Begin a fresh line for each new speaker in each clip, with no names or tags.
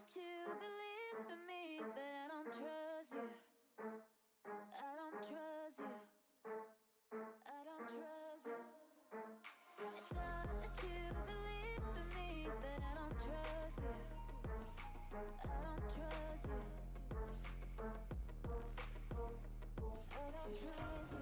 that you believe in me, but I don't trust you. I don't trust you. I don't trust you. Thought that you believe in me, but I don't trust you. I don't trust you. I don't trust you.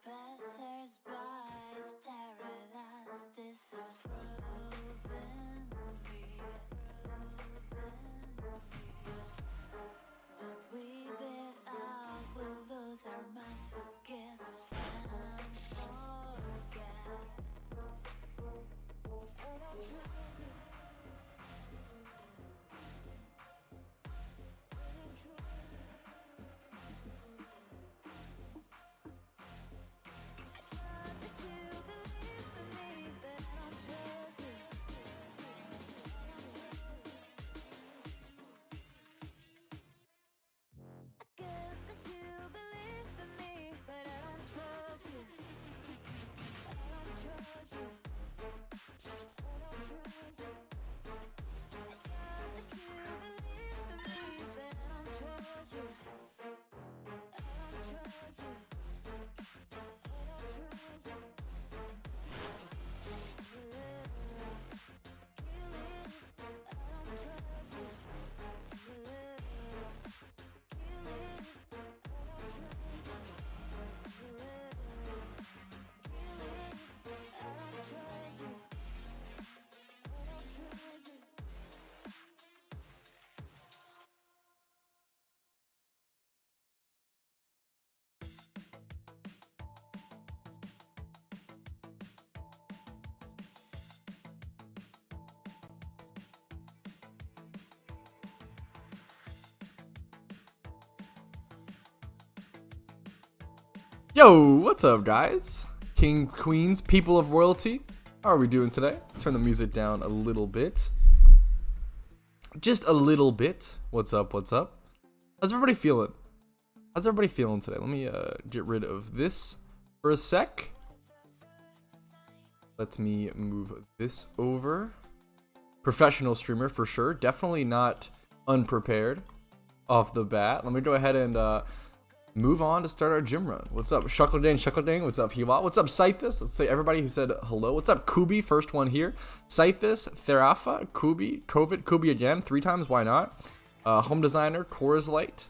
Passers-by stare at us, disapproving me. When we bid out, we'll lose our minds, forgive and forget.
Yo, what's up, guys? Kings, queens, people of royalty. How are we doing today? Let's turn the music down a little bit. Just a little bit. What's up, what's up? How's everybody feeling? How's everybody feeling today? Let me get rid of this for a sec. Let me move this over. Professional streamer for sure. Definitely not unprepared off the bat. Let me go ahead and move on to start our gym run. What's up, Shuckledang? What's up, Hiwa? What's up, Scythus? Let's say everybody who said hello. What's up, Kubi? First one here. Scythus, Therafa, Kubi, COVID, Kubi again, 3 times. Why not? Home designer, Coors Light.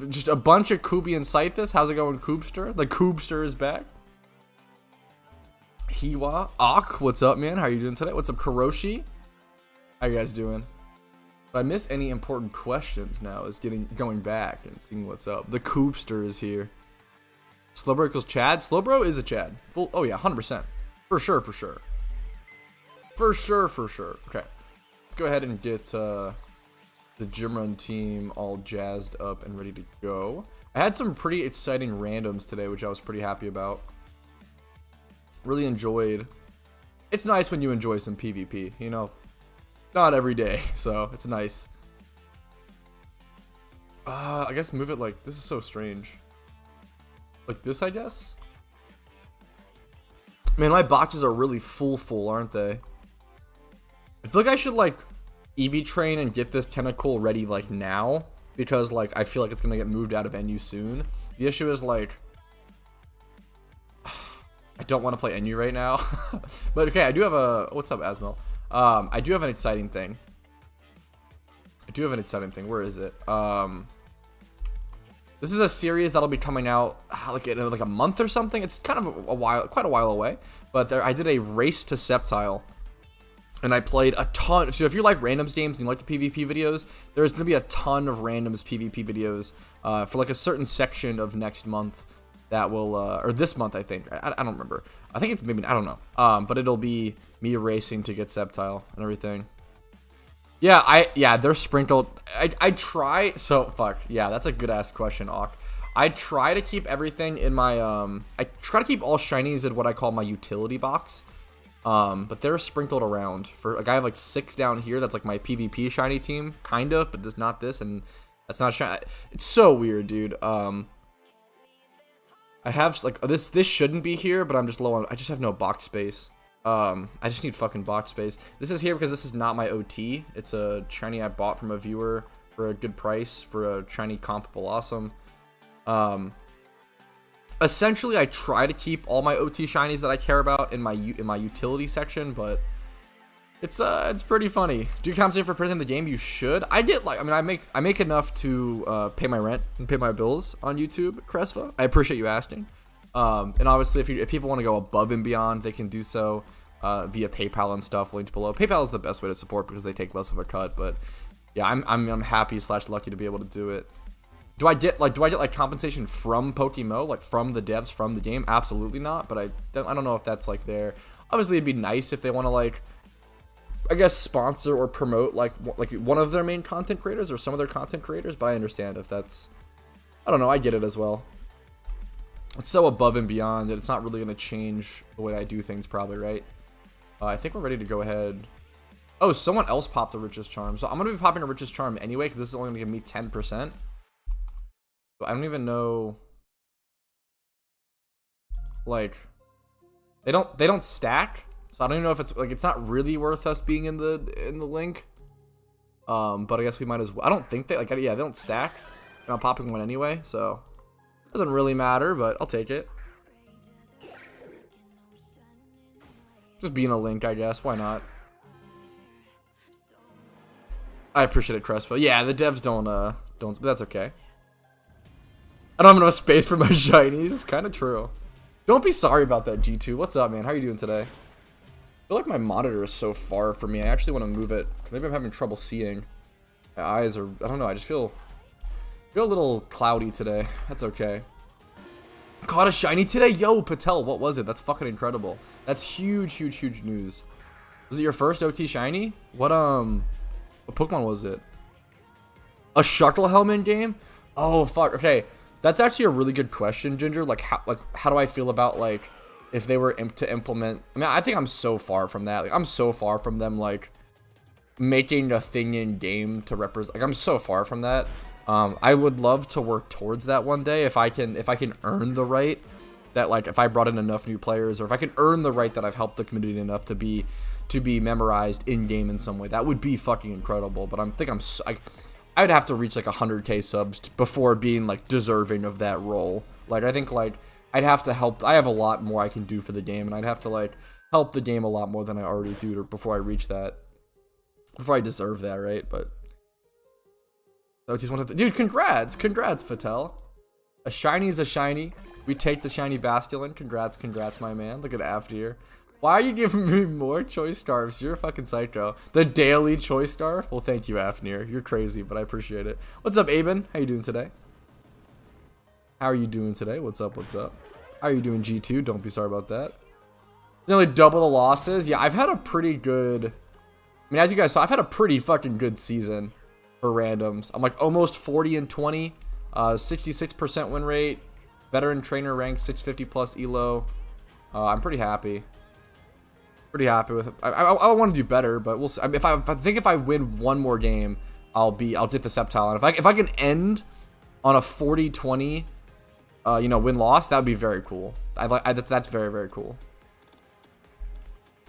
Just a bunch of Kubi and Scythus. How's it going, Koobster? The Koobster is back. Hiwa, Ak, what's up, man? How are you doing today? What's up, Karoshi? How you guys doing? If I miss any important questions now, is going back and seeing what's up. The Koopster is here. Slowbro equals Chad. Slowbro is a Chad. Full. Oh yeah, 100%. For sure. For sure. Okay, let's go ahead and get the gym run team all jazzed up and ready to go. I had some pretty exciting randoms today, which I was pretty happy about. Really enjoyed. It's nice when you enjoy some PvP, you know. Not every day, so it's nice. I guess move it like this is so strange. Like this, I guess. Man, my boxes are really full, aren't they? I feel like I should like EV train and get this tentacle ready like now, because like I feel like it's gonna get moved out of NU soon. The issue is like I don't want to play NU right now. But okay, I do have a what's up, Asmel? I do have an exciting thing. Where is it? This is a series that'll be coming out like in like a month or something. It's kind of quite a while away. But I did a race to Sceptile, and I played a ton. So if you like randoms games and you like the PvP videos, there's gonna be a ton of randoms PvP videos for like a certain section of next month that will, or this month I think. I don't remember. I think it's maybe, I don't know. But it'll be me racing to get Sceptile and everything. Yeah, they're sprinkled. I try, so fuck. Yeah, that's a good ass question, Awk. I try to keep everything in my I try to keep all shinies in what I call my utility box. But they're sprinkled around. For like I have like 6 down here. That's like my PvP shiny team, kind of, but there's not this, and that's not shiny. It's so weird, dude. I have like this shouldn't be here, but I'm just low on. I just have no box space. I just need fucking box space. This is here because this is not my OT. It's a shiny I bought from a viewer for a good price for a shiny comparable awesome. Essentially, I try to keep all my OT shinies that I care about in my utility section, but it's pretty funny. Do you compensate for printing the game? You should. I get like, I mean, I make enough to pay my rent and pay my bills on YouTube, Cresfa. I appreciate you asking. And obviously, if people want to go above and beyond, they can do so via PayPal and stuff. Linked below. PayPal is the best way to support because they take less of a cut. But yeah, I'm happy / lucky to be able to do it. Do I get like compensation from PokeMMO, like from the devs, from the game? Absolutely not. But I don't know if that's like there. Obviously, it'd be nice if they want to like, I guess, sponsor or promote like one of their main content creators or some of their content creators. But I understand if that's, I don't know. I get it as well. It's so above and beyond that it's not really going to change the way I do things, probably, right? I think we're ready to go ahead. Oh, someone else popped the richest charm. So I'm going to be popping a richest charm anyway because this is only going to give me 10%. I don't even know, like, they don't stack, so I don't even know if it's like, it's not really worth us being in the link. But I guess we might as well. I don't think they like, yeah, they don't stack, and I'm popping one anyway, so it doesn't really matter, but I'll take it. Just being a link, I guess. Why not? I appreciate it, Crestful. Yeah, the devs don't, but that's okay. I don't have enough space for my shinies. Kind of true. Don't be sorry about that, G2. What's up, man? How are you doing today? I feel like my monitor is so far from me. I actually want to move it. Maybe I'm having trouble seeing. My eyes are, I don't know. I just feel a little cloudy today. That's okay. Caught a shiny today? Yo, Patel, what was it? That's fucking incredible. That's huge, huge, huge news. Was it your first OT shiny? What Pokemon was it? A Shuckle Helmet game? Oh, fuck. Okay. That's actually a really good question, Ginger. Like how do I feel about like if they were to implement? I mean, I think I'm so far from that. Like I'm so far from them like making a thing in game to represent. Like I'm so far from that. I would love to work towards that one day if I can earn the right that like if I brought in enough new players or if I can earn the right that I've helped the community enough to be memorized in game in some way. That would be fucking incredible. But I would have to reach like 100k subs before being like deserving of that role. Like I think like I'd have to help. I have a lot more I can do for the game, and I'd have to like help the game a lot more than I already do before I reach that. Before I deserve that, right? But dude, congrats, Fatel. A shiny is a shiny. We take the shiny Basculin. Congrats, my man. Look at Afdir. Why are you giving me more choice scarves? You're a fucking psycho. The daily choice scarf? Well, thank you, Afnir. You're crazy, but I appreciate it. What's up, Aben? How you doing today? How are you doing today? What's up? How are you doing, G2? Don't be sorry about that. Nearly double the losses. Yeah, I've had a pretty good... I mean, as you guys saw, I've had a pretty fucking good season for randoms. I'm like almost 40-20. 66% win rate. Veteran trainer rank, 650 plus elo. I'm pretty happy. Pretty happy with it. I want to do better, but we'll see. If I win one more game, I'll get the Sceptile. And if I can end on a 40-20, win-loss, that would be very cool. That's very, very cool.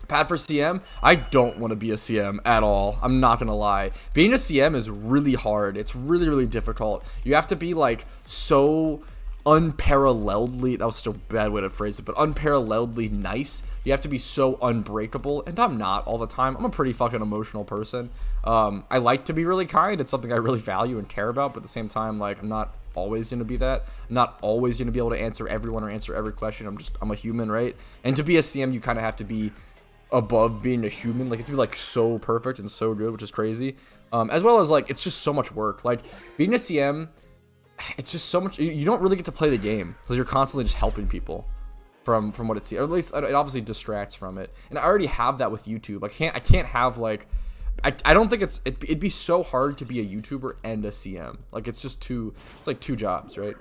Pad for CM? I don't want to be a CM at all. I'm not gonna lie. Being a CM is really hard. It's really, really difficult. You have to be like so unparalleledly, that was such a bad way to phrase it, but unparalleledly nice. You have to be so unbreakable, and I'm not all the time. I'm a pretty fucking emotional person. I like to be really kind. It's something I really value and care about, but at the same time, like, I'm not always going to be that. I'm not always going to be able to answer everyone or answer every question. I'm a human, right? And to be a CM, you kind of have to be above being a human. Like, it's to be like so perfect and so good, which is crazy. As well as like, it's just so much work. Like, being a CM, it's just so much. You don't really get to play the game because you're constantly just helping people from what it's, or at least it obviously distracts from it. And I already have that with YouTube. I can't have like, I don't think it'd be so hard to be a YouTuber and a CM. Like, it's just it's like two jobs, right?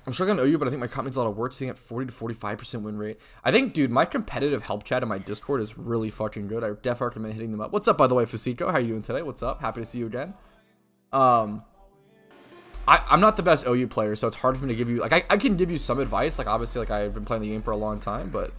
I'm sure I know you, but I think my comp needs a lot of work, sitting at 40 to 45% win rate. I think, dude, my competitive help chat in my Discord is really fucking good. I definitely recommend hitting them up. What's up, by the way, Fusiko? How you doing today? What's up? Happy to see you again. I'm not the best OU player, so it's hard for me to give you, like, I can give you some advice. Like, obviously, like, I've been playing the game for a long time, but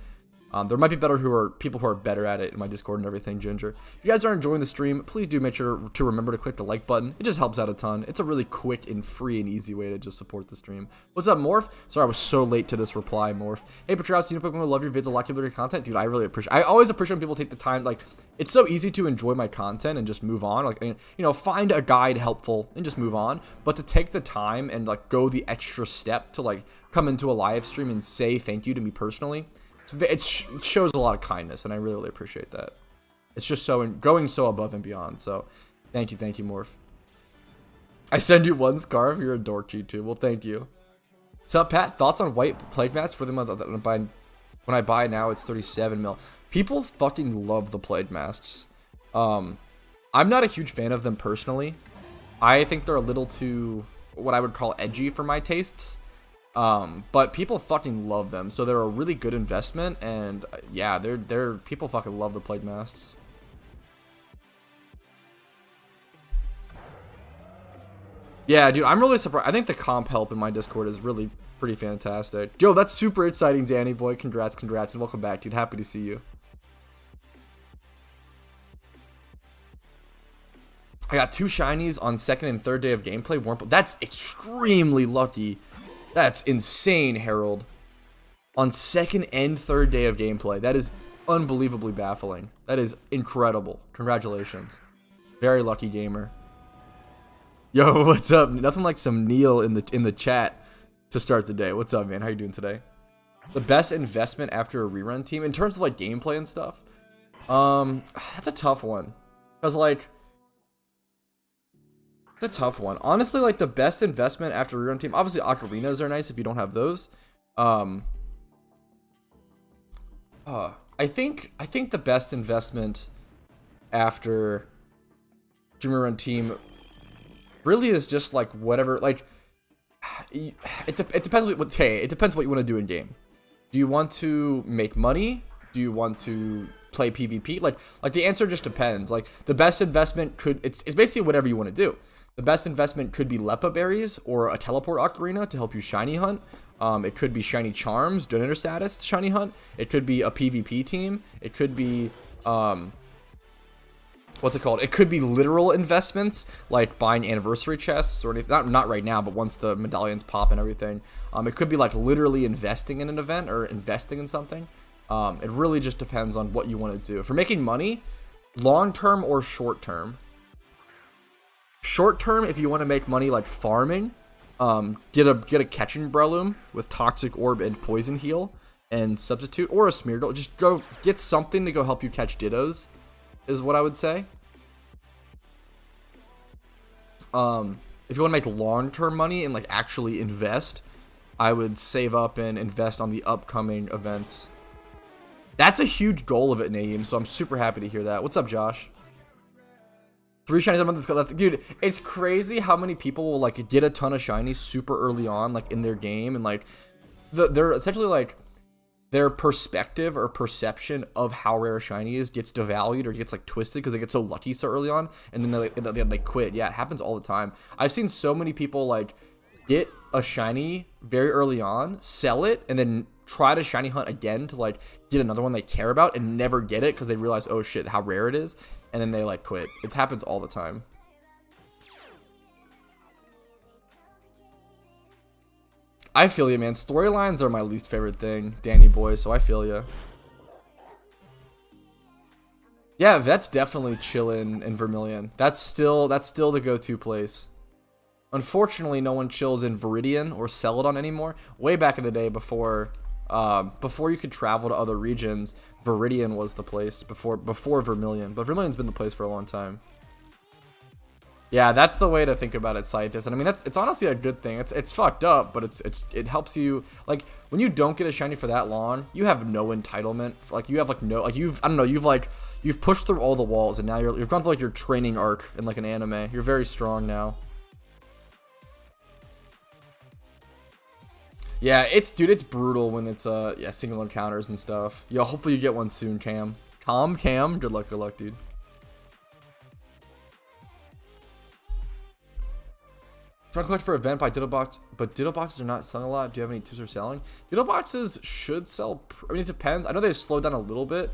there might be people who are better at it in my Discord and everything, Ginger. If you guys are enjoying the stream, please do make sure to remember to click the like button. It just helps out a ton. It's a really quick and free and easy way to just support the stream. What's up, Morph? Sorry, I was so late to this reply, Morph. Hey, Patras, you know Pokemon, love your vids, a lot of your content. Dude, I really appreciate I always appreciate when people take the time. Like, it's so easy to enjoy my content and just move on. Like, you know, find a guide helpful and just move on. But to take the time and, like, go the extra step to, like, come into a live stream and say thank you to me personally, it shows a lot of kindness, and I really, really appreciate that. It's just going so above and beyond. So, thank you, Morph. I send you one scarf. You're a dork, G2. Well, thank you. What's up, Pat? Thoughts on white plague masks for the month? When I buy now, it's 37 mil. People fucking love the plague masks. I'm not a huge fan of them personally. I think they're a little too, what I would call, edgy for my tastes. But people fucking love them, so they're a really good investment, and yeah, people fucking love the plague masks. Yeah, dude, I'm really surprised. I think the comp help in my Discord is really pretty fantastic. Yo, that's super exciting, Danny boy. Congrats, and welcome back, dude. Happy to see you. I got 2 shinies on 2nd and 3rd day of gameplay. That's extremely lucky. That's insane, Harold. On 2nd and 3rd day of gameplay. That is unbelievably baffling. That is incredible. Congratulations. Very lucky gamer. Yo, what's up? Nothing like some Neil in the chat to start the day. What's up, man? How you doing today? The best investment after a rerun team in terms of like gameplay and stuff. That's a tough one. Cause like, it's a tough one. Honestly, like the best investment after rerun team, obviously ocarinas are nice if you don't have those. I think the best investment after dream rerun team really is just like whatever, like it depends it depends what you want to do in game. Do you want to make money? Do you want to play PvP? Like the answer just depends. Like the best investment it's basically whatever you want to do. The best investment could be Lepa berries or a teleport ocarina to help you shiny hunt. It could be shiny charms, donator status to shiny hunt. It could be a PvP team. It could be what's it called? It could be literal investments like buying anniversary chests or anything. Not right now, but once the medallions pop and everything. It could be like literally investing in an event or investing in something. It really just depends on what you want to do. For making money, long term or short term. Short term, if you want to make money like farming, get a catching Breloom with toxic orb and poison heal and substitute, or a Smeargle. Just go get something to go help you catch Dittos, is what I would say. If you want to make long term money and like actually invest, I would save up and invest on the upcoming events. That's a huge goal of it, Naeem, so I'm super happy to hear that. What's up, Josh? 3 shinies a month, dude. It's crazy how many people will like get a ton of shinies super early on, like in their game, and like they're essentially like their perspective or perception of how rare a shiny is gets devalued or gets like twisted because they get so lucky so early on, and then they quit. Yeah, it happens all the time. I've seen so many people like get a shiny very early on, sell it, and then try to shiny hunt again to like get another one they care about and never get it because they realize, oh shit, how rare it is. And then they like quit. It happens all the time. I feel you, man. Storylines are my least favorite thing, Danny boy, so I feel you. Yeah, Vet's definitely chillin' in Vermilion. That's still the go-to place. Unfortunately, no one chills in Viridian or Celadon anymore. Way back in the day, before you could travel to other regions, Viridian was the place before Vermilion. But Vermilion's been the place for a long time. Yeah, that's the way to think about it, Cytus. And I mean, it's honestly a good thing. It's fucked up, but it helps you. Like, when you don't get a shiny for that long, you have no entitlement. Like, you have like no, like you've pushed through all the walls, and now you've gone through like your training arc in like an anime. You're very strong now. Yeah, it's brutal when it's yeah, single encounters and stuff. Yo, hopefully you get one soon, Cam. Cam. Good luck, dude. Trying to collect for event by Diddle Box, but Diddle Boxes are not selling a lot. Do you have any tips for selling? Diddle Boxes should sell. I mean, it depends. I know they've slowed down a little bit.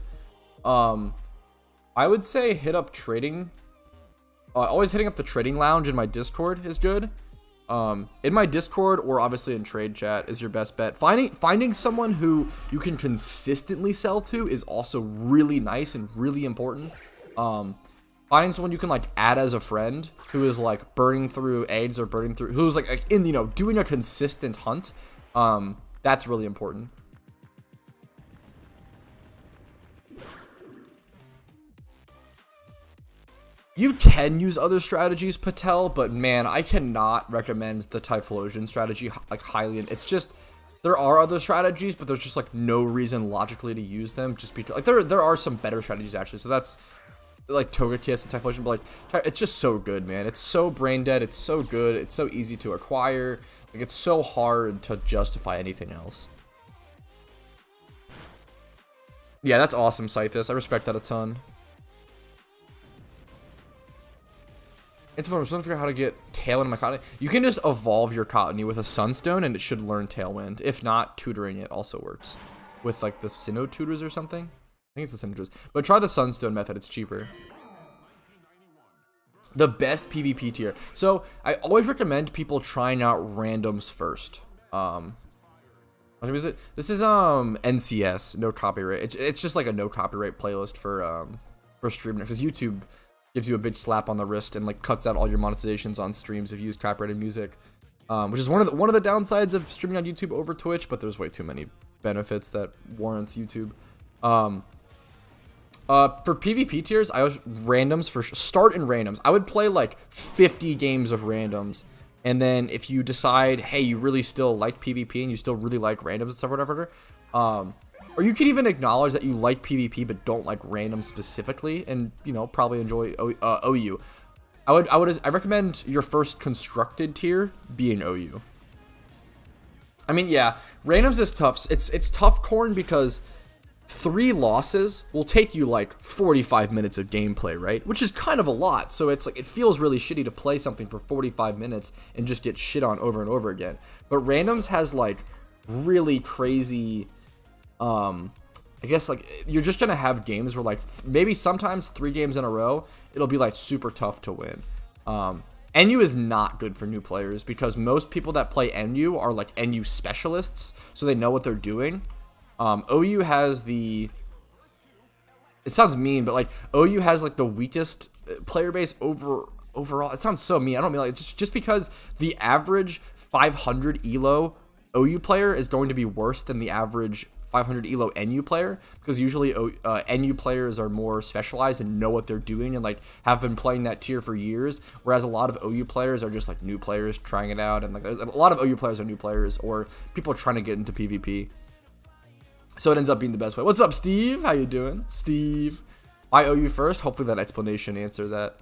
I would say hit up trading. Always hitting up the trading lounge in my Discord is good. In my Discord or obviously in trade chat is your best bet. Finding someone who you can consistently sell to is also really nice and really important. Finding someone you can like add as a friend who is like burning through eggs or burning through, who's like in, you know, doing a consistent hunt. That's really important. You can use other strategies, Patel, but man, I cannot recommend the Typhlosion strategy like highly. It's just, there are other strategies, but there's just like no reason logically to use them. Just because like there are some better strategies actually. So that's like Togekiss and Typhlosion, but like it's just so good, man. It's so brain dead. It's so good. It's so easy to acquire. Like it's so hard to justify anything else. Yeah, that's awesome, Cythus. I respect that a ton. It's fun. I'm trying to figure out how to get Tailwind in my Cottonee. You can just evolve your Cottonee with a Sunstone, and it should learn Tailwind. If not, tutoring it also works. With like the Sinnoh tutors or something. I think it's the Sinnoh tutors. But try the Sunstone method. It's cheaper. The best PvP tier. So I always recommend people trying out randoms first. What is it? This is NCS, no copyright. It's just like a no copyright playlist for streaming, because YouTube gives you a big slap on the wrist and like cuts out all your monetizations on streams if you use copyrighted music, which is one of the downsides of streaming on YouTube over Twitch. But there's way too many benefits that warrants YouTube. For PvP tiers, I was randoms for start in randoms. I would play like 50 games of randoms, and then if you decide, hey, you really still like PvP and you still really like randoms and stuff, whatever, or you could even acknowledge that you like PvP but don't like random specifically, and you know, probably enjoy OU. I recommend your first constructed tier being OU. I mean, yeah, randoms is tough. It's tough, Corn, because 3 losses will take you like 45 minutes of gameplay, right? Which is kind of a lot. So it's like, it feels really shitty to play something for 45 minutes and just get shit on over and over again. But randoms has like really crazy, I guess like you're just gonna have games where like maybe sometimes 3 games in a row it'll be like super tough to win. NU is not good for new players because most people that play NU are like NU specialists, so they know what they're doing. OU has the, it sounds mean, but like OU has like the weakest player base overall. It sounds so mean. I don't mean like just because the average 500 elo OU player is going to be worse than the average 500 elo NU player, because usually NU players are more specialized and know what they're doing and like have been playing that tier for years, whereas a lot of OU players are just like new players trying it out, and like a lot of OU players are new players or people trying to get into PvP. So it ends up being the best way. What's up, Steve? How you doing, Steve? I OU first. Hopefully that explanation answers that.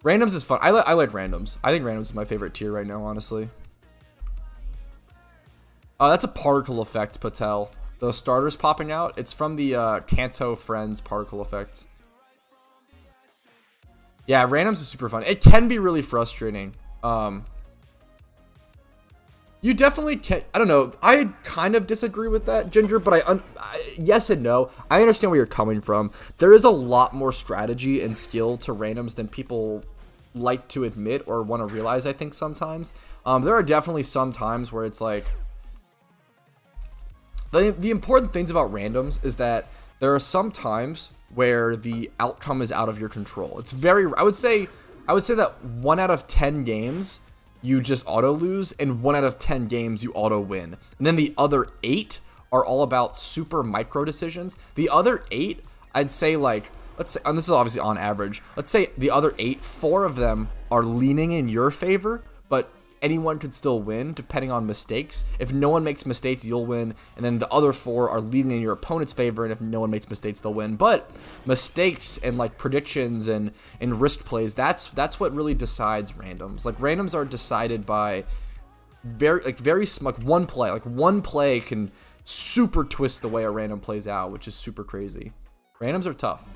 Randoms is fun. I like randoms. I think randoms is my favorite tier right now, honestly. That's a particle effect, Patel. The starters popping out. It's from the Kanto Friends particle effect. Yeah, randoms is super fun. It can be really frustrating. You definitely can. I don't know. I kind of disagree with that, Ginger, but yes and no. I understand where you're coming from. There is a lot more strategy and skill to randoms than people like to admit or want to realize, I think, sometimes. There are definitely some times where it's like, the important things about randoms is that there are some times where the outcome is out of your control. It's very, I would say that 1 out of 10 games you just auto lose, and 1 out of 10 games you auto win. And then the other 8 are all about super micro decisions. The other 8, I'd say, like, let's say, and this is obviously on average, let's say the other 8, 4 of them are leaning in your favor, but anyone could still win depending on mistakes. If no one makes mistakes, you'll win. And then the other 4 are leaning in your opponent's favor, and if no one makes mistakes, they'll win. But mistakes and like predictions and risk plays, that's what really decides randoms. Like randoms are decided by one play. Like one play can super twist the way a random plays out, which is super crazy. Randoms are tough.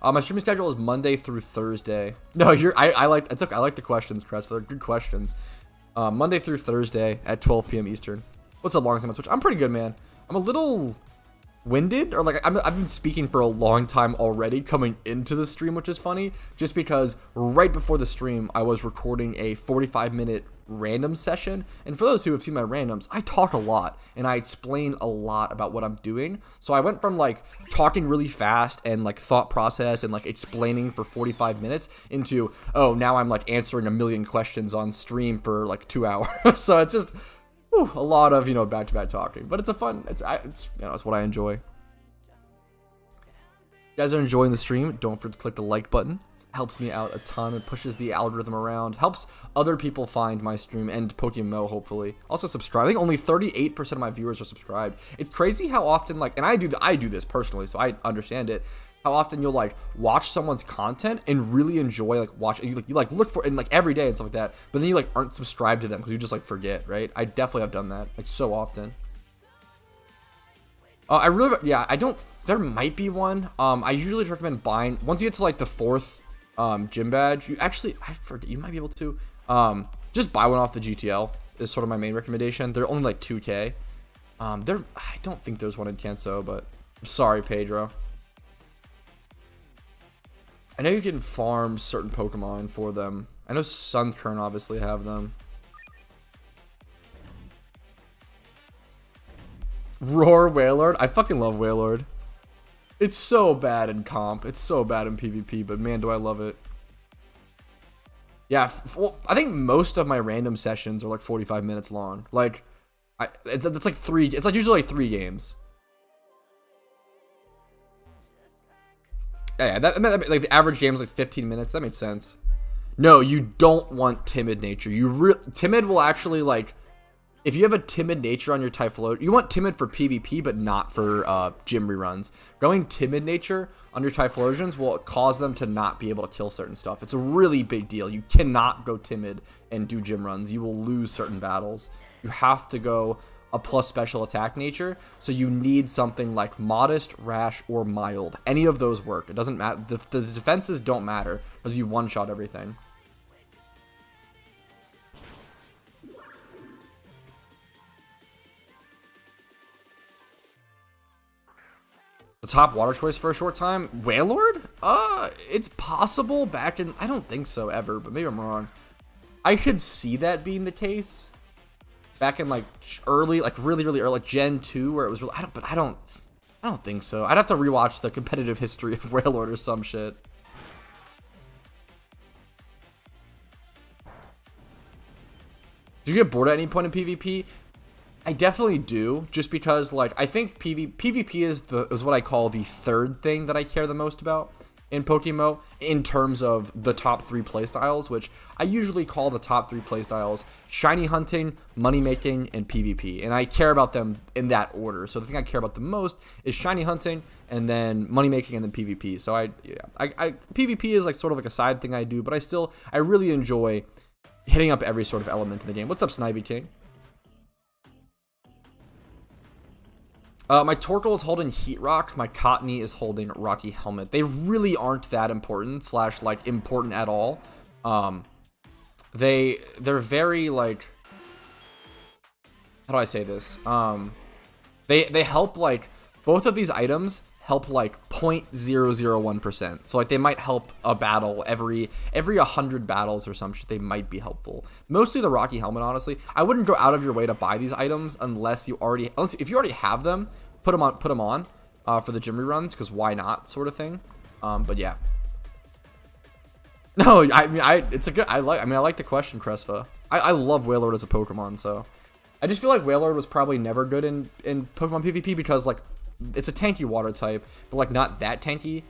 My streaming schedule is Monday through Thursday. No, I like the questions, Crest. They're good questions. Monday through Thursday at 12 p.m. Eastern. What's the longest time on Twitch? I'm pretty good, man. I'm a little winded, or like I've been speaking for a long time already coming into the stream, which is funny, just because right before the stream I was recording a 45-minute random session, and for those who have seen my randoms, I talk a lot and I explain a lot about what I'm doing. So I went from like talking really fast and like thought process and like explaining for 45 minutes into, oh, now I'm like answering a million questions on stream for like 2 hours. So it's just a lot of, back-to-back talking, but it's a fun, it's what I enjoy. If you guys are enjoying the stream, don't forget to click the like button. It helps me out a ton. It pushes the algorithm around, helps other people find my stream and PokeMMO, hopefully. Also subscribe. I think only 38% of my viewers are subscribed. It's crazy how often, like, and I do this personally, so I understand it, how often you'll like watch someone's content and really enjoy like watching, you like look for, and like every day and stuff like that, but then you like aren't subscribed to them because you just like forget, right? I definitely have done that like so often. There might be one. I usually recommend buying, once you get to like the 4th gym badge, I forget, you might be able to, just buy one off the GTL is sort of my main recommendation. They're only like 2K. I don't think there's one in Kanto, but I'm sorry, Pedro. I know you can farm certain Pokemon for them. I know Sunkern obviously have them. Roar Wailord. I fucking love Wailord. It's so bad in comp. It's so bad in PvP, but man, do I love it. Yeah, well, I think most of my random sessions are like 45 minutes long. Like, it's like usually like 3 games. Yeah, that like the average game is like 15 minutes. That makes sense. No, you don't want timid nature. Timid will actually like, if you have a timid nature on your Typhlosion, you want timid for PvP, but not for gym reruns. Going timid nature on your Typhlosions will cause them to not be able to kill certain stuff. It's a really big deal. You cannot go timid and do gym runs. You will lose certain battles. You have to go a plus special attack nature, so you need something like modest, rash, or mild. Any of those work. It doesn't matter. The defenses don't matter because you one-shot everything. The top water choice for a short time? Wailord? It's possible back in, I don't think so ever, but maybe I'm wrong. I could see that being the case back in like early, like really early, like Gen 2, where it was really, I don't think so. I'd have to rewatch the competitive history of Wailord or some shit. Did you get bored at any point in PvP? I definitely do, just because like I think PvP is what I call the third thing that I care the most about in PokeMMO in terms of the top 3 playstyles, which I usually call the top 3 playstyles shiny hunting, money making, and PvP, and I care about them in that order. So the thing I care about the most is shiny hunting, and then money making, and then PvP. So PvP is like sort of like a side thing I do, but I really enjoy hitting up every sort of element in the game. What's up, Snivy King? My Torkoal is holding Heat Rock. My Cottony is holding Rocky Helmet. They really aren't that important, / like important at all. They're very like, how do I say this? They help, like, both of these items help like 0.001%. So like they might help a battle every 100 battles or some shit. They might be helpful. Mostly the Rocky Helmet, honestly. I wouldn't go out of your way to buy these items if you already have them. put them on for the gym reruns, because why not, sort of thing. But yeah. No, I mean, I like the question, Crespa. I love Wailord as a Pokemon, so I just feel like Wailord was probably never good in Pokemon PvP because like it's a tanky water type, but like not that tanky.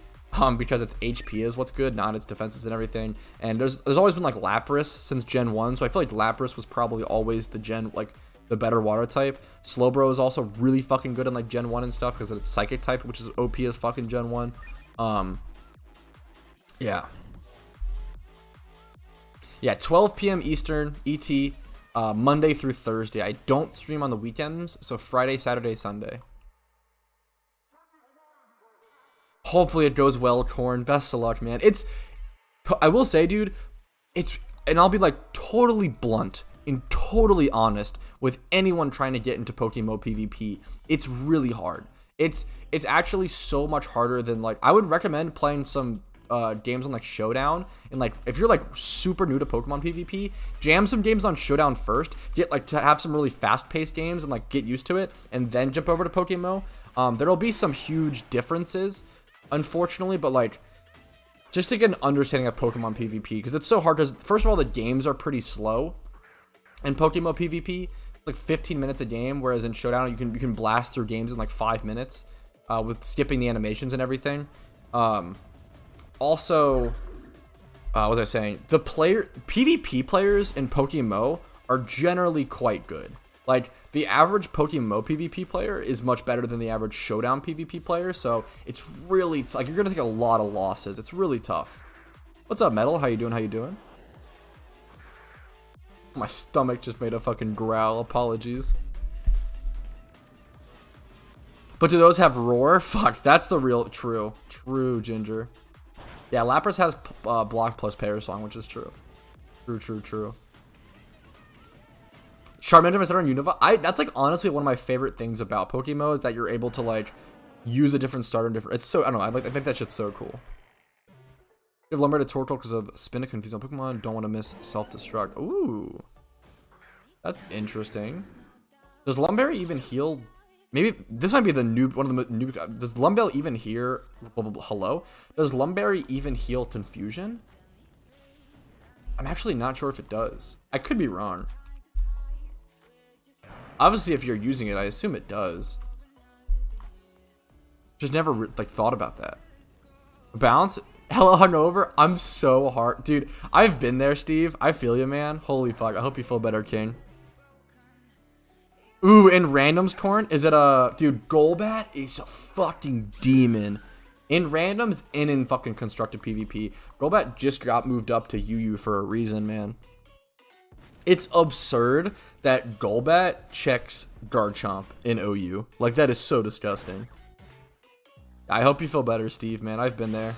Because its HP is what's good, not its defenses and everything. And there's always been like Lapras since Gen 1, so I feel like Lapras was probably always the better water type. Slowbro is also really fucking good in like Gen 1 and stuff because it's Psychic type, which is OP as fucking Gen 1. Yeah. Yeah, 12 p.m. Eastern, ET, Monday through Thursday. I don't stream on the weekends, so Friday, Saturday, Sunday. Hopefully it goes well, Corn. Best of luck, man. I will say, dude, and I'll be like totally blunt and totally honest with anyone trying to get into PokeMMO PvP. It's really hard. It's actually so much harder than like, I would recommend playing some games on like Showdown, and like if you're like super new to Pokemon PvP, jam some games on Showdown first, get like to have some really fast-paced games and like get used to it, and then jump over to PokeMMO. There'll be some huge differences, unfortunately, but like just to get an understanding of Pokemon PvP, because it's so hard, because first of all the games are pretty slow in PokeMMO PvP. It's like 15 minutes a game, whereas in Showdown you can blast through games in like 5 minutes with skipping the animations and everything. Also, what was I saying? The PvP players in PokeMMO are generally quite good. Like, the average PokeMMO PvP player is much better than the average Showdown PvP player, so it's really, like, you're gonna take a lot of losses. It's really tough. What's up, Metal? How you doing? My stomach just made a fucking growl. Apologies. But do those have Roar? Fuck, that's the real, true, Ginger. Yeah, Lapras has block plus Parasong, Song, which is true. True. Charmander is better on Unova. That's like honestly one of my favorite things about PokeMMO is that you're able to like use a different starter in different. It's so, I don't know. I think that shit's so cool. You have Lumberry to Torkoal because of spin a confusing Pokemon. Don't want to miss self-destruct. Ooh, that's interesting. Does Lumberry even heal? Maybe this might be the new one of the new. Does Lumbell even heal? Hello? Does Lumberry even heal Confusion? I'm actually not sure if it does. I could be wrong. Obviously, if you're using it, I assume it does. Just never like thought about that. Bounce. Hello, hungover. I'm so hard, dude. I've been there, Steve. I feel you, man. Holy fuck. I hope you feel better, King. Ooh, in randoms, Corn, is it a dude? Golbat is a fucking demon. In randoms and in fucking constructed PvP, Golbat just got moved up to UU for a reason, man. It's absurd that Golbat checks Garchomp in OU. Like, that is so disgusting. I hope you feel better, Steve, man. I've been there.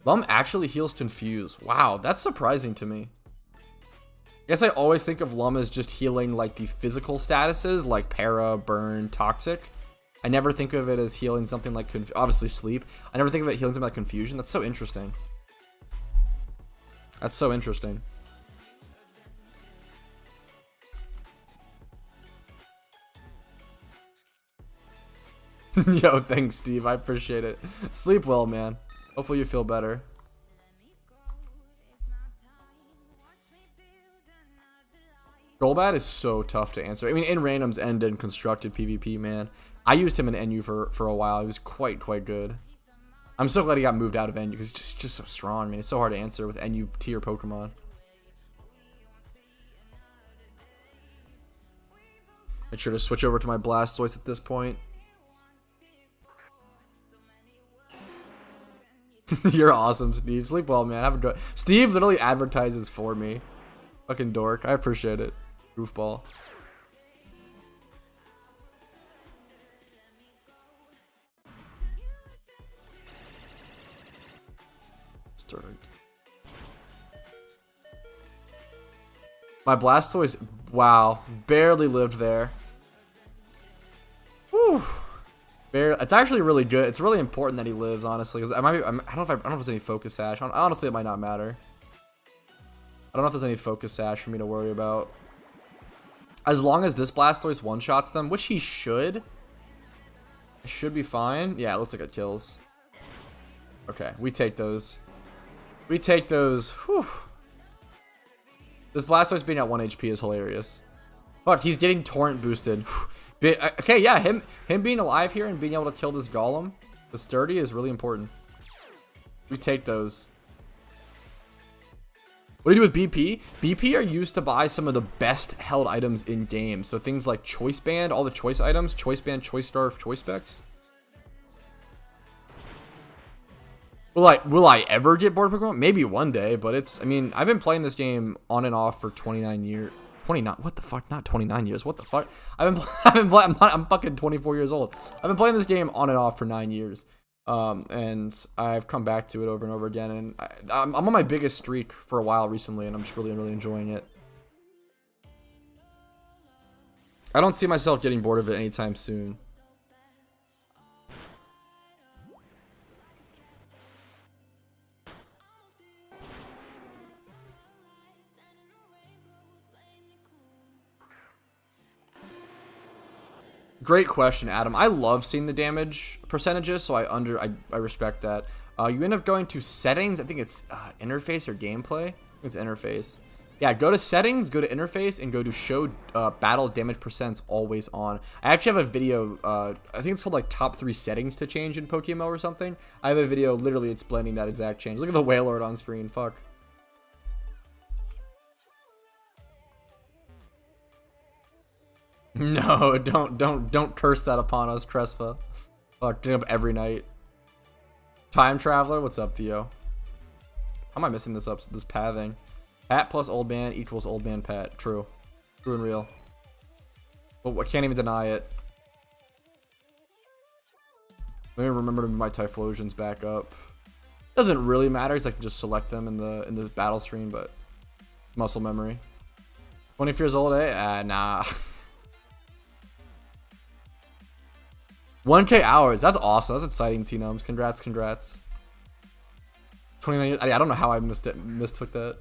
Lum actually heals Confuse. Wow, that's surprising to me. I guess I always think of Lum as just healing like the physical statuses like Para, Burn, Toxic. I never think of it as healing something like obviously Sleep. I never think of it healing something like Confusion. That's so interesting. That's so interesting. Yo, thanks, Steve. I appreciate it. Sleep well, man. Hopefully you feel better. Golbat is so tough to answer. I mean, in randoms and in constructed PvP, man. I used him in NU for a while. He was quite good. I'm so glad he got moved out of NU because it's just so strong, man. It's so hard to answer with NU tier Pokemon. Make sure to switch over to my Blastoise at this point. You're awesome, Steve. Sleep well, man. Have a good. Steve literally advertises for me. Fucking dork. I appreciate it. Goofball. Started. My Blastoise, wow, barely lived there. Whew. It's actually really good. It's really important that he lives, honestly. I don't know if there's any focus sash. Honestly, it might not matter. I don't know if there's any focus sash for me to worry about. As long as this Blastoise one-shots them, which he should. Should be fine. Yeah, it looks like it kills. Okay, we take those. We take those. Whew. This Blastoise being at 1 HP is hilarious. Fuck, he's getting torrent boosted. Okay, yeah, him being alive here and being able to kill this Golem, the sturdy, is really important. We take those. What do you do with BP? BP are used to buy some of the best held items in game. So things like Choice Band, all the choice items, Choice Band, Choice Star, Choice Specs. Will I ever get bored of Pokemon? Maybe one day, but it's, I mean, I've been playing this game on and off for 29 years. 29, what the fuck? Not 29 years. What the fuck? I'm fucking 24 years old. I've been playing this game on and off for 9 years. And I've come back to it over and over again, and I'm on my biggest streak for a while recently, and I'm just really enjoying it. I don't see myself getting bored of it anytime soon. Great question, Adam. I love seeing the damage percentages, so I respect that. You end up going to settings. I think it's interface or gameplay. I think it's interface. Yeah, go to settings, go to interface, and go to show battle damage percents always on. I actually have a video. I think it's called like top 3 settings to change in PokeMMO or something. I have a video literally explaining that exact change. Look at the Wailord on screen. Fuck. No, don't curse that upon us, Crespa. Fuck, getting up every night. Time Traveler, what's up, Theo? How am I missing this pathing? Pat plus old man equals old man Pat. True. True and real. But I can't even deny it. Let me remember to move my Typhlosions back up. Doesn't really matter, because I can just select them in the battle screen, but muscle memory. 24 years old, eh? Nah. 1K hours. That's awesome. That's exciting, T-Nums. Congrats. 29 years. I don't know how I mistook that.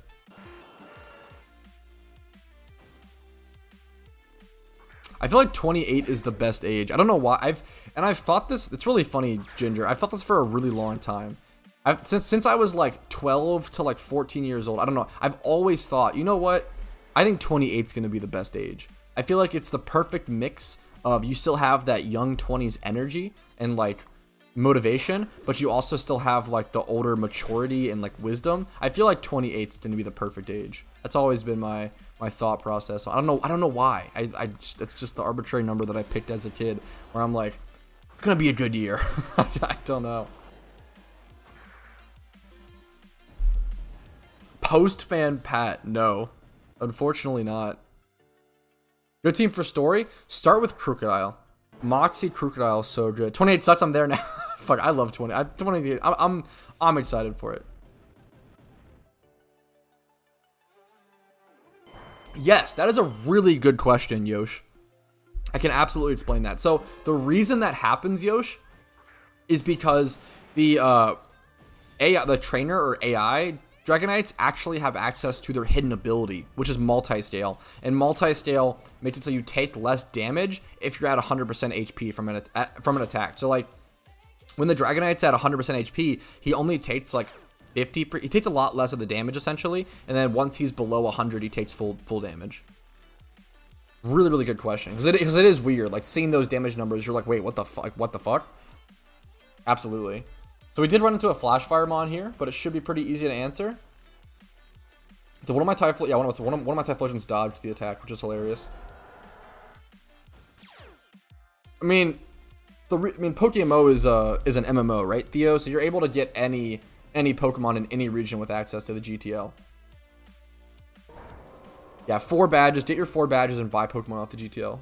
I feel like 28 is the best age. I don't know why. I've thought this. It's really funny, Ginger. I've thought this for a really long time. Since I was like 12 to like 14 years old. I don't know. I've always thought, you know what? I think 28 is going to be the best age. I feel like it's the perfect mix of, you still have that young 20s energy and like motivation, but you also still have like the older maturity and like wisdom. I feel like 28 is going to be the perfect age. That's always been my thought process. I don't know why. It's just the arbitrary number that I picked as a kid, where I'm like, it's gonna be a good year. I don't know. Post-fan Pat, no, unfortunately not. Good team for story. Start with Crocodile. Moxie Crocodile is so good. 28 sucks. I'm there now. Fuck, I love 20. 28. I'm excited for it. Yes, that is a really good question, Yosh. I can absolutely explain that. So the reason that happens, Yosh, is because the AI, the trainer or AI Dragonites actually have access to their hidden ability, which is multi-scale. And multi-scale makes it so you take less damage if you're at 100% HP from an attack. So like when the Dragonite's at 100% HP, he only takes like 50. He takes a lot less of the damage essentially, and then once he's below 100, he takes full damage. Really good question, because it is weird. Like seeing those damage numbers, you're like, wait, what the fuck? What the fuck? Absolutely. So we did run into a Flash Fire Mon here, but it should be pretty easy to answer. One of my Typhlosions dodged the attack, which is hilarious. I mean, PokeMMO is an MMO, right, Theo? So you're able to get any Pokemon in any region with access to the GTL. Yeah, 4 badges. Get your 4 badges and buy Pokemon off the GTL.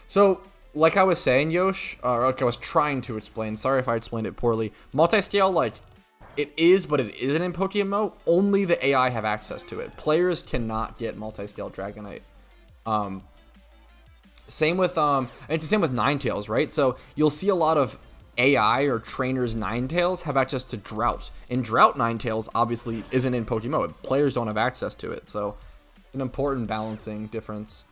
So, like I was saying, Yosh, or like I was trying to explain, sorry if I explained it poorly, multi-scale, like, it is, but it isn't in PokeMMO. Only the AI have access to it. Players cannot get multi-scale Dragonite. Same with, it's the same with Ninetales, right? So, you'll see a lot of AI or trainers Ninetales have access to Drought. And Drought Ninetales obviously isn't in PokeMMO. Players don't have access to it, so an important balancing difference.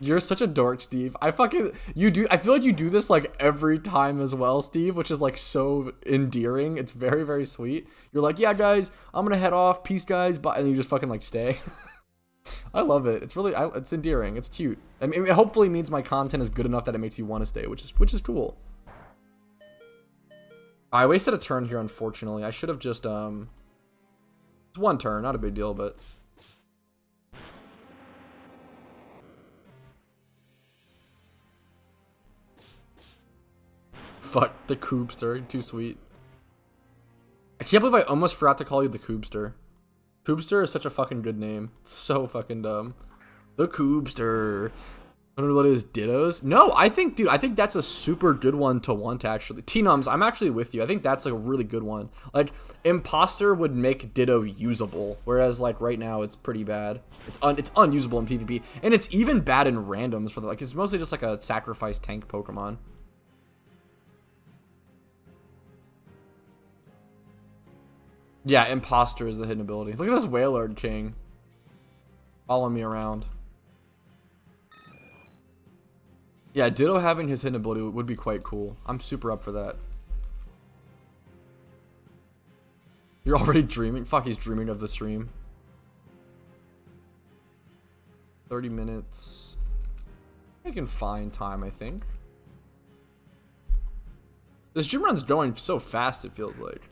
You're such a dork, Steve. I feel like you do this like every time as well, Steve, which is like so endearing. It's very, very sweet. You're like, yeah, guys, I'm gonna head off. Peace, guys. Bye. And you just fucking like stay. I love it. It's really, it's endearing. It's cute. I mean, it hopefully means my content is good enough that it makes you want to stay, which is cool. I wasted a turn here, unfortunately. I should have just, it's one turn, not a big deal, but. Fuck, the Koobster. Too sweet. I can't believe I almost forgot to call you the Koobster. Koobster is such a fucking good name. It's so fucking dumb. The Koobster. I don't know what it is. Dittos? No, I think, dude, I think that's a super good one to want, actually. T-Nums, I'm actually with you. I think that's like a really good one. Like, Imposter would make Ditto usable, whereas like right now it's pretty bad. It's unusable in PvP, and it's even bad in randoms for the, like, it's mostly just like a sacrifice tank Pokemon. Yeah, Imposter is the hidden ability. Look at this Wailord King following me around. Yeah, Ditto having his hidden ability would be quite cool. I'm super up for that. You're already dreaming? Fuck, he's dreaming of the stream. 30 minutes. I can find time, I think. This gym run's going so fast, it feels like.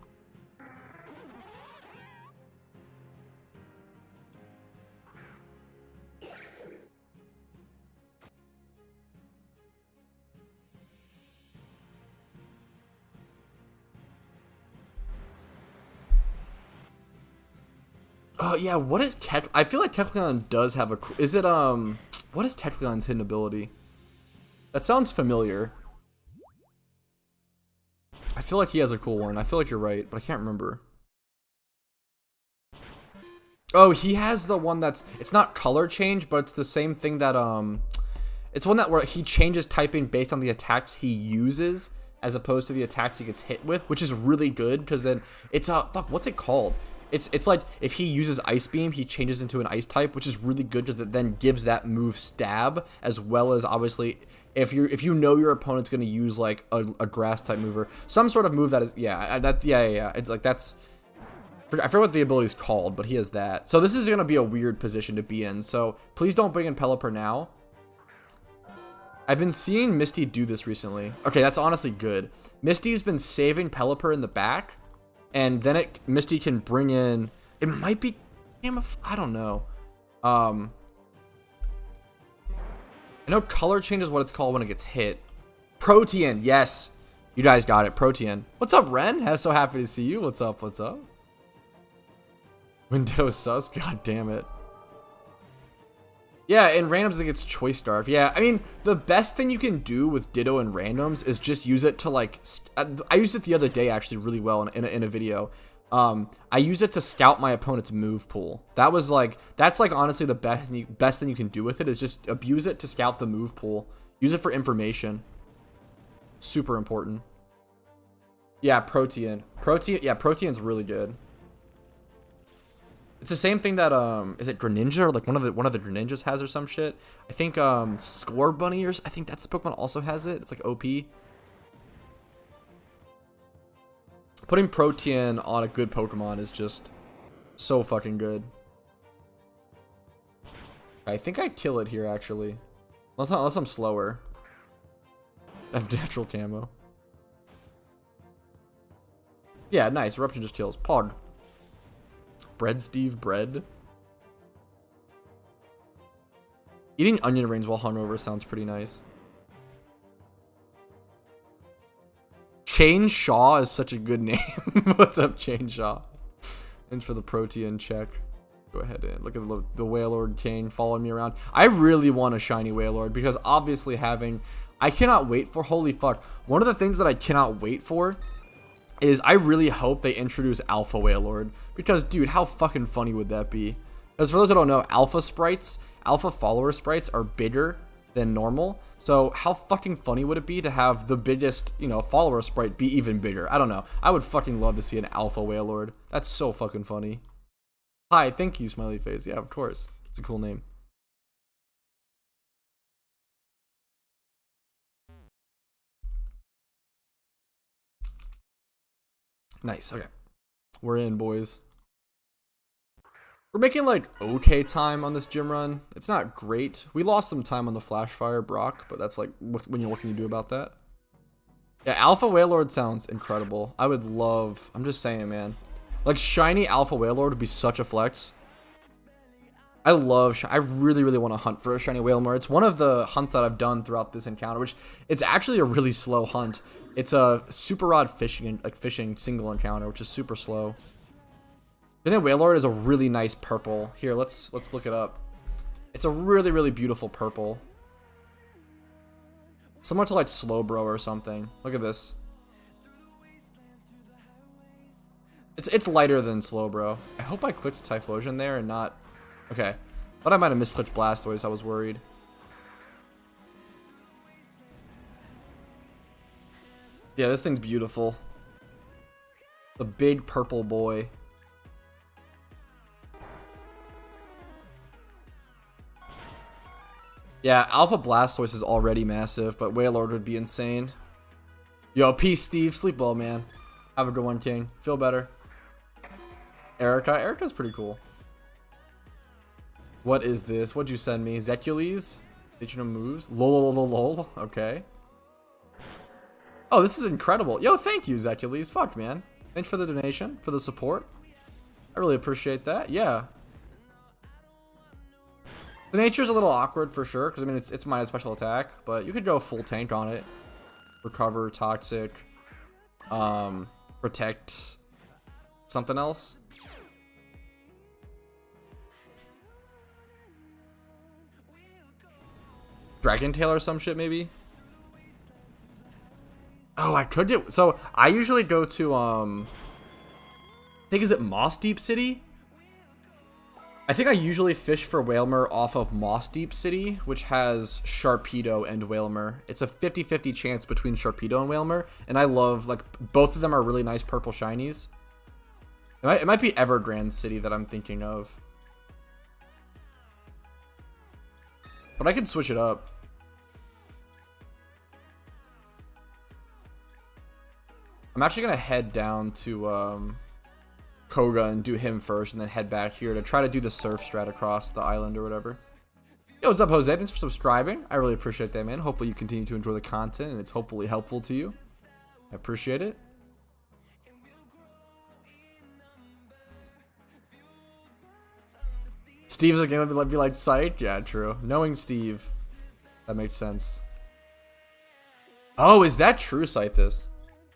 Oh, yeah, what is I feel like Kecleon does have a... Is it, what is Kecleon's hidden ability? That sounds familiar. I feel like he has a cool one. I feel like you're right, but I can't remember. Oh, he has the one that's... It's not color change, but it's the same thing that, it's one that where he changes typing based on the attacks he uses, as opposed to the attacks he gets hit with, which is really good, because then it's, fuck, what's it called? It's like if he uses Ice Beam, he changes into an ice type, which is really good because it then gives that move stab, as well as obviously if you know your opponent's going to use like a grass type mover, some sort of move that is yeah. It's like that's, I forget what the ability is called, but he has that. So this is going to be a weird position to be in. So please don't bring in Pelipper now. I've been seeing Misty do this recently. Okay, that's honestly good. Misty's been saving Pelipper in the back. And then Misty can bring in, it might be, I don't know. I know color change is what it's called when it gets hit. Protean, yes. You guys got it, Protean. What's up, Ren? So happy to see you. What's up, what's up? When Ditto sus, god damn it. Yeah, in randoms it gets choice scarf. Yeah, I mean, the best thing you can do with Ditto in randoms is just use it to like, I used it the other day actually really well in a video. I used it to scout my opponent's move pool. That was like, that's like honestly the best thing you can do with it is just abuse it to scout the move pool. Use it for information. Super important. Yeah, Protean. Yeah, Protean's really good. It's the same thing that is it Greninja or like one of the Greninjas has or some shit. I think Score Bunny or I think that's the Pokemon also has it. It's like OP. Putting Protean on a good Pokemon is just so fucking good. I think I kill it here actually, unless I'm slower. I have natural camo. Yeah, nice. Eruption just kills. Pog. Bread, Steve, bread. Eating onion rings while hungover sounds pretty nice. Chain Shaw is such a good name. What's up, Chain Shaw? And for the Protean check. Go ahead and look at the Wailord King following me around. I really want a shiny Wailord because obviously I cannot wait for, holy fuck. One of the things that I cannot wait for is I really hope they introduce Alpha Wailord. Because, dude, how fucking funny would that be? Because for those that don't know, Alpha sprites, Alpha follower sprites are bigger than normal. So how fucking funny would it be to have the biggest, you know, follower sprite be even bigger? I don't know. I would fucking love to see an Alpha Wailord. That's so fucking funny. Hi, thank you, Smiley Face. Yeah, of course. It's a cool name. Nice. Okay. We're in, boys. We're making like okay time on this gym run. It's not great. We lost some time on the Flash Fire Brock, but that's like, what can you do about that? Yeah, Alpha Wailord sounds incredible. I would love, I'm just saying, man. Like, shiny Alpha Wailord would be such a flex. I really, really want to hunt for a shiny Wailmer. It's one of the hunts that I've done throughout this encounter, which it's actually a really slow hunt. It's a super rod fishing single encounter, which is super slow. Then Wailord is a really nice purple. Here, let's look it up. It's a really, really beautiful purple. Similar to like Slowbro or something. Look at this. It's lighter than Slowbro. I hope I clicked Typhlosion there and not... Okay. Thought I might have misclicked Blastoise. I was worried. Yeah, this thing's beautiful. The big purple boy. Yeah, Alpha Blastoise is already massive, but Wailord would be insane. Yo, peace, Steve. Sleep well, man. Have a good one, King. Feel better. Erica's pretty cool. What is this? What'd you send me? Zecules? Did you know moves? Lol. Okay. Oh, this is incredible. Yo, thank you, Zecules. Fuck, man. Thanks for the donation, for the support. I really appreciate that. Yeah. The nature's a little awkward for sure, because I mean it's minus special attack, but you could go full tank on it. Recover, toxic, protect, something else. Dragon Tail or some shit maybe. Oh, I could get, so I usually go to I think is it Moss Deep City? I think I usually fish for Wailmer off of Moss Deep City, which has Sharpedo and Wailmer. It's a 50-50 chance between Sharpedo and Wailmer, and I love, like, both of them are really nice purple shinies. It might be Evergrande City that I'm thinking of. But I could switch it up. I'm actually going to head down to Koga and do him first, and then head back here to try to do the surf strat across the island or whatever. Yo, what's up, Jose? Thanks for subscribing. I really appreciate that, man. Hopefully you continue to enjoy the content, and it's hopefully helpful to you. I appreciate it. Steve's going to be like, psych? Yeah, true. Knowing Steve, that makes sense. Oh, is that true, Scythus?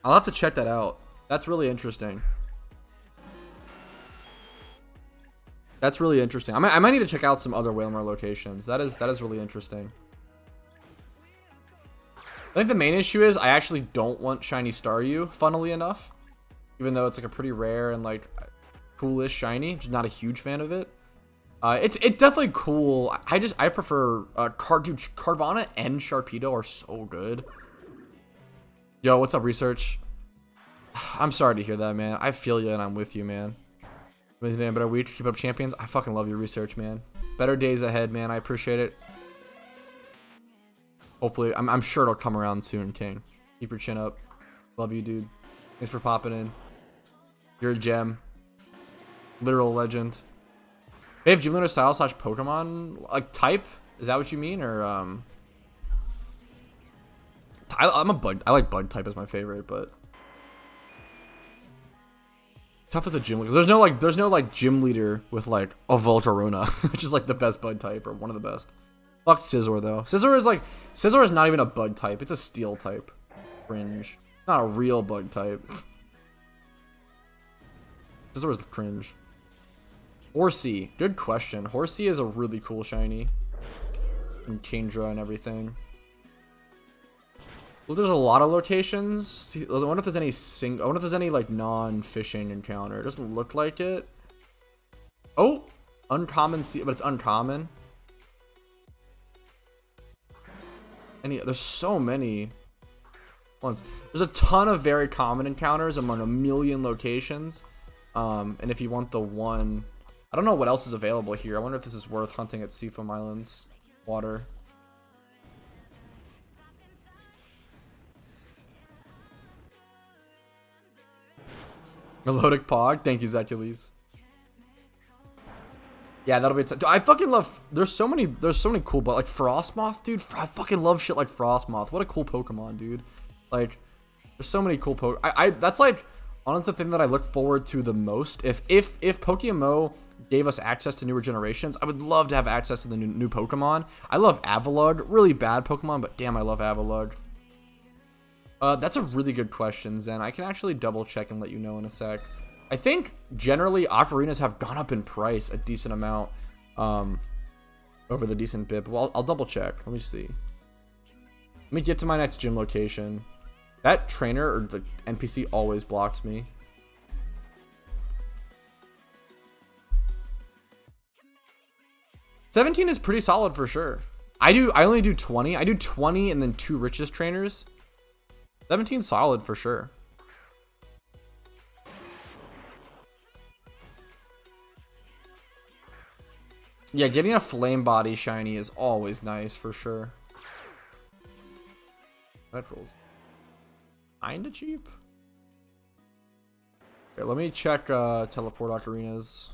I'll have to check that out. That's really interesting. That's really interesting. I might need to check out some other Wailmer locations. That is really interesting. I think the main issue is I actually don't want Shiny Staryu, funnily enough. Even though it's like a pretty rare and like coolish shiny. I'm just not a huge fan of it. It's definitely cool. I prefer Carvana and Sharpedo are so good. Yo, what's up, Research? I'm sorry to hear that, man. I feel you and I'm with you, man. Better week to keep up champions. I fucking love your research, man. Better days ahead, man. I appreciate it. Hopefully, I'm sure it'll come around soon, King. Keep your chin up. Love you, dude. Thanks for popping in. You're a gem. Literal legend. They have Gym Leader style / Pokemon like type. Is that what you mean, or I'm a bug. I like bug type as my favorite, but. Tough as a gym leader. There's no gym leader with like a Volcarona, which is like the best bug type or one of the best. Fuck Scizor though. Scizor is not even a bug type. It's a steel type. Cringe. Not a real bug type. Scizor is cringe. Horsey. Good question. Horsey is a really cool shiny. And Kingdra and everything. Well, there's a lot of locations. See, I wonder if there's any like non-fishing encounter. It doesn't look like it. Oh, uncommon sea, but it's uncommon. There's so many ones. There's a ton of very common encounters among a million locations. And if you want the one, I don't know what else is available here. I wonder if this is worth hunting at Seafoam Islands water. Melodic Pog. Thank you, Zecules. Yeah, that'll be. Dude, I fucking love. There's so many cool, but like Frostmoth, dude. I fucking love shit like Frostmoth. What a cool Pokemon, dude. Like, there's so many cool that's like honestly the thing that I look forward to the most. If PokeMMO gave us access to newer generations, I would love to have access to the new Pokemon. I love Avalugg. Really bad Pokemon, but damn, I love Avalugg. That's a really good question, Zen. I can actually double check and let you know in a sec. I think generally ocarinas have gone up in price a decent amount over the decent bit. Well, I'll double check. Let me see. Let me get to my next gym location. That trainer or the NPC always blocks me. $17 is pretty solid for sure. I only do 20. I do 20 and then 2 richest trainers. 17 solid for sure. Yeah, getting a flame body shiny is always nice for sure. That rolls kinda cheap. Okay, let me check teleport ocarinas.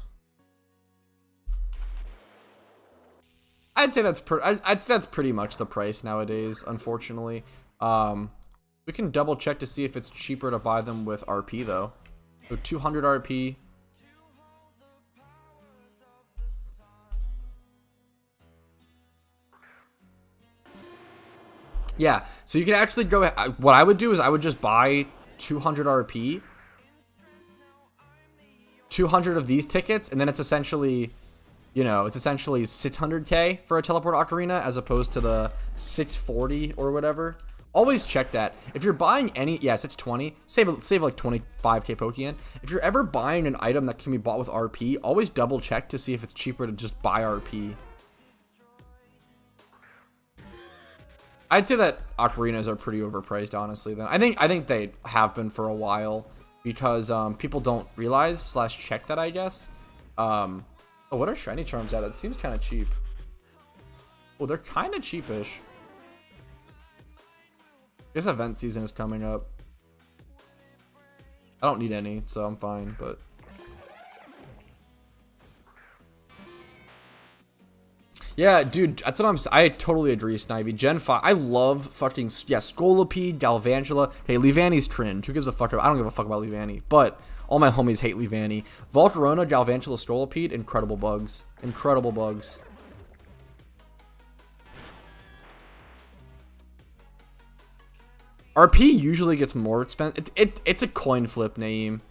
I'd say that's pretty much the price nowadays, unfortunately. We can double check to see if it's cheaper to buy them with RP though. So 200 RP. Yeah, so you can actually go. What I would do is I would just buy 200 RP, 200 of these tickets, and then it's essentially, you know, it's essentially 600k for a teleport ocarina as opposed to the 640 or whatever. Always check that. If you're buying any, yes, it's 20. Save like 25k Pokeyen. If you're ever buying an item that can be bought with RP, always double check to see if it's cheaper to just buy RP. I'd say that ocarinas are pretty overpriced, honestly. Then I think they have been for a while because people don't realize / check that, I guess. Oh, what are shiny charms at? It seems kind of cheap. Oh, they're kind of cheapish. I guess event season is coming up. I don't need any, so I'm fine. But yeah, dude, that's what I totally agree, Snivy. Gen 5, I love fucking, yeah, Scolipede, Galvantula. Hey, Leavanny's cringe. Who gives a fuck? I don't give a fuck about Leavanny, but all my homies hate Leavanny. Volcarona, Galvantula, Scolipede, incredible bugs. Incredible bugs. RP usually gets more expensive. It's a coin flip name.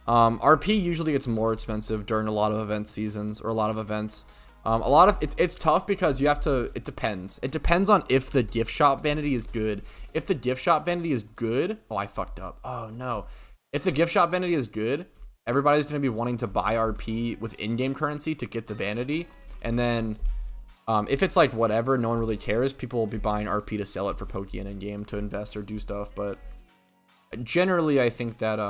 RP usually gets more expensive during a lot of event seasons or a lot of events. It's tough because you have to, it depends. It depends on if the gift shop vanity is good. If the gift shop vanity is good, oh, I fucked up. Oh no. If the gift shop vanity is good, everybody's going to be wanting to buy RP with in-game currency to get the vanity. And then if it's like whatever, no one really cares, people will be buying RP to sell it for Pokeyen in-game to invest or do stuff. But generally, I think that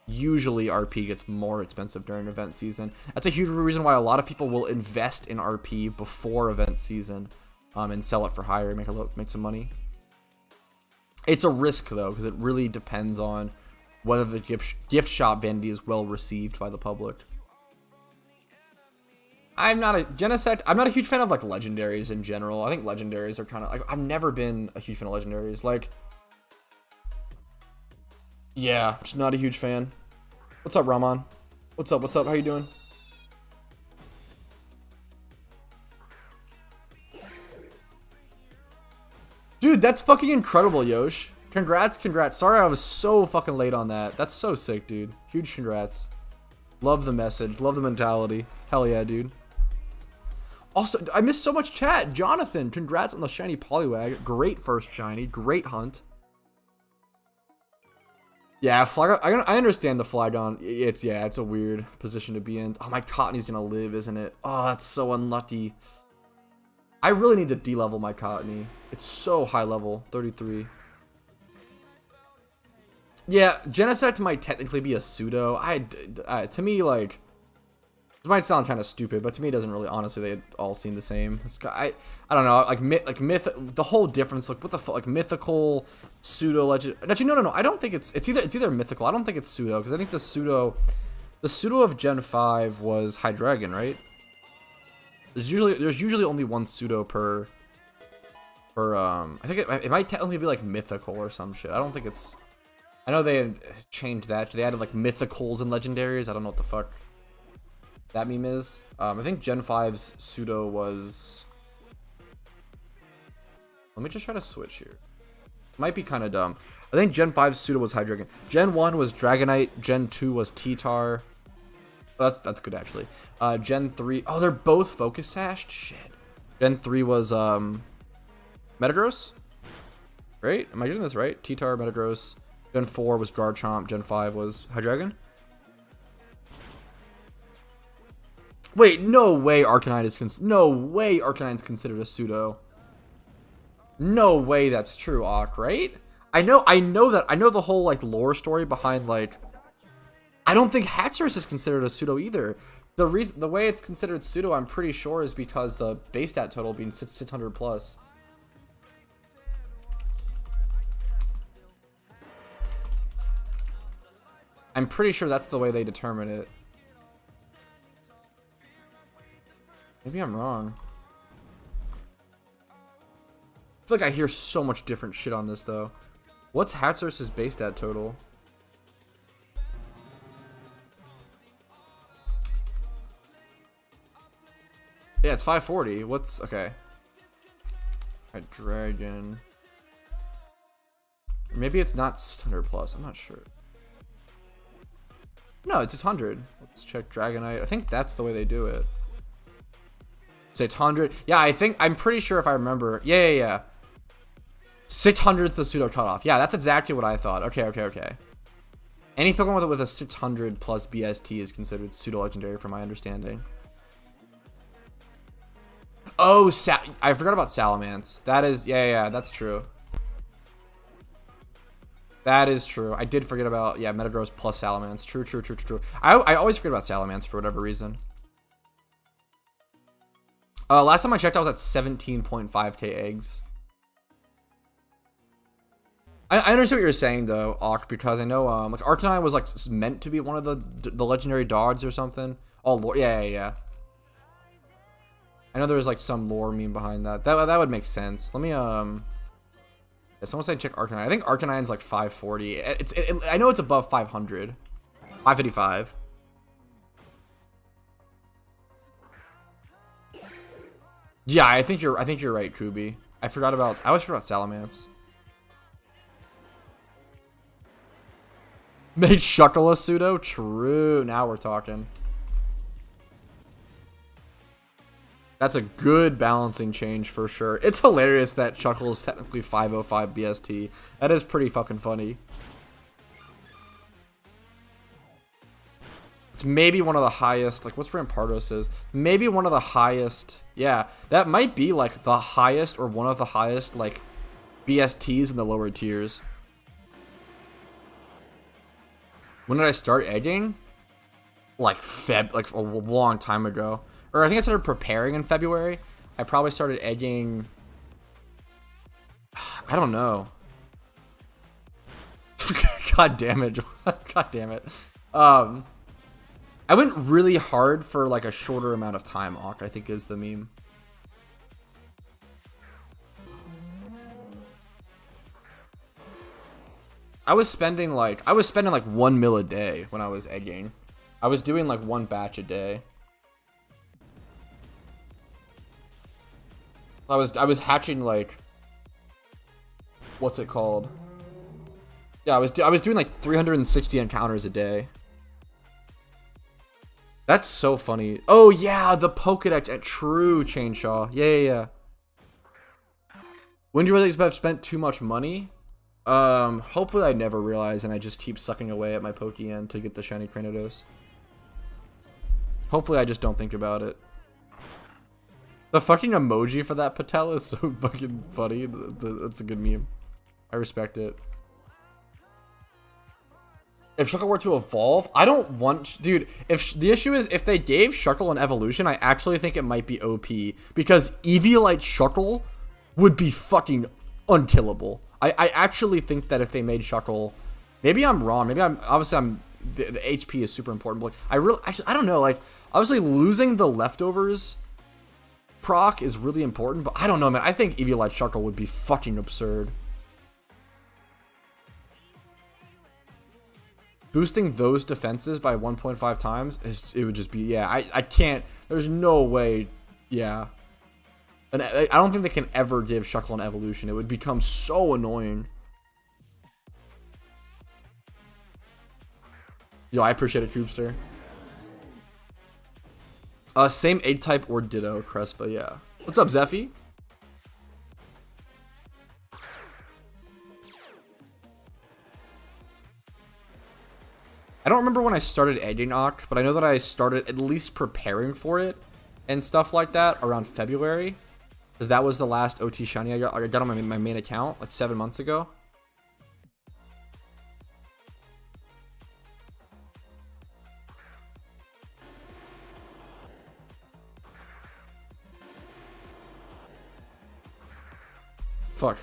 usually RP gets more expensive during event season. That's a huge reason why a lot of people will invest in RP before event season and sell it for higher, make some money. It's a risk though, because it really depends on whether the gift shop vanity is well received by the public. I'm not a huge fan of like legendaries in general. I think legendaries are kind of like, I've never been a huge fan of legendaries. Like, yeah, just not a huge fan. What's up, Rahman? What's up? How you doing? Dude, that's fucking incredible, Yosh. Congrats. Sorry I was so fucking late on that. That's so sick, dude. Huge congrats. Love the message. Love the mentality. Hell yeah, dude. Also, I missed so much chat. Jonathan, congrats on the shiny Poliwag. Great first shiny. Great hunt. Yeah, I understand the Flygon. It's a weird position to be in. Oh, my Cottony's gonna live, isn't it? Oh, that's so unlucky. I really need to de-level my Cottony. It's so high level, 33. Yeah, Genesect might technically be a pseudo. To me, like, might sound kind of stupid, but to me it doesn't really. Honestly, they all seem the same. I don't know. Like myth. The whole difference. Like what the fuck? Like mythical, pseudo legend. Actually, no. I don't think it's either mythical. I don't think it's pseudo because I think the pseudo of Gen 5 was Hydreigon, right? There's usually only one pseudo per. I think it might technically be like mythical or some shit. I don't think it's. I know they changed that. They added like mythicals and legendaries. I don't know what the fuck that meme is. I think Gen 5's pseudo was. Let me just try to switch here. Might be kind of dumb. I think Gen 5's pseudo was Hydreigon. Gen 1 was Dragonite. Gen 2 was T-Tar. Oh, that's good actually. Gen 3. Oh, they're both focus sashed. Shit. Gen 3 was Metagross. Right? Am I getting this right? T-Tar, Metagross. Gen 4 was Garchomp. Gen 5 was Hydreigon. Wait, no way Arcanine is Arcanine's considered a pseudo. No way that's true, Ak, right? I know the whole like lore story behind like I don't think Hatchers is considered a pseudo either. The way it's considered pseudo, I'm pretty sure, is because the base stat total being 600 plus. I'm pretty sure that's the way they determine it. Maybe I'm wrong. I feel like I hear so much different shit on this though. What's Hatchers' base stat total? Yeah, it's 540. What's okay? Alright, Dragon. Maybe it's not 600 plus. I'm not sure. No, it's 600. Let's check Dragonite. I think that's the way they do it. 600. Yeah, I'm pretty sure if I remember. Yeah. 600 is the pseudo cutoff. Yeah, that's exactly what I thought. Okay. Any Pokemon with a 600 plus BST is considered pseudo legendary, from my understanding. Oh, I forgot about Salamence. That is, yeah, that's true. That is true. I did forget about, yeah, Metagross plus Salamence. True. I always forget about Salamence for whatever reason. Last time I checked, I was at 17.5k eggs. I understand what you're saying though, Auk, because I know like Arcanine was like meant to be one of the legendary dogs or something. Oh, lore, yeah. I know there was like some lore meme behind that. That would make sense. Let me yeah, someone say check Arcanine. I think Arcanine's like 540. I know it's above 500. 555. Yeah, I think you're right, Kubi. I always forgot about Salamence. Made Shuckle a pseudo? True. Now we're talking. That's a good balancing change for sure. It's hilarious that Shuckle is technically 505 BST. That is pretty fucking funny. It's maybe one of the highest, like what's Rampardos is? Maybe one of the highest. Yeah, that might be like the highest or one of the highest like BSTs in the lower tiers. When did I start egging? Like a long time ago. Or I think I started preparing in February. I probably started egging. I don't know. God damn it. God damn it. I went really hard for like a shorter amount of time, Auk, I think is the meme. I was spending like 1 mil a day when I was egging. I was doing like one batch a day. I was hatching like, what's it called? Yeah, I was doing like 360 encounters a day. That's so funny. Oh yeah, the Pokedex at True Chainshaw. Yeah. When do you realize I've spent too much money? Hopefully I never realize and I just keep sucking away at my Pokeyen to get the shiny Cranidos. Hopefully I just don't think about it. The fucking emoji for that Patel is so fucking funny. That's a good meme. I respect it. If Shuckle were to evolve, I don't want, dude, the issue is if they gave Shuckle an evolution, I actually think it might be OP because Eviolite Shuckle would be fucking unkillable. I actually think that if they made Shuckle, maybe I'm wrong. Maybe obviously the HP is super important, but like, I don't know. Like, obviously losing the leftovers proc is really important, but I don't know, man. I think Eviolite Shuckle would be fucking absurd. Boosting those defenses by 1.5 times, it would just be, yeah, I can't, there's no way, yeah. And I don't think they can ever give Shuckle an evolution. It would become so annoying. Yo, I appreciate it, Coopster. Same 8-type or Ditto, Crespa, yeah. What's up, Zeffy? I don't remember when I started egging Oct, but I know that I started at least preparing for it and stuff like that around February. Because that was the last OT shiny I got on my main account, like 7 months ago. Fuck.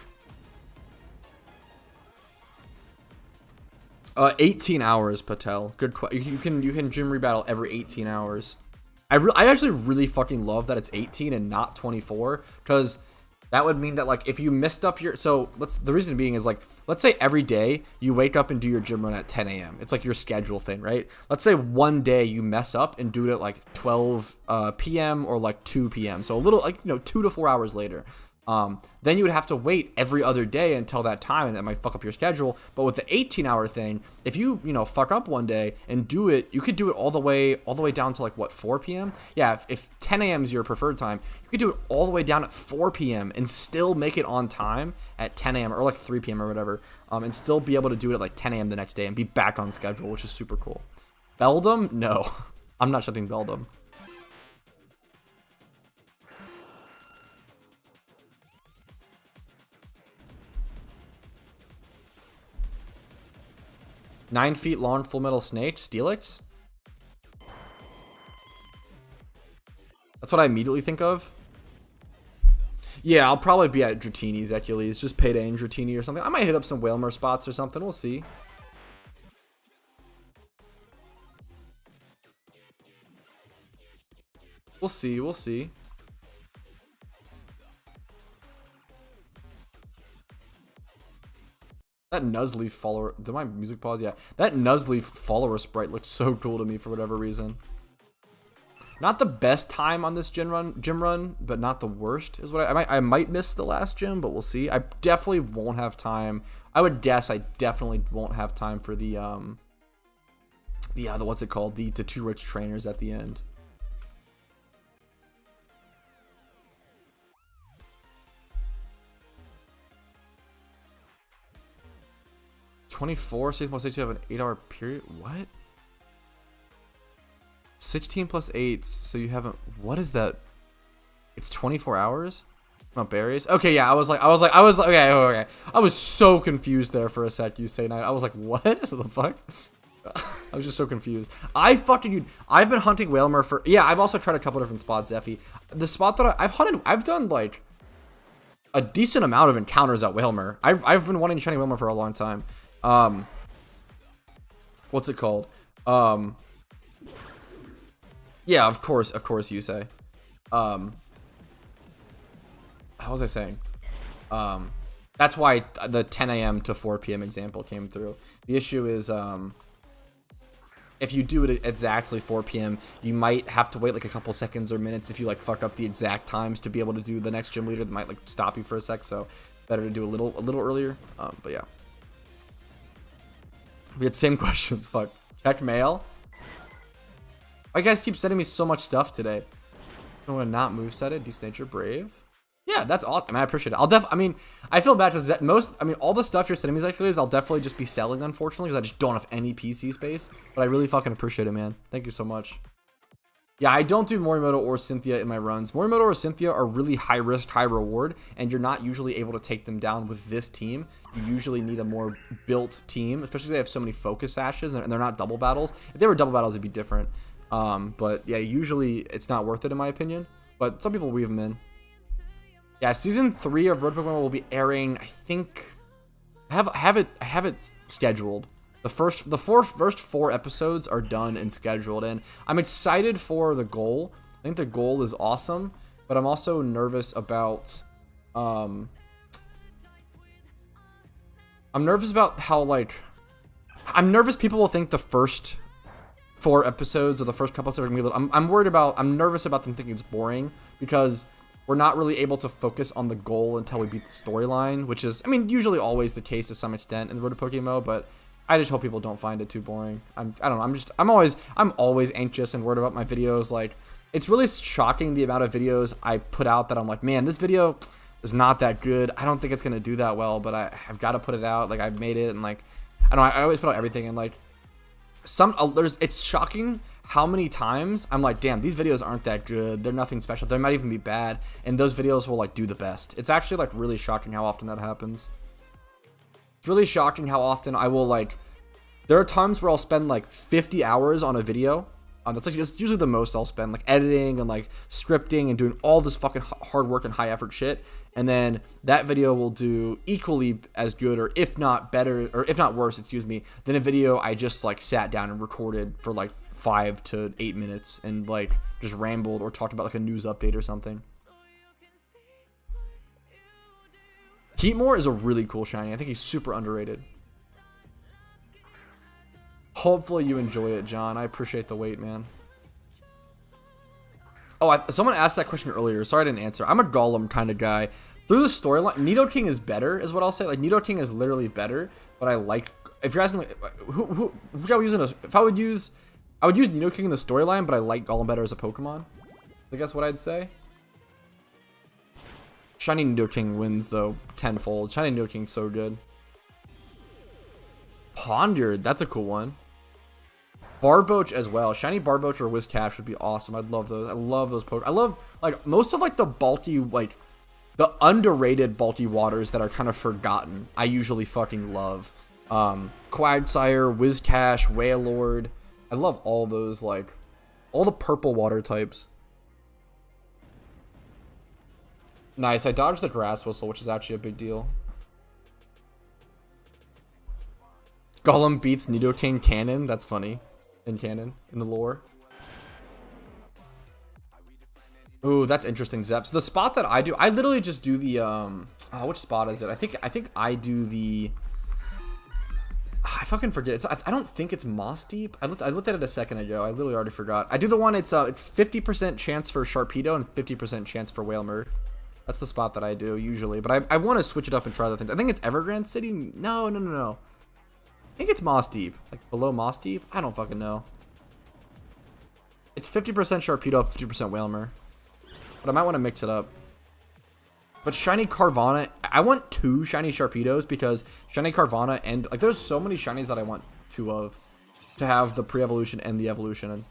18 hours, Patel. Good question. You can gym rebattle every 18 hours. I actually really fucking love that it's 18 and not 24, because that would mean that, like, if you missed up your, so the reason being is, like, let's say every day you wake up and do your gym run at 10 a.m. It's like your schedule thing, right? Let's say one day you mess up and do it at like 12 p.m. or like 2 p.m. So a little, like, 2 to 4 hours later. Then you would have to wait every other day until that time, and that might fuck up your schedule. But with the 18-hour thing, if you fuck up one day and do it, you could do it all the way down to like what, 4 p.m. Yeah, if 10 a.m. is your preferred time, you could do it all the way down at 4 p.m. and still make it on time at 10 a.m. or like 3 p.m. or whatever, and still be able to do it at like 10 a.m. the next day and be back on schedule, which is super cool. Beldum? No, I'm not shutting Beldum. Nine feet long full metal snake, Steelix? That's what I immediately think of. Yeah, I'll probably be at Dratini's, Ecules. Just Payday and Dratini or something. I might hit up some Whalmer spots or something. We'll see. We'll see. We'll see. That Nuzleaf follower, did my music pause? Yeah, that Nuzleaf follower sprite looks so cool to me for whatever reason. Not the best time on this gym run, but not the worst is what I might miss the last gym, but we'll see. I definitely won't have time. I would guess I definitely won't have time for the what's it called? The two rich trainers at the end. +24, 6 plus 8, you have an 8-hour period. What? 16 plus 8, so you haven't. What is that? It's 24 hours. Not berries. Okay, yeah. I was like, okay. I was so confused there for a sec. You say 9. I was like, what the fuck? I was just so confused. I've been hunting Whalmer for. Yeah, I've also tried a couple different spots, Zeffy. The spot that I've hunted, I've done like a decent amount of encounters at Whalmer. I've been wanting to try Whalmer for a long time. What's it called? Yeah, of course you say. How was I saying? That's why the 10 a.m. to 4 p.m. example came through. The issue is, if you do it exactly 4 p.m., you might have to wait like a couple seconds or minutes if you like fuck up the exact times to be able to do the next gym leader that might like stop you for a sec. So better to do a little earlier. But yeah. We had same questions. Fuck. Check mail. Why you guys keep sending me so much stuff today? I want to not move set it. Decent nature, brave. Yeah, that's awesome. I appreciate it. I feel bad because all the stuff you're sending me exactly is I'll definitely just be selling, unfortunately, because I just don't have any PC space. But I really fucking appreciate it, man. Thank you so much. Yeah, I don't do Morimoto or Cynthia in my runs. Morimoto or Cynthia are really high risk, high reward, and you're not usually able to take them down with this team. You usually need a more built team, especially if they have so many focus sashes and they're not double battles. If they were double battles, it'd be different. But yeah, usually it's not worth it in my opinion. But some people weave them in. Yeah, season 3 of Road to PokeMMO will be airing. I think I have it scheduled. The first 4 episodes are done and scheduled, and I'm excited for the goal. I think the goal is awesome, but I'm also nervous about I'm nervous about how, like, I'm nervous people will think the first 4 episodes or the first couple episodes are gonna be I'm nervous about them thinking it's boring, because we're not really able to focus on the goal until we beat the storyline, which is, I mean, usually always the case to some extent in the Road to PokeMMO, but I just hope people don't find it too boring. I don't know. I'm always anxious and worried about my videos. Like, it's really shocking the amount of videos I put out that I'm like, man, this video is not that good. I don't think it's gonna do that well, but I've got to put it out. Like, I've made it, and like, I don't know. I always put out everything, and like, it's shocking how many times I'm like, damn, these videos aren't that good. They're nothing special. They might even be bad, and those videos will like do the best. It's actually like really shocking how often that happens. It's really shocking how often I will, like, there are times where I'll spend like 50 hours on a video. That's like just usually the most I'll spend, like editing and like scripting and doing all this fucking hard work and high effort shit. And then that video will do equally as good, or if not better, or if not worse, excuse me, than a video I just like sat down and recorded for like 5 to 8 minutes and like just rambled or talked about like a news update or something. Heatmore is a really cool shiny. I think he's super underrated. Hopefully you enjoy it, John. I appreciate the wait, man. Oh, someone asked that question earlier. Sorry I didn't answer. I'm a Golem kind of guy. Through the storyline, Nidoking is better, is what I'll say. Like, Nidoking is literally better, but I like, if you're asking, like, if I would use Nidoking in the storyline, but I like Golem better as a Pokemon. I guess what I'd say. Shiny Nidoking wins, though, tenfold. Shiny Nidoking's so good. Pondered, that's a cool one. Barboach as well. Shiny Barboach or Whiscash would be awesome. I'd love those. I love those Pokemon. I love, like, most of, like, the bulky, like, the underrated bulky waters that are kind of forgotten. I usually fucking love. Quagsire, Whiscash, Wailord. I love all those, like, all the purple water types. Nice. I dodged the Grass Whistle, which is actually a big deal. Golem beats Nidoking canon. That's funny. In canon, in the lore. Ooh, that's interesting, Zep. So the spot that I do, I literally just do the which spot is it? I think I do the, I fucking forget. I don't think it's Moss Deep. I looked at it a second ago. I literally already forgot. I do the one, it's 50% chance for Sharpedo and 50% chance for Wailmer. That's the spot that I do usually, but I want to switch it up and try other things. I think it's Evergrande City. No. I think it's Moss Deep, like below Moss Deep. I don't fucking know. It's 50% Sharpedo, 50% Wailmer, but I might want to mix it up. But Shiny Carvana, I want 2 Shiny Sharpedos, because Shiny Carvana and, like, there's so many Shinies that I want 2 of, to have the pre-evolution and the evolution,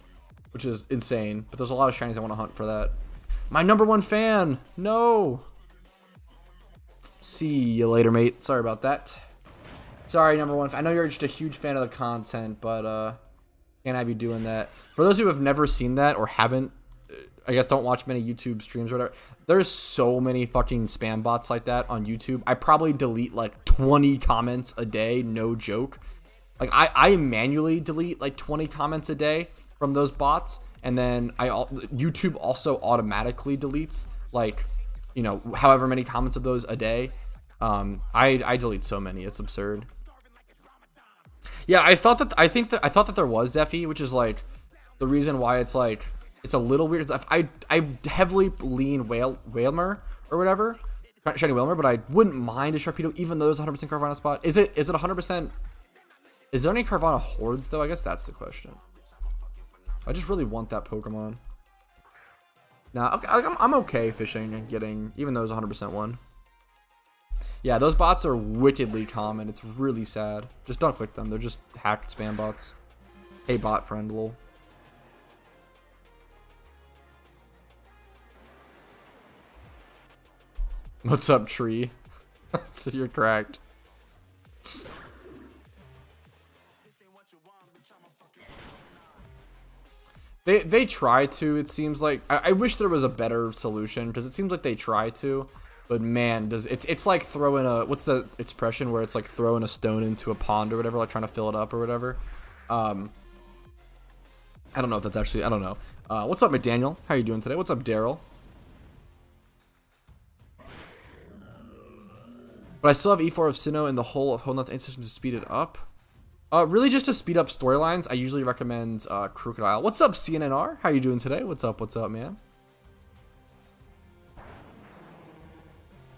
which is insane. But there's a lot of Shinies I want to hunt for that. My #1 fan, no. See you later, mate. Sorry about that. Sorry, #1 fan. I know you're just a huge fan of the content, but can't have you doing that. For those who have never seen that or haven't, I guess don't watch many YouTube streams or whatever, there's so many fucking spam bots like that on YouTube. I probably delete like 20 comments a day, no joke. Like, I manually delete like 20 comments a day from those bots, and then YouTube also automatically deletes, like, you know, however many comments of those a day. I delete so many, it's absurd. Yeah, I thought that there was Zeffy, which is like the reason why it's like it's a little weird. I heavily lean Wailmer or whatever, Shiny Wailmer, but I wouldn't mind a Sharpedo, even though there's 100% Carvana spot. Is it 100%? Is there any Carvana hordes though? I guess that's the question. I just really want that Pokemon. Nah, okay, I'm okay fishing and getting, even though it's 100% one. Yeah, those bots are wickedly common. It's really sad. Just don't click them. They're just hacked spam bots. Hey, bot friend, lol. What's up, tree? So you're cracked. They try to, it seems like. I wish there was a better solution, because it seems like they try to, but man, it's like throwing a, what's the expression where it's like throwing a stone into a pond or whatever, like trying to fill it up or whatever. I don't know if that's actually, I don't know. What's up, McDaniel? How are you doing today? What's up, Daryl? But I still have E4 of Sinnoh and the whole of Whole Nothing System to speed it up. Really just to speed up storylines, I usually recommend Crocodile. What's up, CNNR? How are you doing today? What's up, man?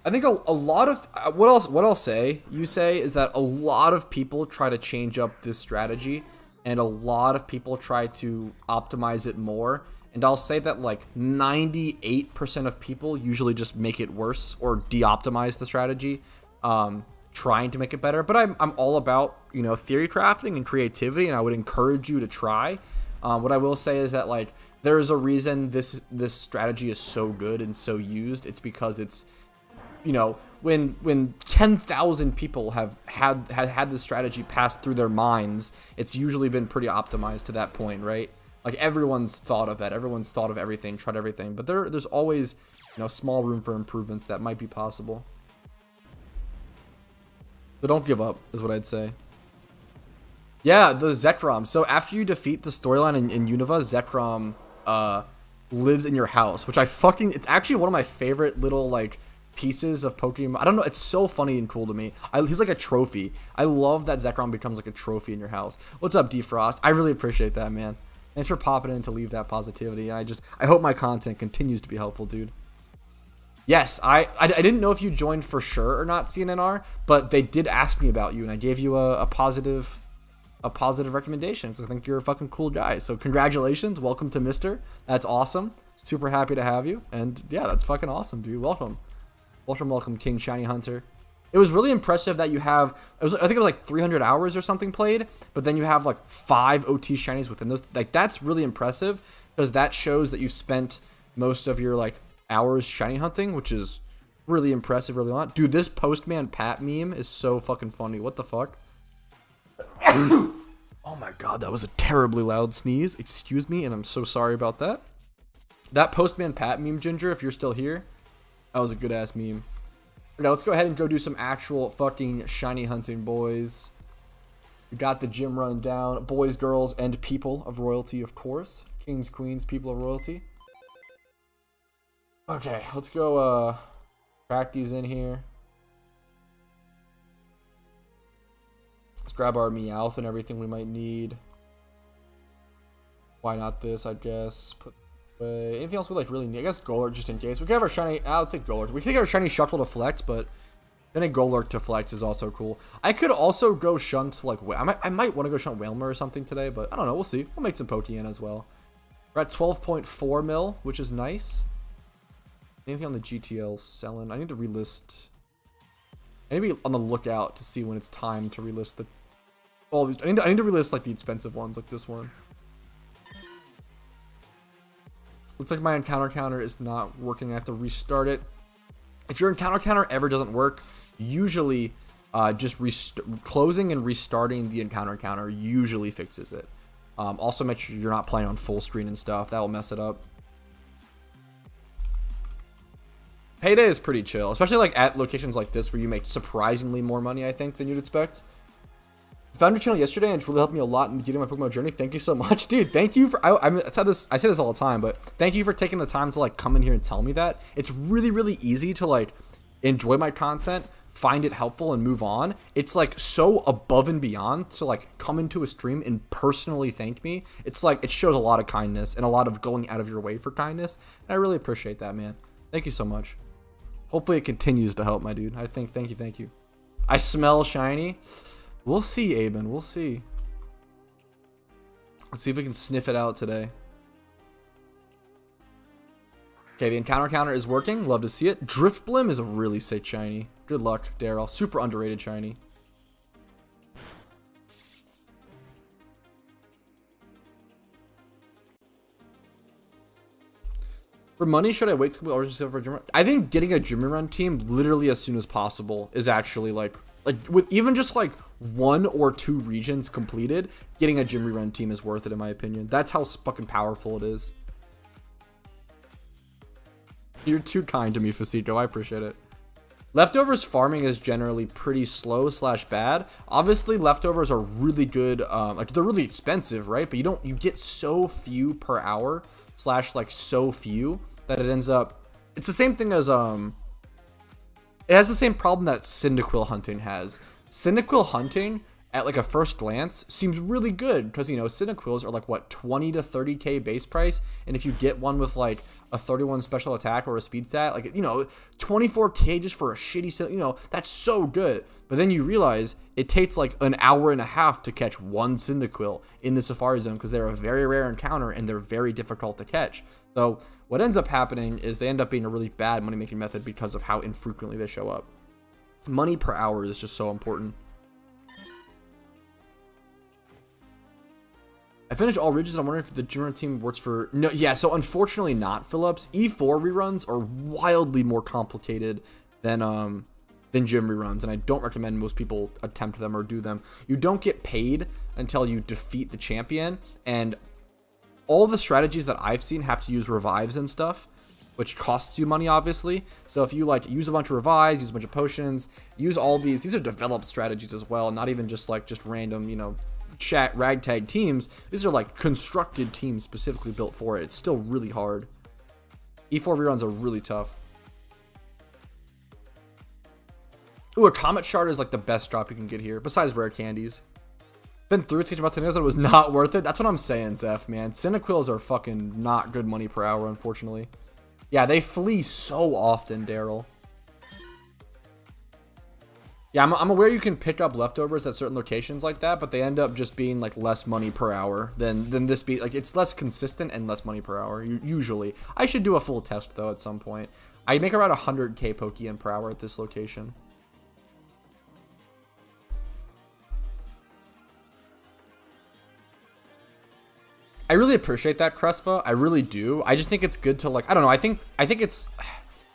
I think a lot of, what I'll say, is that a lot of people try to change up this strategy, and a lot of people try to optimize it more. And I'll say that like 98% of people usually just make it worse or de-optimize the strategy, trying to make it better. But I'm all about, you know, theory crafting and creativity, and I would encourage you to try. What I will say is that like there is a reason this strategy is so good and so used. It's because it's, you know, when 10,000 people have had this strategy pass through their minds, it's usually been pretty optimized to that point, right? Like everyone's thought of that, everyone's thought of everything, tried everything, but there's always, you know, small room for improvements that might be possible. So don't give up, is what I'd say. Yeah, the Zekrom. So after you defeat the storyline in Unova, Zekrom lives in your house, which it's actually one of my favorite little like pieces of Pokemon. I don't know, it's so funny and cool to me. He's like a trophy. I love that Zekrom becomes like a trophy in your house. What's up, Defrost? I really appreciate that, man. Thanks for popping in to leave that positivity. I hope my content continues to be helpful, dude. Yes, I didn't know if you joined for sure or not, CNNR, but they did ask me about you, and I gave you a positive recommendation because I think you're a fucking cool guy. So congratulations, welcome to Mister. That's awesome. Super happy to have you, and yeah, that's fucking awesome, dude. Welcome, King Shiny Hunter. It was really impressive that you have, I think it was like 300 hours or something played, but then you have like 5 OT shinies within those. Like that's really impressive because that shows that you spent most of your like hours shiny hunting, which is really impressive early on. Dude, this Postman Pat meme is so fucking funny. What the fuck? Oh my god, that was a terribly loud sneeze. Excuse me, and I'm so sorry about that. That Postman Pat meme, Ginger, if you're still here, that was a good ass meme. Now let's go ahead and go do some actual fucking shiny hunting, boys. We got the gym run down. Boys, girls, and people of royalty, of course. Kings, queens, people of royalty. Okay, let's go crack these in here. Let's grab our Meowth and everything we might need. Why not this, I guess. Put away. Anything else we like really need? I guess Golurk just in case. We could have our shiny, I'll take Golurk. We could take our shiny Shuckle to flex, but then a Golurk to flex is also cool. I could also go shunt like, I might want to go shunt Whalmer or something today, but I don't know, we'll see. We'll make some Pokeyen as well. We're at 12.4 mil, which is nice. Anything on the GTL selling? I need to relist. I need to be on the lookout to see when it's time to relist the. All these. I need to relist like the expensive ones, like this one. Looks like my encounter counter is not working. I have to restart it. If your encounter counter ever doesn't work, usually just closing and restarting the encounter counter usually fixes it. Also, make sure you're not playing on full screen and stuff. That will mess it up. Payday is pretty chill, especially like at locations like this where you make surprisingly more money, I think, than you'd expect. I found your channel yesterday and it's really helped me a lot in getting my Pokemon journey. Thank you so much, dude. Thank you for, I say this all the time, but thank you for taking the time to like come in here and tell me that. It's really, really easy to like enjoy my content, find it helpful, and move on. It's like so above and beyond to like come into a stream and personally thank me. It's like, it shows a lot of kindness and a lot of going out of your way for kindness. And I really appreciate that, man. Thank you so much. Hopefully it continues to help, my dude. I think, thank you. I smell shiny. We'll see, Aben. We'll see. Let's see if we can sniff it out today. Okay, the encounter counter is working. Love to see it. Driftblim is a really sick shiny. Good luck, Daryl. Super underrated shiny. For money, should I wait till we already for a gym run? I think getting a gym run team literally as soon as possible is actually like with even just like 1 or 2 regions completed, getting a gym run team is worth it in my opinion. That's how fucking powerful it is. You're too kind to me, Facito. I appreciate it. Leftovers farming is generally pretty slow / bad. Obviously, leftovers are really good. Like they're really expensive, right? But you get so few per hour / like so few that it ends up. It's the same thing as it has the same problem that Cyndaquil hunting has. Cyndaquil hunting at like a first glance seems really good because, you know, Cyndaquils are like what 20 to 30k base price, and if you get one with like a 31 special attack or a speed stat, like, you know, 24k just for a shitty, you know, that's so good. But then you realize it takes like an hour and a half to catch one Cyndaquil in the Safari Zone because they're a very rare encounter and they're very difficult to catch. So what ends up happening is they end up being a really bad money making method because of how infrequently they show up. Money per hour is just so important. I finished all regions. I'm wondering if the gym run team works for... No, yeah, so unfortunately not, Phillips. E4 reruns are wildly more complicated than gym reruns, and I don't recommend most people attempt them or do them. You don't get paid until you defeat the champion, and all the strategies that I've seen have to use revives and stuff, which costs you money, obviously. So if you like use a bunch of revives, use a bunch of potions, use all these are developed strategies as well, not even just random, you know, chat ragtag teams. These are like constructed teams specifically built for it. It's still really hard. E4 reruns are really tough. Ooh, a comet shard is like the best drop you can get here besides rare candies. Been through it, about 10 years, it was not worth it. That's what I'm saying, Zeph, man. Cyndaquils are fucking not good money per hour, unfortunately. Yeah, they flee so often, Daryl. Yeah, I'm aware you can pick up leftovers at certain locations like that, but they end up just being like less money per hour than this be. Like, it's less consistent and less money per hour, usually. I should do a full test, though, at some point. I make around 100k Pokeyen per hour at this location. I really appreciate that, Crespa. I really do. I just think it's good to, like, I don't know. I think it's...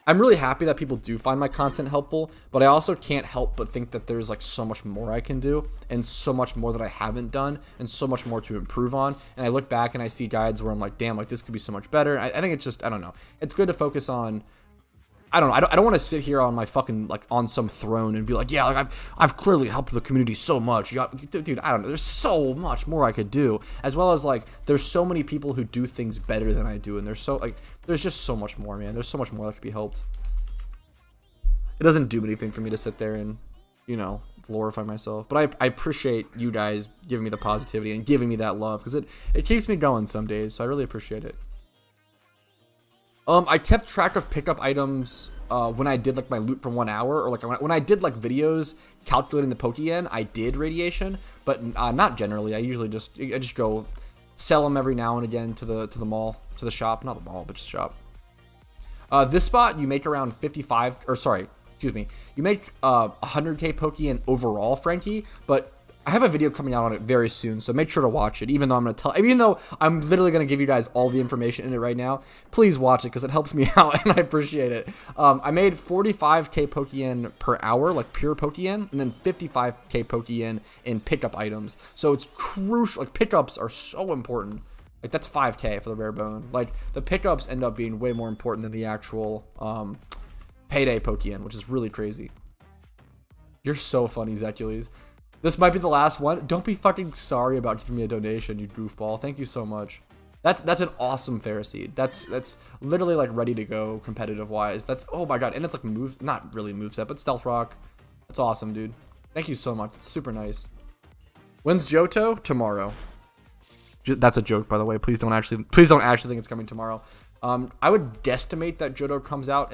I'm really happy that people do find my content helpful, but I also can't help but think that there's like so much more I can do and so much more that I haven't done and so much more to improve on. And I look back and I see guides where I'm like, damn, like this could be so much better. I think it's just, I don't know. It's good to focus on, I don't know. I don't want to sit here on my fucking, like, on some throne and be like, yeah, like I've clearly helped the community so much. Dude, I don't know. There's so much more I could do, as well as like there's so many people who do things better than I do, and there's just so much more, man. There's so much more that could be helped. It doesn't do anything for me to sit there and, you know, glorify myself, but I appreciate you guys giving me the positivity and giving me that love, because it keeps me going some days. So I really appreciate it. I kept track of pickup items when I did like my loot for 1 hour, or like when I did like videos calculating the Pokeyen. I did radiation, but not generally. I usually just go sell them every now and again to the mall, to the shop, not the mall, but just shop. This spot you make around 55, or sorry, excuse me, you make 100k Pokeyen overall, Frankie, but I have a video coming out on it very soon, so make sure to watch it. Even though I'm literally going to give you guys all the information in it right now, please watch it because it helps me out and I appreciate it. I made 45k Pokeyen per hour, like pure Pokeyen, and then 55k Pokeyen in pickup items. So it's crucial. Like, pickups are so important. Like, that's 5k for the rare bone. Like, the pickups end up being way more important than the actual payday Pokeyen, which is really crazy. You're so funny, Zecules. This might be the last one. Don't be fucking sorry about giving me a donation, you goofball. Thank you so much. That's an awesome Ferroseed. That's literally like ready to go competitive wise. That's, oh my god, and it's like not really moveset, but Stealth Rock. That's awesome, dude. Thank you so much. It's super nice. When's Johto? Tomorrow. That's a joke, by the way. Please don't actually think it's coming tomorrow. I would guesstimate that Johto comes out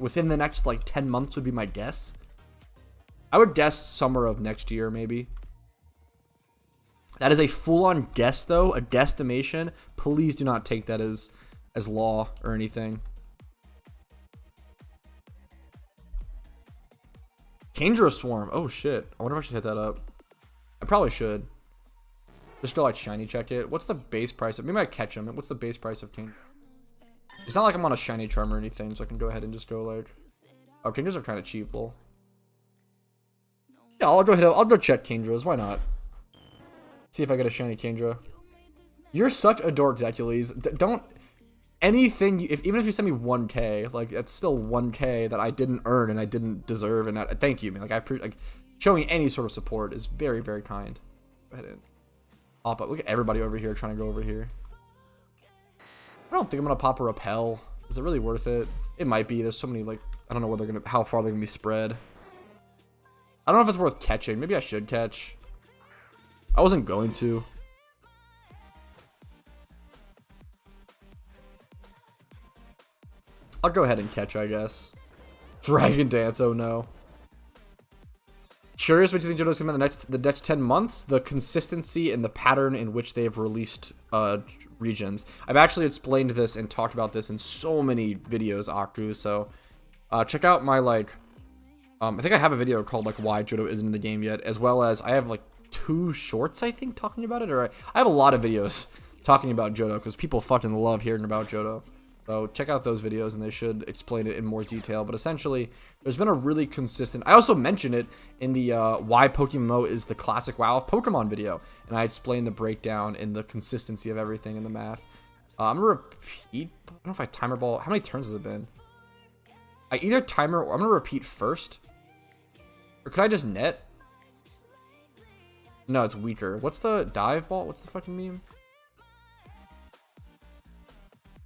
within the next like 10 months would be my guess. I would guess summer of next year, maybe. That is a full-on guess, though, a guesstimation. Please do not take that as law or anything. Kangura Swarm. Oh, shit. I wonder if I should hit that up. I probably should. Just go, like, shiny check it. What's the base price of... Maybe I catch him. What's the base price of King? It's not like I'm on a shiny charm or anything, so I can go ahead and just go like... Oh, Kingdras are kind of cheap, lol. Yeah, I'll go ahead. I'll go check Kingdras. Why not? See if I get a shiny Kingdra. You're such a dork, Zecules. Don't... Anything... Even if you send me 1k, like, it's still 1k that I didn't earn and I didn't deserve. And thank you, man. Like, showing any sort of support is very, very kind. Go ahead and... Hop up. Look at everybody over here trying to go over here. I don't think I'm gonna pop a repel. Is it really worth it? It might be. There's so many, like, I don't know where they're gonna, how far they're gonna be spread. I don't know if it's worth catching. Maybe I should catch. I wasn't going to. I'll go ahead and catch, I guess. Dragon Dance, oh no. Curious what you think Johto's gonna be in the next 10 months? The consistency and the pattern in which they've released regions. I've actually explained this and talked about this in so many videos, Octu, so check out my, like, I think I have a video called, like, why Johto isn't in the game yet, as well as I have, like, 2 shorts, I think, talking about it, or I have a lot of videos talking about Johto, because people fucking love hearing about Johto. So check out those videos, and they should explain it in more detail. But essentially, there's been a really consistent... I also mentioned it in the why PokeMMO is the classic WoW of Pokemon video. And I explained the breakdown and the consistency of everything in the math. I'm going to repeat... I don't know if I timer ball... How many turns has it been? I either timer or I'm going to repeat first. Or could I just net? No, it's weaker. What's the dive ball? What's the fucking meme?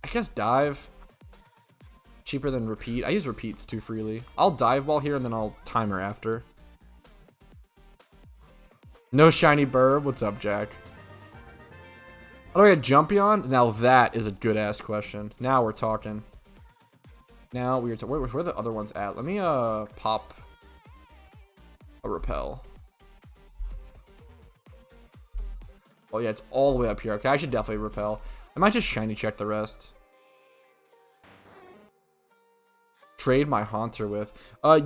I guess dive. Cheaper than repeat. I use repeats too freely. I'll dive ball here and then I'll timer after. No shiny burb. What's up, Jack? How do I get Jumpion? Now that is a good ass question. Now we're talking. Now we're where are the other ones at? Let me pop a repel. Oh yeah, it's all the way up here. Okay, I should definitely repel. I might just shiny check the rest. Trade my Haunter with.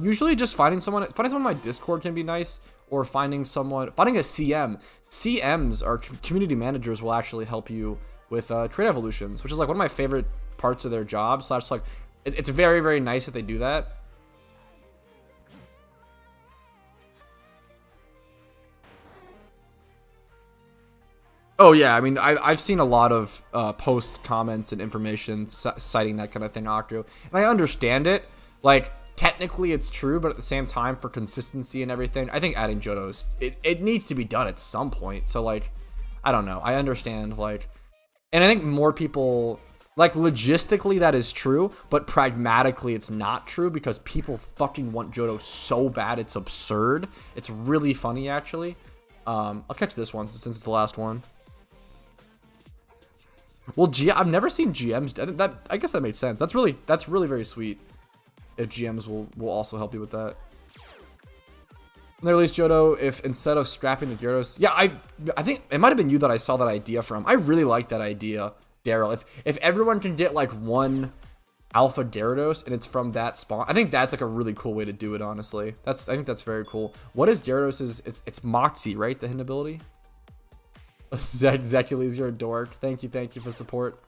Usually just finding someone on my Discord can be nice, or finding a CM. CMs, or community managers, will actually help you with trade evolutions, which is like one of my favorite parts of their job. Slash, like, it's very, very nice that they do that. Oh yeah, I mean, I've seen a lot of posts, comments, and information citing that kind of thing, Octo, and I understand it. Like, technically it's true, but at the same time, for consistency and everything, I think adding Johto's, it needs to be done at some point. So, like, I don't know. I understand, like, and I think more people, like, logistically that is true, but pragmatically it's not true, because people fucking want Johto so bad, it's absurd. It's really funny, actually. I'll catch this one since it's the last one. Well, I've never seen GMs. I guess that makes sense. That's really very sweet. If GMs will also help you with that. And they released Johto if instead of scrapping the Gyarados. Yeah, I think it might have been you that I saw that idea from. I really like that idea, Daryl. If everyone can get like one Alpha Gyarados and it's from that spawn, I think that's like a really cool way to do it. Honestly, I think that's very cool. What is Gyarados's? It's Moxie, right? The hidden ability. Zecules, you're a dork. Thank you for the support.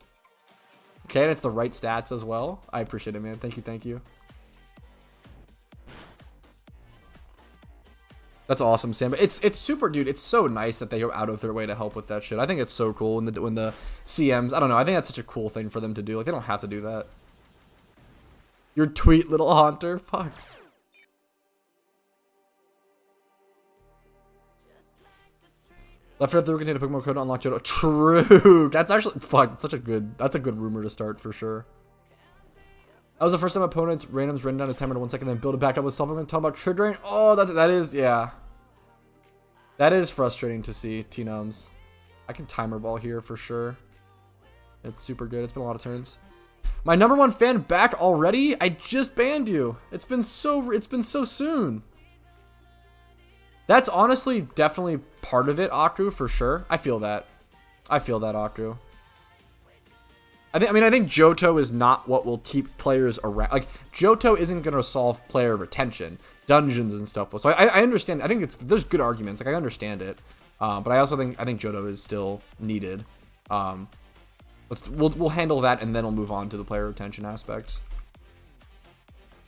Okay, and it's the right stats as well. I appreciate it, man. Thank you. That's awesome, Sam. But it's super, dude. It's so nice that they go out of their way to help with that shit. I think it's so cool when the CMs. I don't know. I think that's such a cool thing for them to do. Like, they don't have to do that. Your tweet, little Haunter. Fuck. Left Foot 3 will contain a Pokemon code to unlock Johto. True. That's actually fuck. That's a good rumor to start for sure. That was the first time opponents randoms ran down his timer to 1 second, then build it back up with stuff. I'm talking about triggering. Oh, that is yeah. That is frustrating to see, T-Nums. I can timer ball here for sure. It's super good. It's been a lot of turns. My #1 fan back already? I just banned you. It's been so soon. That's honestly definitely part of it, Akru, for sure. I feel that, Akru. I think Johto is not what will keep players around. Like, Johto isn't going to solve player retention, dungeons and stuff. So I understand. I think there's good arguments. Like, I understand it. But I also think Johto is still needed. We'll handle that, and then we'll move on to the player retention aspects.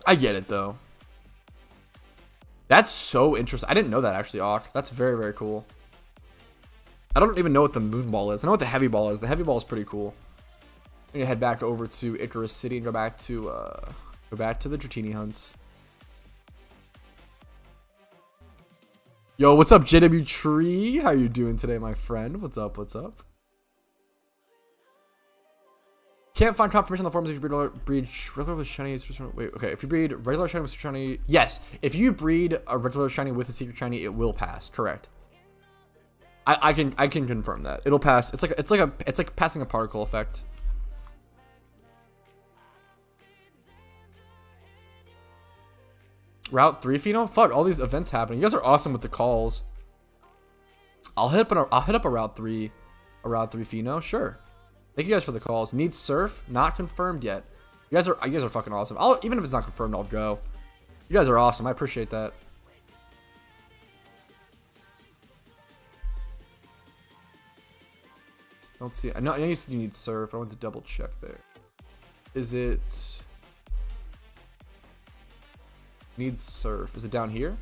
I get it though. That's so interesting. I didn't know that actually, Awk. That's very, very cool. I don't even know what the moon ball is. I know what the heavy ball is. The heavy ball is pretty cool. I'm gonna head back over to Icarus City and go back to the Dratini hunt. Yo, what's up, JW Tree? How you doing today, my friend? What's up? What's up? Can't find confirmation on the forums if you breed regular shiny. Wait, okay. If you breed regular shiny with secret shiny, yes. If you breed a regular shiny with a secret shiny, it will pass. Correct. I can confirm that it'll pass. It's like passing a particle effect. Route 3 Pheno? Fuck, all these events happening. You guys are awesome with the calls. I'll hit up a Route 3 Pheno, sure. Thank you guys for the calls. Needs surf, not confirmed yet. You guys are fucking awesome. Even if it's not confirmed, I'll go. You guys are awesome. I appreciate that. Don't see. I know you said you need surf. I want to double check there. Is it needs surf? Is it down here?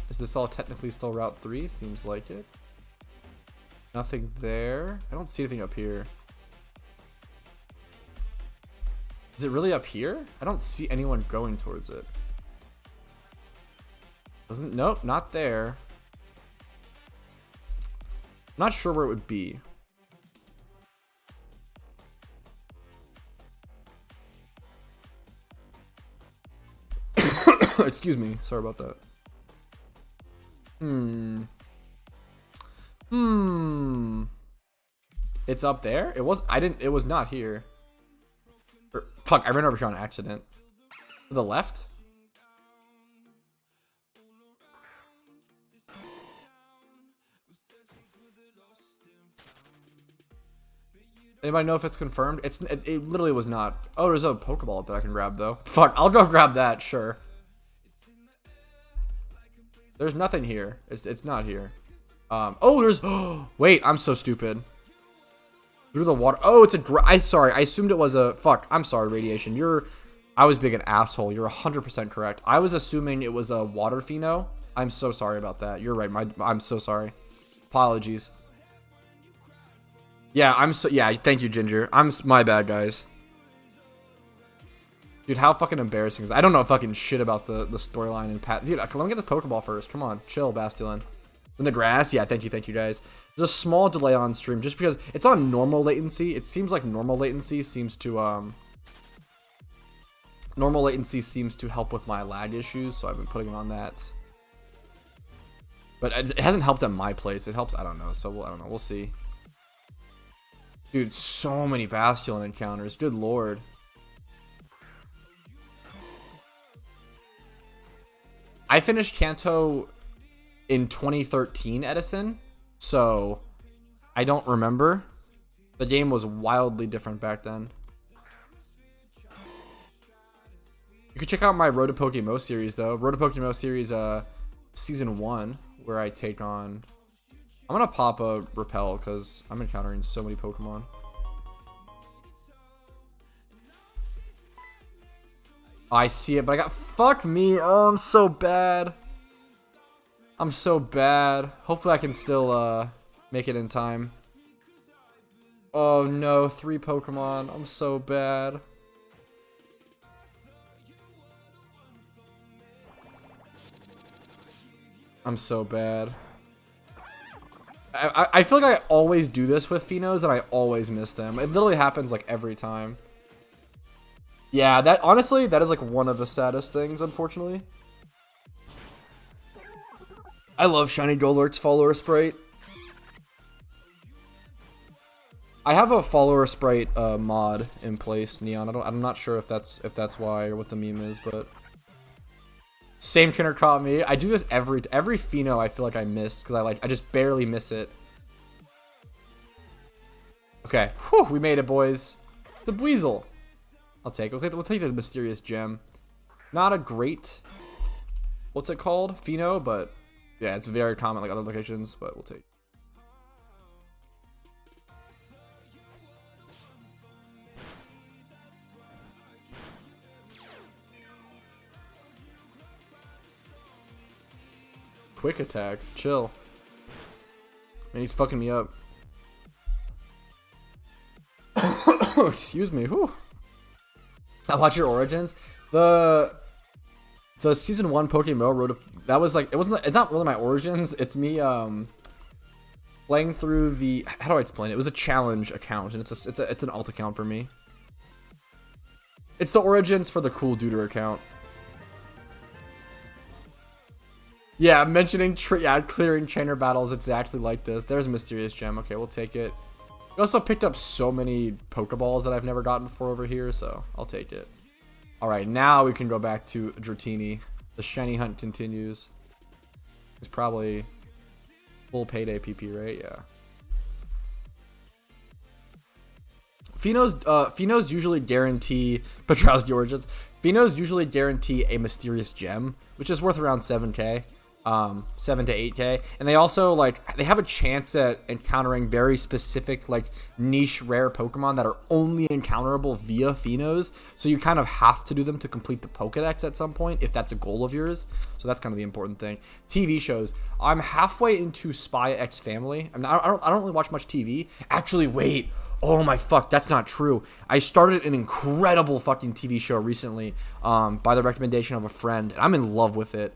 Is this all technically still Route 3? Seems like it. Nothing there. I don't see anything up here. Is it really up here? I don't see anyone going towards it. Nope, not there. I'm not sure where it would be. Excuse me. Sorry about that. It's up there? It was not here. Fuck, I ran over here on accident. To the left? Anybody know if it's confirmed? It literally was not. Oh, there's a Pokeball that I can grab though. Fuck, I'll go grab that, sure. There's nothing here. It's not here. Oh, there's. Wait, I'm so stupid. Through the water. Oh, it's a. Sorry, I assumed it was a. Fuck, I'm sorry, Radiation. I was being an asshole. You're 100% correct. I was assuming it was a water pheno. I'm so sorry about that. You're right. I'm so sorry. Apologies. Yeah, yeah, thank you, Ginger. My bad, guys. Dude, how fucking embarrassing is that? I don't know fucking shit about the storyline and Pat. Dude, let me get this Pokeball first. Come on, chill, Bastion. In the grass, yeah, thank you, guys. There's a small delay on stream just because it's on normal latency. It seems like normal latency seems to help with my lag issues, so I've been putting it on that. But it hasn't helped at my place. It helps, I don't know. So I don't know. We'll see. Dude, so many Bastion encounters. Good lord. I finished Kanto in 2013, Edison. So I don't remember. The game was wildly different back then. You can check out my Road to PokeMMO series though. Road to PokeMMO series season 1, where I take on. I'm gonna pop a Repel because I'm encountering so many Pokemon. I see it, but I got. Fuck me. Oh, I'm so bad. I'm so bad. Hopefully I can still make it in time. Oh no, 3 Pokemon. I'm so bad. I'm so bad. I feel like I always do this with Phenos and I always miss them. It literally happens like every time. Yeah, that honestly, that is like one of the saddest things, unfortunately. I love Shiny Golurk's follower sprite. I have a follower sprite mod in place, Neon. I'm not sure if that's why or what the meme is, but same trainer caught me. I do this every Pheno. I feel like I miss because I just barely miss it. Okay, whew, we made it, boys. It's a Weasel. We'll take the mysterious gem. Not a great, what's it called? Pheno, but yeah, it's very common like other locations, but we'll take. quick attack. Chill. Man, he's fucking me up. Excuse me. Whew. I watch your Origins. The season 1 PokeMMO wrote that was like it's not really my Origins. It's me playing through the, how do I explain it? It was a challenge account, and it's an alt account for me. It's the Origins for the Cool Duder account. Yeah, mentioning clearing trainer battles exactly like this. There's a mysterious gem. Okay, we'll take it. We also picked up so many Pokeballs that I've never gotten before over here, so I'll take it. Alright, now we can go back to Dratini. The shiny hunt continues. It's probably full payday PP, right? Yeah. Phenos usually guarantee Petrowski Origins. Phenos usually guarantee a mysterious gem, which is worth around 7k. 7 to 8k, and they also they have a chance at encountering very specific niche rare Pokemon that are only encounterable via Phenos, so you kind of have to do them to complete the Pokedex at some point if that's a goal of yours. So that's kind of the important thing. TV shows, I'm halfway into Spy X Family. I don't really watch much TV. Actually, wait, oh my fuck, that's not true. I started an incredible fucking TV show recently by the recommendation of a friend, and I'm in love with it.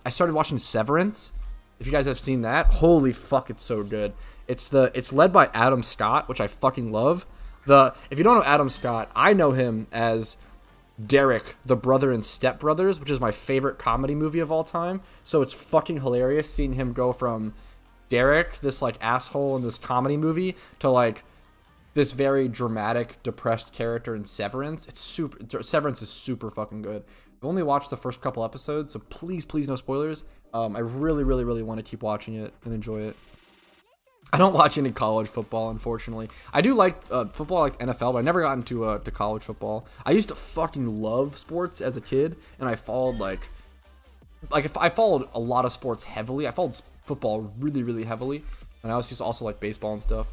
I started watching Severance. If you guys have seen that, holy fuck, it's so good. It's led by Adam Scott, which I fucking love. If you don't know Adam Scott, I know him as Derek, the brother in Step Brothers, which is my favorite comedy movie of all time. So it's fucking hilarious seeing him go from Derek, this asshole in this comedy movie, to this very dramatic, depressed character in Severance. Severance is super fucking good. I've only watched the first couple episodes, so please no spoilers. I really want to keep watching it and enjoy it. I don't watch any college football, unfortunately. I do like football, like NFL, but I never got into to college football. I used to fucking love sports as a kid, and I followed if I followed a lot of sports heavily. I followed football really heavily, and I used to also like baseball and stuff.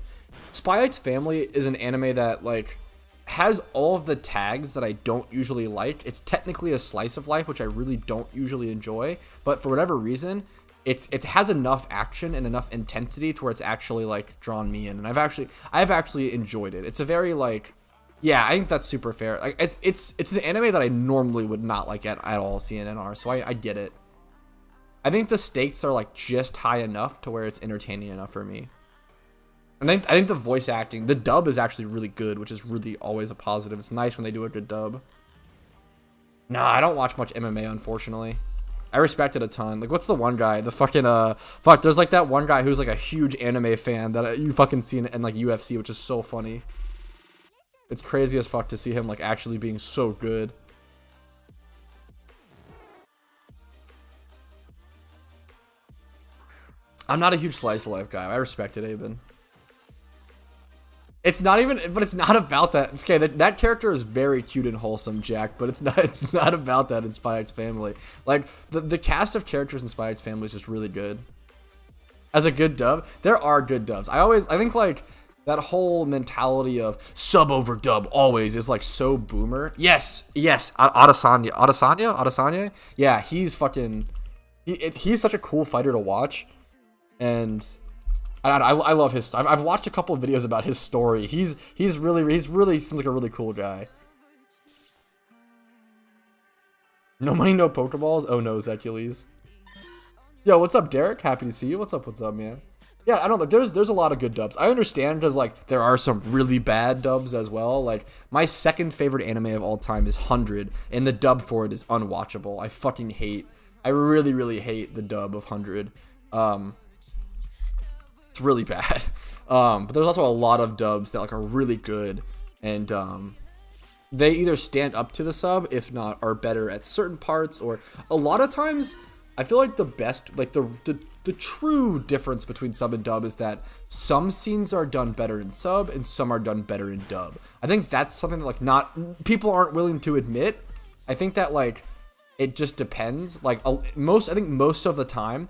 Spy X Family is an anime that has all of the tags that I don't usually like. It's technically a slice of life, which I really don't usually enjoy, but for whatever reason, it has enough action and enough intensity to where it's actually drawn me in, and I've actually enjoyed it. It's a very yeah, I think that's super fair. It's an anime that I normally would not like at all, CNNR, so I get it. I think the stakes are just high enough to where it's entertaining enough for me. And I think the voice acting, the dub is actually really good, which is really always a positive. It's nice when they do a good dub. Nah, I don't watch much MMA, unfortunately. I respect it a ton. What's the one guy? The fucking, there's that one guy who's a huge anime fan that you fucking see in UFC, which is so funny. It's crazy as fuck to see him, actually being so good. I'm not a huge slice of life guy. I respect it, Aben. It's not even, but it's not about that. Okay, that character is very cute and wholesome, Jack, but it's not about that in Spy X Family. The cast of characters in Spy X Family is just really good. As a good dub, there are good dubs. I think that whole mentality of sub over dub always is so boomer. Yes, Adesanya. Yeah, he's fucking, he's such a cool fighter to watch, and I love his stuff. I've watched a couple of videos about his story. He's really seems like a really cool guy. No money, no Pokeballs. Oh no, Zecules. Yo, what's up, Derek? Happy to see you. What's up, man? Yeah, I don't know. There's a lot of good dubs. I understand because there are some really bad dubs as well. My second favorite anime of all time is 100, and the dub for it is unwatchable. I really hate the dub of 100. It's really bad. But there's also a lot of dubs that are really good, and they either stand up to the sub, if not are better at certain parts, or a lot of times I feel the best, the true difference between sub and dub is that some scenes are done better in sub and some are done better in dub. I think that's something that not people aren't willing to admit. I think that it just depends. I think most of the time,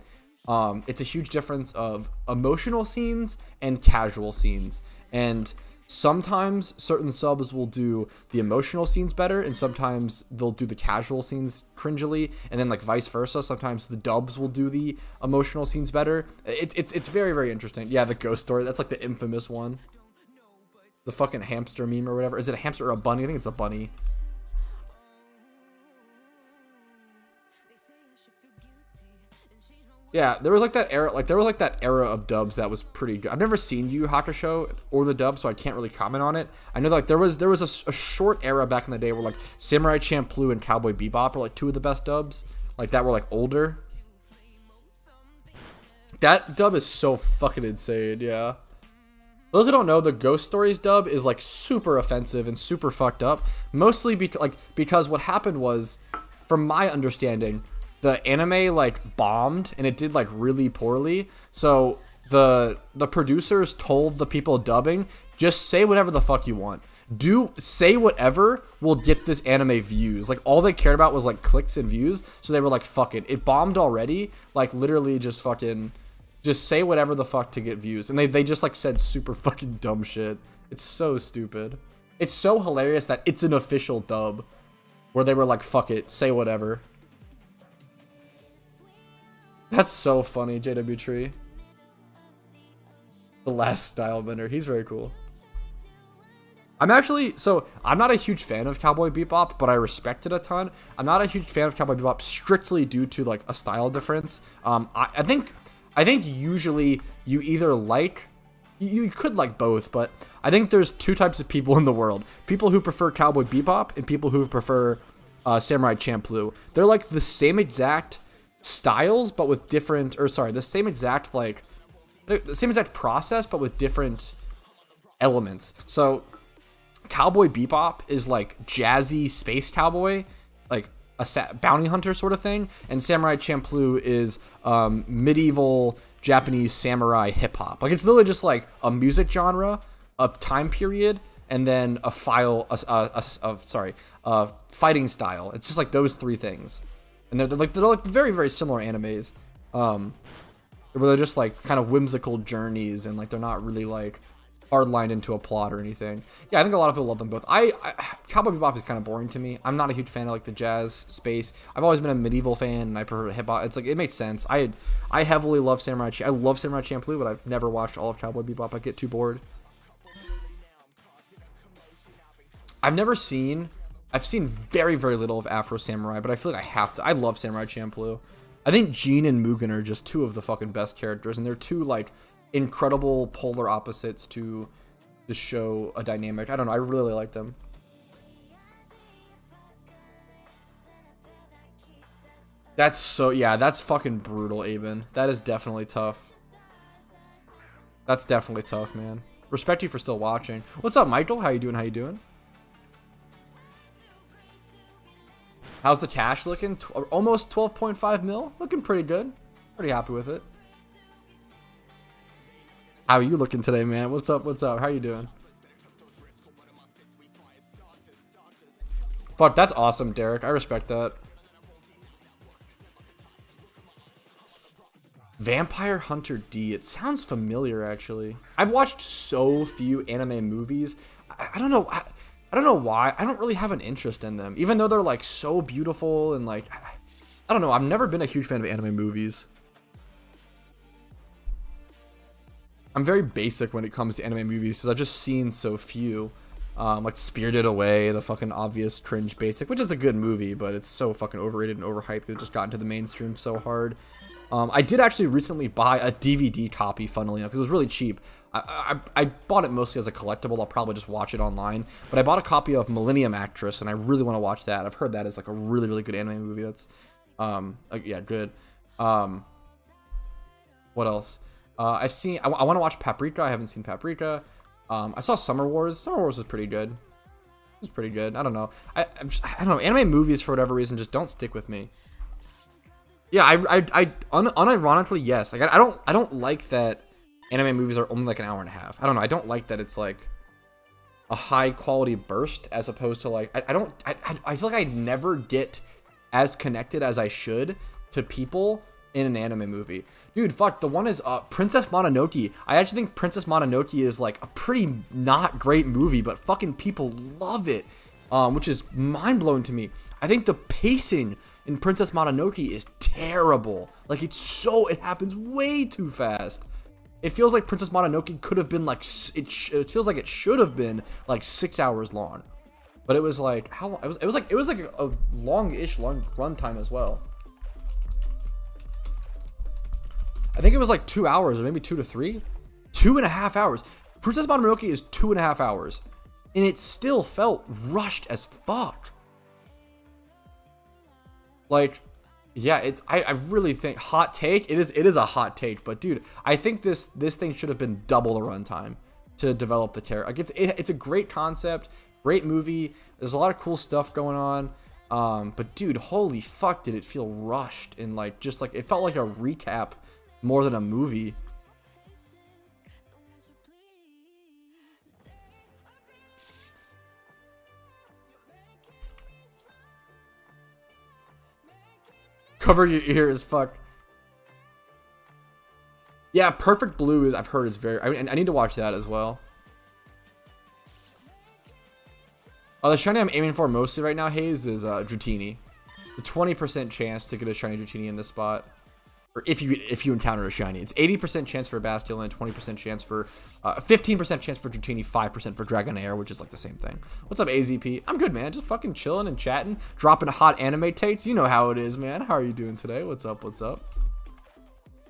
it's a huge difference of emotional scenes and casual scenes. And sometimes certain subs will do the emotional scenes better, and sometimes they'll do the casual scenes cringily, and then like vice versa. Sometimes the dubs will do the emotional scenes better. It's very, very interesting. Yeah, the ghost story, that's like the infamous one. The fucking hamster meme or whatever. Is it a hamster or a bunny? I think it's a bunny. Yeah, there was like that era, of dubs that was pretty good. I've never seen Yu Yu Hakusho or the dub, so I can't really comment on it. I know like there was a short era back in the day where like Samurai Champloo and Cowboy Bebop are like two of the best dubs, like that were like older. That dub is so fucking insane, yeah. Those who don't know, the Ghost Stories dub is like super offensive and super fucked up, mostly because what happened was, from my understanding, the anime like bombed and it did like really poorly. So the producers told the people dubbing, just say whatever the fuck you want. Say whatever will get this anime views. Like all they cared about was like clicks and views. So they were like, fuck it. It bombed already. Like literally just say whatever the fuck to get views. And they just like said super fucking dumb shit. It's so stupid. It's so hilarious that it's an official dub where they were like, fuck it, say whatever. That's so funny, JW Tree. The last style bender. He's very cool. I'm not a huge fan of Cowboy Bebop, but I respect it a ton. I'm not a huge fan of Cowboy Bebop strictly due to like a style difference. I think usually you either like, you could like both, but I think there's two types of people in the world. People who prefer Cowboy Bebop and people who prefer Samurai Champloo. They're like the same exact styles, but with different, the same exact process, but with different elements. So Cowboy Bebop is like jazzy space cowboy, like a bounty hunter sort of thing, and Samurai Champloo is medieval Japanese samurai hip hop. Like it's literally just like a music genre, a time period, and then a fighting style. It's just like those three things. And they're like very, very similar animes, where they're just like kind of whimsical journeys, and like they're not really like hard-lined into a plot or anything. Yeah, I think a lot of people love them both. Cowboy Bebop is kind of boring to me. I'm not a huge fan of like the jazz space. I've always been a medieval fan, and I prefer hip hop. It's like it makes sense. I heavily love Samurai. I love Samurai Champloo, but I've never watched all of Cowboy Bebop. I get too bored. I've seen very, very little of Afro Samurai, but I feel like I have to. I love Samurai Champloo. I think Jean and Mugen are just two of the fucking best characters, and they're two like incredible polar opposites to show a dynamic. I don't know. I really like them. That's fucking brutal, Aben. That is definitely tough. That's definitely tough, man. Respect you for still watching. What's up, Michael? How you doing? How's the cash looking? Almost 12.5 mil. Looking pretty good. Pretty happy with it. How are you looking today, man? What's up? How you doing? Fuck, that's awesome, Derek. I respect that. Vampire Hunter D. It sounds familiar, actually. I've watched so few anime movies. I don't know. I don't know why. I don't really have an interest in them, even though they're like so beautiful and like, I don't know. I've never been a huge fan of anime movies. I'm very basic when it comes to anime movies because I've just seen so few. Like Spirited Away, the fucking obvious cringe basic, which is a good movie, but it's so fucking overrated and overhyped because it just got into the mainstream so hard. I did actually recently buy a DVD copy, funnily enough, because it was really cheap. I bought it mostly as a collectible. I'll probably just watch it online. But I bought a copy of Millennium Actress, and I really want to watch that. I've heard that is like a really, really good anime movie. That's, yeah, good. What else? I want to watch Paprika. I haven't seen Paprika. I saw Summer Wars. Summer Wars was pretty good. It was pretty good. I don't know. I don't know. Anime movies, for whatever reason, just don't stick with me. Yeah, unironically, yes. Like, I don't like that anime movies are only like an hour and a half. I don't know. I don't like that it's like a high quality burst as opposed to like, I feel like I never get as connected as I should to people in an anime movie. Dude, fuck, the one is Princess Mononoke. I actually think Princess Mononoke is like a pretty not great movie, but fucking people love it, which is mind-blowing to me. I think the pacing in Princess Mononoke is terrible. Like, it happens way too fast. It feels like Princess Mononoke could have been like, it feels like it should have been like 6 hours long. But it was like, how long? It was like a long-ish runtime as well. I think it was like 2 hours, or maybe 2 to 3. 2.5 hours. Princess Mononoke is 2.5 hours. And it still felt rushed as fuck. Like, yeah, I really think, hot take, it is a hot take, but dude, I think this thing should have been double the runtime to develop the character. Like, it's a great concept, great movie. There's a lot of cool stuff going on. But dude, holy fuck, did it feel rushed, and like, just like, it felt like a recap more than a movie. Cover your ears, fuck. Yeah, Perfect Blue I've heard is very, I need to watch that as well. Oh, the shiny I'm aiming for mostly right now, Hayes, is Dratini. The 20% chance to get a shiny Dratini in this spot. Or if you encounter a shiny. It's 80% chance for Bastion, 20% chance for 15% chance for Dratini, 5% for Dragonair, which is like the same thing. What's up, AZP? I'm good, man. Just fucking chilling and chatting, dropping hot anime takes. You know how it is, man. How are you doing today? What's up? What's up?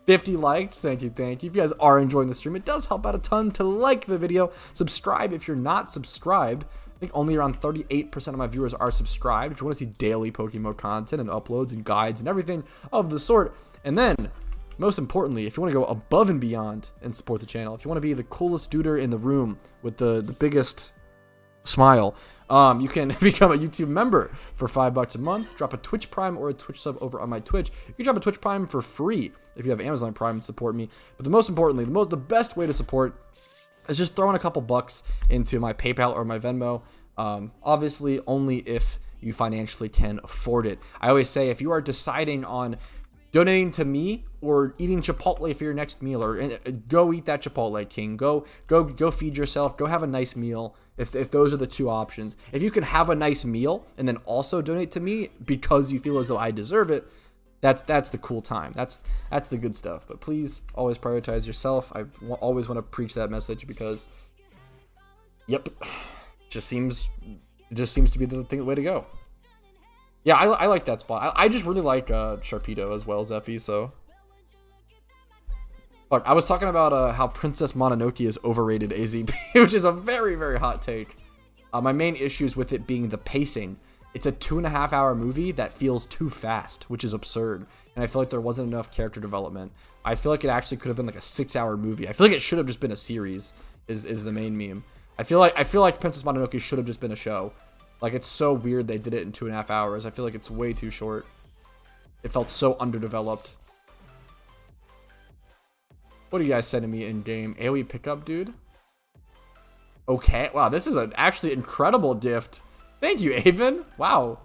50 likes. Thank you. Thank you. If you guys are enjoying the stream, it does help out a ton to like the video. Subscribe if you're not subscribed. I think only around 38% of my viewers are subscribed. If you want to see daily PokeMMO content and uploads and guides and everything of the sort. And then, most importantly, if you want to go above and beyond and support the channel, if you want to be the coolest duder in the room with the biggest smile, you can become a YouTube member for $5 a month. Drop a Twitch Prime or a Twitch sub over on my Twitch. You can drop a Twitch Prime for free if you have Amazon Prime and support me. But the most importantly, the best way to support is just throwing a couple bucks into my PayPal or my Venmo. Obviously, only if you financially can afford it. I always say, if you are deciding on donating to me or eating Chipotle for your next meal, or go eat that Chipotle, King. Go feed yourself. Go have a nice meal. If those are the two options. If you can have a nice meal and then also donate to me because you feel as though I deserve it, that's the cool time. That's the good stuff. But please always prioritize yourself. I always want to preach that message because, yep, it just seems to be the way to go. Yeah, I like that spot. I just really like Sharpedo as well, Zeffy, so. Fuck, I was talking about how Princess Mononoke is overrated, AZP, which is a very, very hot take. My main issue is with it being the pacing. It's a 2.5 hour movie that feels too fast, which is absurd. And I feel like there wasn't enough character development. I feel like it actually could have been like a 6 hour movie. I feel like it should have just been a series, is the main meme. I feel like Princess Mononoke should have just been a show. Like, it's so weird they did it in 2.5 hours. I feel like it's way too short. It felt so underdeveloped. What are you guys sending me in game? AoE pickup, dude? Okay. Wow, this is an actually incredible gift. Thank you, Avon. Wow.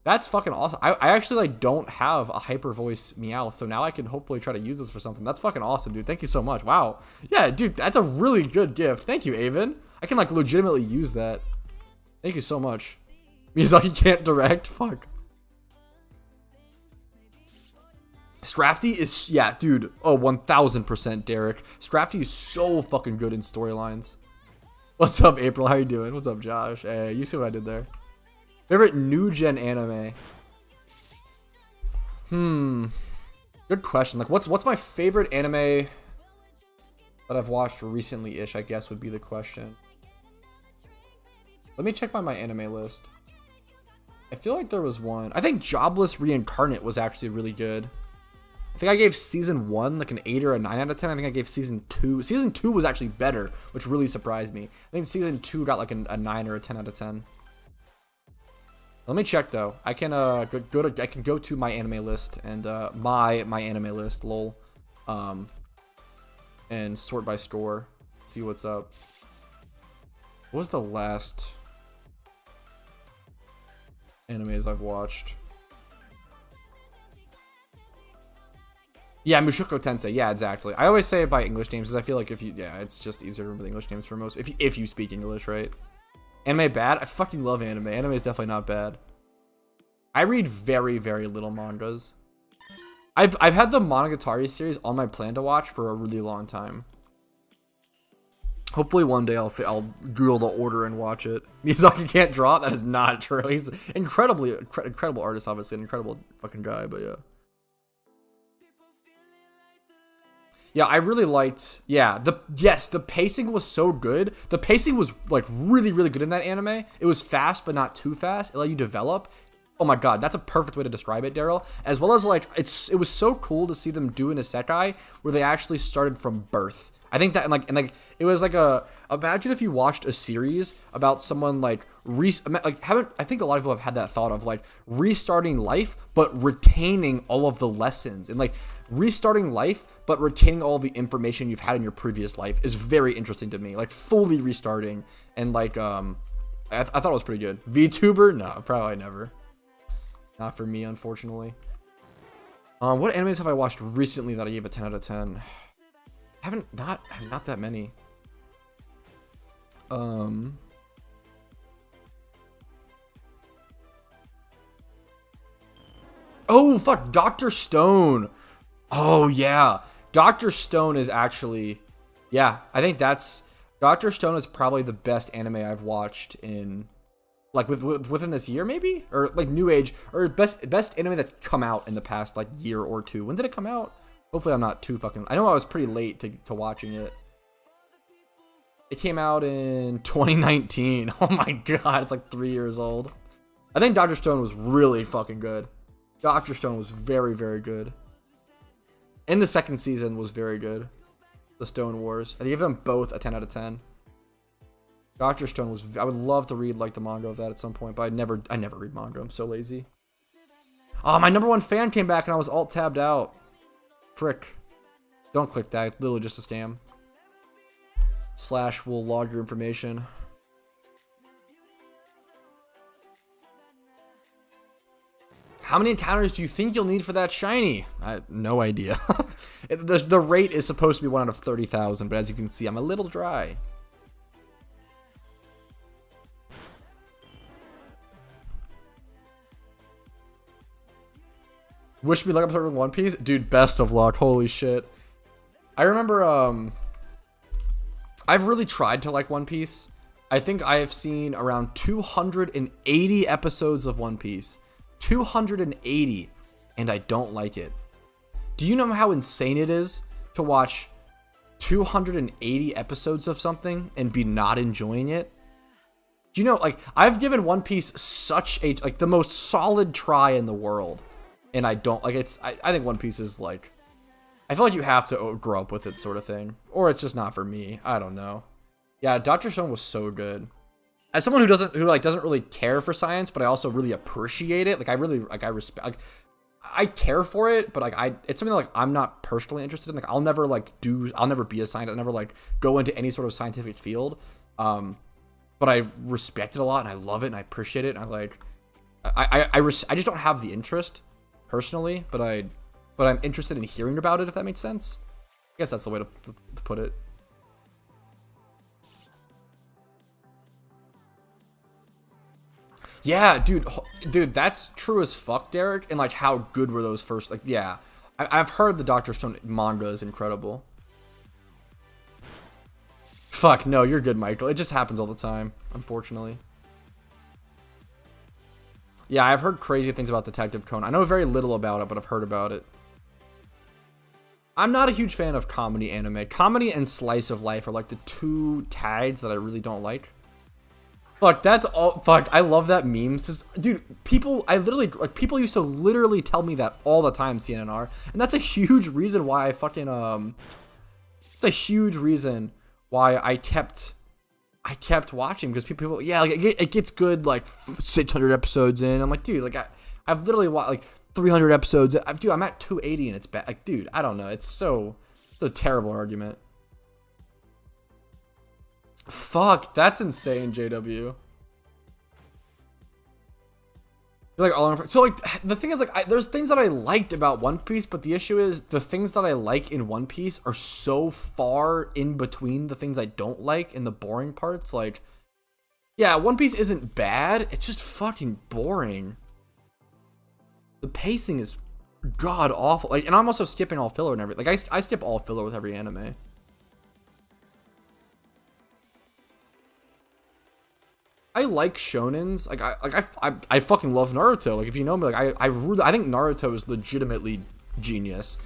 That's fucking awesome. I actually like don't have a hyper voice Meowth, so now I can hopefully try to use this for something. That's fucking awesome, dude. Thank you so much. Wow. Yeah, dude, that's a really good gift. Thank you, Avon. I can like legitimately use that. Thank you so much. Miyazaki can't direct. Fuck. Strafty is, yeah, dude. Oh, 1000% Derek. Strafty is so fucking good in storylines. What's up, April? How you doing? What's up, Josh? Hey, you see what I did there? Favorite new gen anime? Good question. Like, what's my favorite anime that I've watched recently-ish, I guess would be the question. Let me check my anime list. I feel like there was one. I think Jobless Reincarnate was actually really good. I think I gave season 1 like an 8 or a 9 out of 10. I think I gave season 2. Season 2 was actually better, which really surprised me. I think season 2 got like a 9 or a 10 out of 10. Let me check though. I can I can go to my anime list and my anime list, lol, and sort by score. See what's up. What was the last animes I've watched? Yeah, Mushoku Tensei. Yeah, exactly. I always say it by English names because I feel like it's just easier to remember the English names for most. If you speak English, right? Anime bad? I fucking love anime. Anime is definitely not bad. I read very, very little mangas. I've had the Monogatari series on my plan to watch for a really long time. Hopefully one day I'll Google the order and watch it. Miyazaki can't draw? That is not true. He's incredible artist, obviously, an incredible fucking guy, but yeah. Yeah, I really liked, the pacing was so good. The pacing was like really, really good in that anime. It was fast, but not too fast. It let you develop. Oh my god, that's a perfect way to describe it, Daryl. As well as like, it was so cool to see them do an isekai where they actually started from birth. I think that, and like, it was like imagine if you watched a series about someone like, I think a lot of people have had that thought of like restarting life, but retaining all of the lessons, and like restarting life, but retaining all the information you've had in your previous life is very interesting to me. Like fully restarting, and like, I thought it was pretty good. VTuber? No, probably never. Not for me, unfortunately. What animes have I watched recently that I gave a 10 out of 10? Not that many. Oh fuck, Dr. Stone. Oh yeah, Dr. Stone is actually, yeah, I think Dr. Stone is probably the best anime I've watched in, like, within this year, maybe, or like new age, or best anime that's come out in the past like year or two. When did it come out? Hopefully I'm not too fucking, I know I was pretty late to watching it. It came out in 2019. Oh my god, it's like 3 years old. I think Dr. Stone was really fucking good. Dr. Stone was very, very good. And the second season was very good. The Stone Wars. I gave them both a 10 out of 10. Dr. Stone was, I would love to read like the manga of that at some point, but I never read manga. I'm so lazy. Oh, my #1 fan came back and I was alt tabbed out. Frick. Don't click that. It's literally just a scam. / will log your information. How many encounters do you think you'll need for that shiny? I have no idea. The rate is supposed to be 1 out of 30,000, but as you can see, I'm a little dry. Wish me luck episode with One Piece? Dude, best of luck. Holy shit. I remember, I've really tried to like One Piece. I think I have seen around 280 episodes of One Piece. 280, and I don't like it. Do you know how insane it is to watch 280 episodes of something and be not enjoying it? Do you know, like, I've given One Piece such a, like, the most solid try in the world, and I don't, like, I think One Piece is, like, I feel like you have to grow up with it sort of thing, or it's just not for me. I don't know. Yeah, Dr. Stone was so good. As someone who doesn't really care for science, but I also really appreciate it. Like, I respect, like, I care for it, but like, it's something that, like, I'm not personally interested in. Like, I'll never be a scientist. I'll never like go into any sort of scientific field. But I respect it a lot, and I love it, and I appreciate it. And I just don't have the interest personally, but I'm interested in hearing about it, if that makes sense. I guess that's the way to put it. Yeah, dude, that's true as fuck, Derek. And like, how good were those first? Like, yeah, I've heard the Dr. Stone manga is incredible. Fuck, no, you're good, Michael. It just happens all the time, unfortunately. Yeah, I've heard crazy things about Detective Conan. I know very little about it, but I've heard about it. I'm not a huge fan of comedy anime. Comedy and slice of life are like the two tags that I really don't like. Fuck, that's all. Fuck, I love that memes. Dude, people used to literally tell me that all the time, CNNR. And that's a huge reason why I fucking, it's a huge reason why I kept watching, because people, yeah, like, it gets good, like, 600 episodes in. I'm like, dude, like, I've literally watched, like, 300 episodes. Dude, I'm at 280 and it's bad. Like, dude, I don't know. It's a terrible argument. Fuck, that's insane, JW. Like all so like the thing is like there's things that I liked about One Piece, but the issue is the things that I like in One Piece are so far in between the things I don't like in the boring parts. Like, yeah, One Piece isn't bad, it's just fucking boring. The pacing is god awful. Like, and I'm also skipping all filler and everything. Like I skip all filler with every anime. I like shonens. Like I fucking love Naruto. Like if you know me, like I think Naruto is legitimately genius.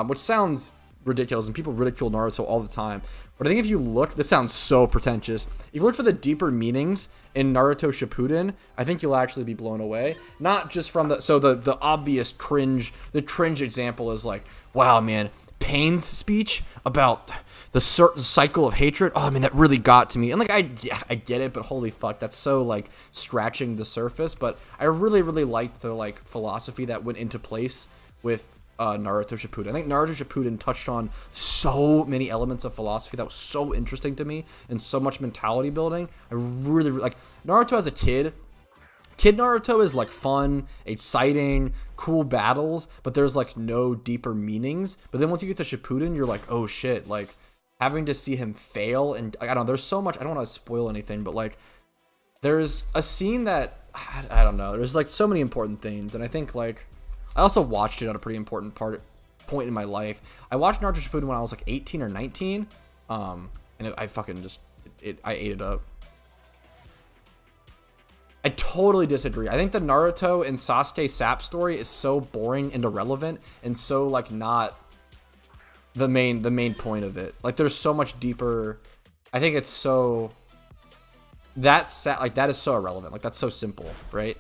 Which sounds ridiculous and people ridicule Naruto all the time. But I think if you look, this sounds so pretentious. If you look for the deeper meanings in Naruto Shippuden, I think you'll actually be blown away. Not just from the obvious cringe. The cringe example is like, wow man, Pain's speech about the certain cycle of hatred, oh man, that really got to me. And like I get it, but holy fuck, that's so like scratching the surface. But I really liked the like philosophy that went into place with Naruto Shippuden. I think Naruto Shippuden touched on so many elements of philosophy that was so interesting to me and so much mentality building. I really like Naruto as a kid. Kid Naruto is like fun, exciting, cool battles, but there's like no deeper meanings. But then once you get to Shippuden, you're like, oh shit, like having to see him fail. And I don't know, there's so much, I don't want to spoil anything, but like there's a scene that, I don't know, there's like so many important things. And I think like, I also watched it at a pretty important point in my life. I watched Naruto Shippuden when I was like 18 or 19. And I fucking just, I ate it up. I totally disagree. I think the Naruto and Sasuke Sap story is so boring and irrelevant and so like not the main point of it. Like there's so much deeper. I think it's so that is so irrelevant. Like that's so simple, right?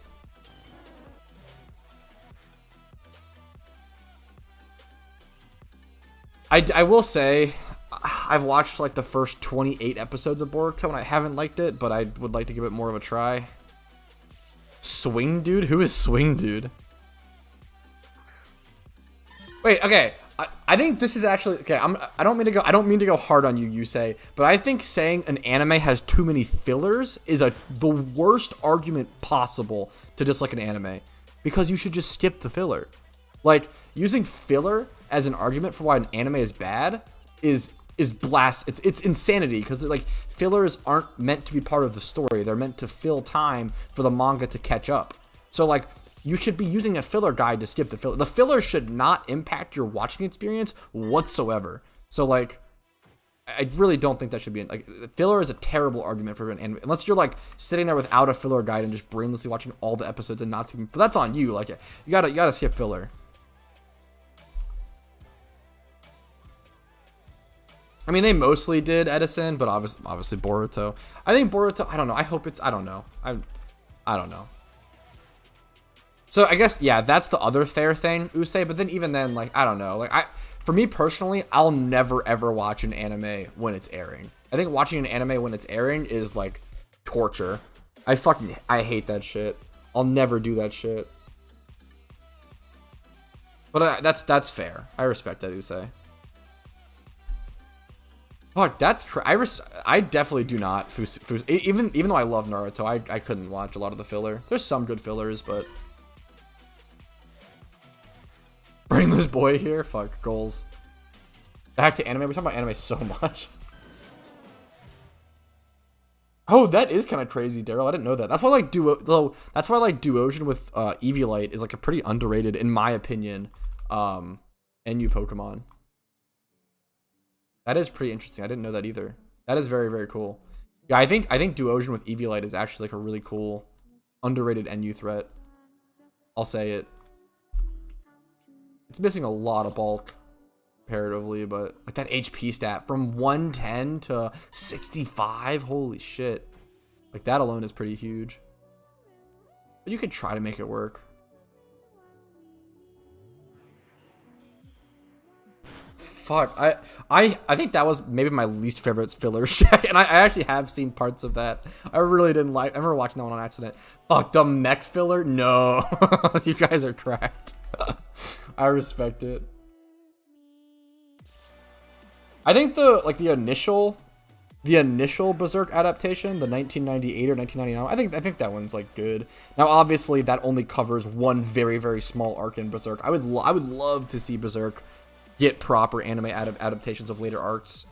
I will say I've watched like the first 28 episodes of Boruto and I haven't liked it, but I would like to give it more of a try. Swing Dude? Who is Swing Dude? Wait, okay. I think this is actually okay. I don't mean to go hard on you, say, but I think saying an anime has too many fillers is the worst argument possible to dislike an anime, because you should just skip the filler. Like using filler as an argument for why an anime is bad is it's insanity, because like fillers aren't meant to be part of the story. They're meant to fill time for the manga to catch up. So like you should be using a filler guide to skip the filler. The filler should not impact your watching experience whatsoever. So like I really don't think that should be like filler is a terrible argument for an anime, unless you're like sitting there without a filler guide and just brainlessly watching all the episodes and not skipping. But that's on you. Like you gotta skip filler. I mean, they mostly did Edison, but obviously Boruto. I think Boruto, I don't know. I hope it's, I don't know. I don't know. So I guess, yeah, that's the other fair thing, Usei. But then even then, like, I don't know. Like, for me personally, I'll never ever watch an anime when it's airing. I think watching an anime when it's airing is like torture. I hate that shit. I'll never do that shit. But that's fair. I respect that, Usei. Fuck, that's true. I definitely do not. Even though I love Naruto, I couldn't watch a lot of the filler. There's some good fillers, but brainless boy here. Fuck goals. Back to anime. We're talking about anime so much. Oh, that is kind of crazy, Daryl. I didn't know that. That's why like Duosion with Eviolite is like a pretty underrated, in my opinion, NU Pokemon. That is pretty interesting. I didn't know that either. That is very, very cool. Yeah, I think Duosion with Eviolite is actually like a really cool, underrated NU threat. I'll say it. It's missing a lot of bulk comparatively, but like that HP stat from 110 to 65, holy shit. Like that alone is pretty huge. But you could try to make it work. Fuck, I think that was maybe my least favorite filler check, and I actually have seen parts of that. I really didn't like. I remember watching that one on accident. Fuck, the mech filler? No, you guys are cracked. I respect it. I think the the initial Berserk adaptation, the 1998 or 1999, I think that one's like good. Now, obviously, that only covers one very, very small arc in Berserk. I would love to see Berserk get proper anime adaptations of later arcs.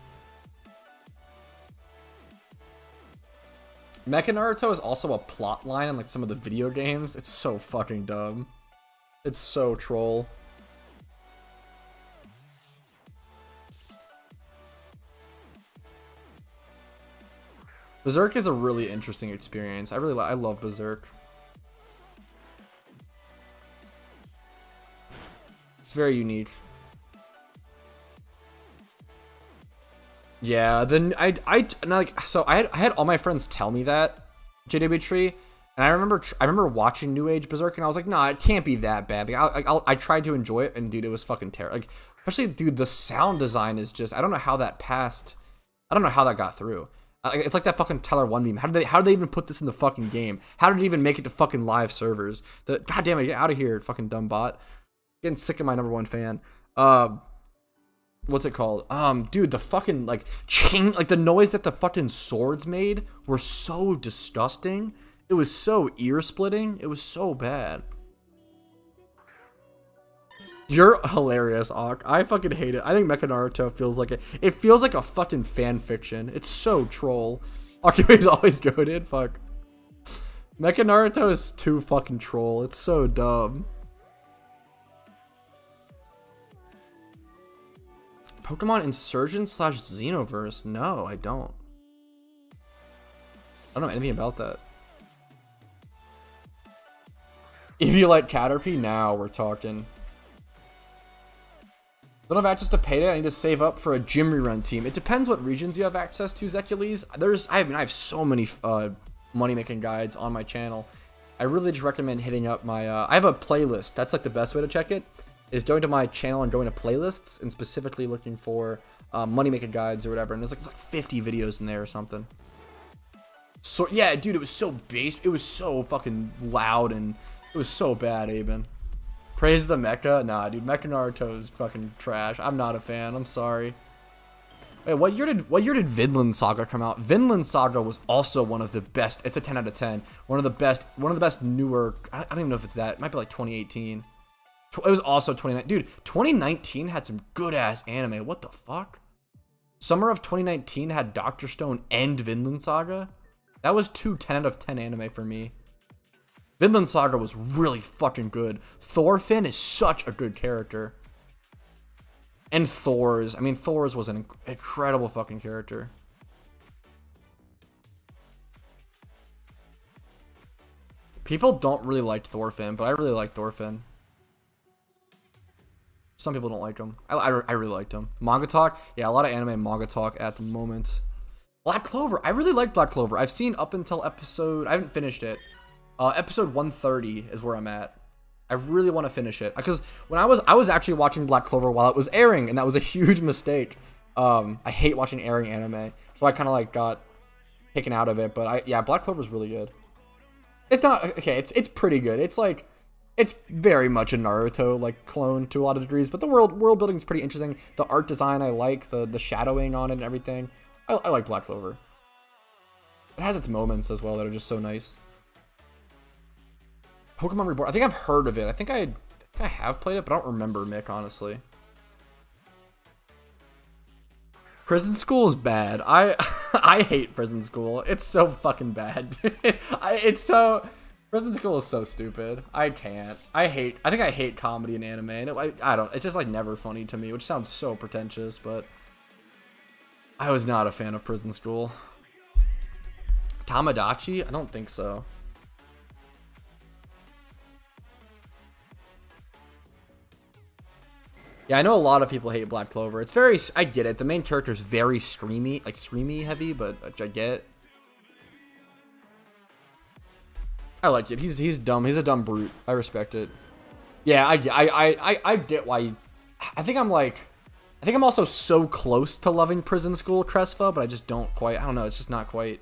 Mecha Naruto is also a plot line in like some of the video games. It's so fucking dumb. It's so troll. Berserk is a really interesting experience. I love Berserk. It's very unique. Yeah, then I had all my friends tell me that JW Tree, and I remember watching New Age Berserk, and I was like, nah, it can't be that bad. Like, I tried to enjoy it, and dude, it was fucking terrible. Like, especially, dude, the sound design is just, I don't know how that passed. I don't know how that got through. It's like that fucking Teller 1 meme. How did they even put this in the fucking game? How did it even make it to fucking live servers? God damn it, get out of here, fucking dumb bot. Getting sick of my #1 fan. What's it called? Dude, the fucking, like, like, the noise that the fucking swords made were so disgusting. It was so ear-splitting. It was so bad. You're hilarious, Ak. I fucking hate it. I think Mecha Naruto feels like it feels like a fucking fan fiction. It's so troll. Akime's always goated. Fuck. Mecha Naruto is too fucking troll. It's so dumb. Pokemon Insurgent / Xenoverse? No, I don't. I don't know anything about that. If you like Caterpie, now we're talking. Don't have access to Payday. I need to save up for a gym rerun team. It depends what regions you have access to, Zekules. I have so many money making guides on my channel. I really just recommend hitting up my. I have a playlist. That's like the best way to check it. Is going to my channel and going to playlists and specifically looking for money making guides or whatever. And there's like 50 videos in there or something. So yeah, dude, it was so base. It was so fucking loud and it was so bad, Aben. Praise the mecha? Nah, dude, Mecha Naruto is fucking trash. I'm not a fan. I'm sorry. Wait, what year did Vinland Saga come out? Vinland Saga was also one of the best. It's a 10 out of 10. One of the best newer. I don't even know if it's that. It might be like 2018. It was also 2019. Dude, 2019 had some good ass anime. What the fuck? Summer of 2019 had Dr. Stone and Vinland Saga. That was two 10 out of 10 anime for me. Vinland Saga was really fucking good. Thorfinn is such a good character. And Thors. I mean, Thors was an incredible fucking character. People don't really like Thorfinn, but I really like Thorfinn. Some people don't like him. I really liked him. Manga Talk? Yeah, a lot of anime manga talk at the moment. Black Clover. I really like Black Clover. I've seen up until episode... I haven't finished it. Episode 130 is where I'm at. I really want to finish it. Because when I was actually watching Black Clover while it was airing, and that was a huge mistake. I hate watching airing anime. So I kind of like got taken out of it. But yeah, Black Clover is really good. It's not... Okay, it's pretty good. It's like... It's very much a Naruto like clone to a lot of degrees, but the world building is pretty interesting. The art design I like, the shadowing on it and everything. I like Black Clover. It has its moments as well that are just so nice. Pokemon Reborn. I think I've heard of it. I think I have played it, but I don't remember, Mick, honestly. Prison School is bad. I hate Prison School. It's so fucking bad. Prison School is so stupid. I can't. I think I hate comedy in anime, and I don't. It's just like never funny to me, which sounds so pretentious, but I was not a fan of Prison School. Tamagotchi? I don't think so. Yeah, I know a lot of people hate Black Clover. It's very, I get it. The main character is very streamy heavy, but I get it. I like it. He's dumb. He's a dumb brute. I respect it. Yeah, I get why. I think I'm also so close to loving Prison School Crespa, but I just don't quite. I don't know. It's just not quite.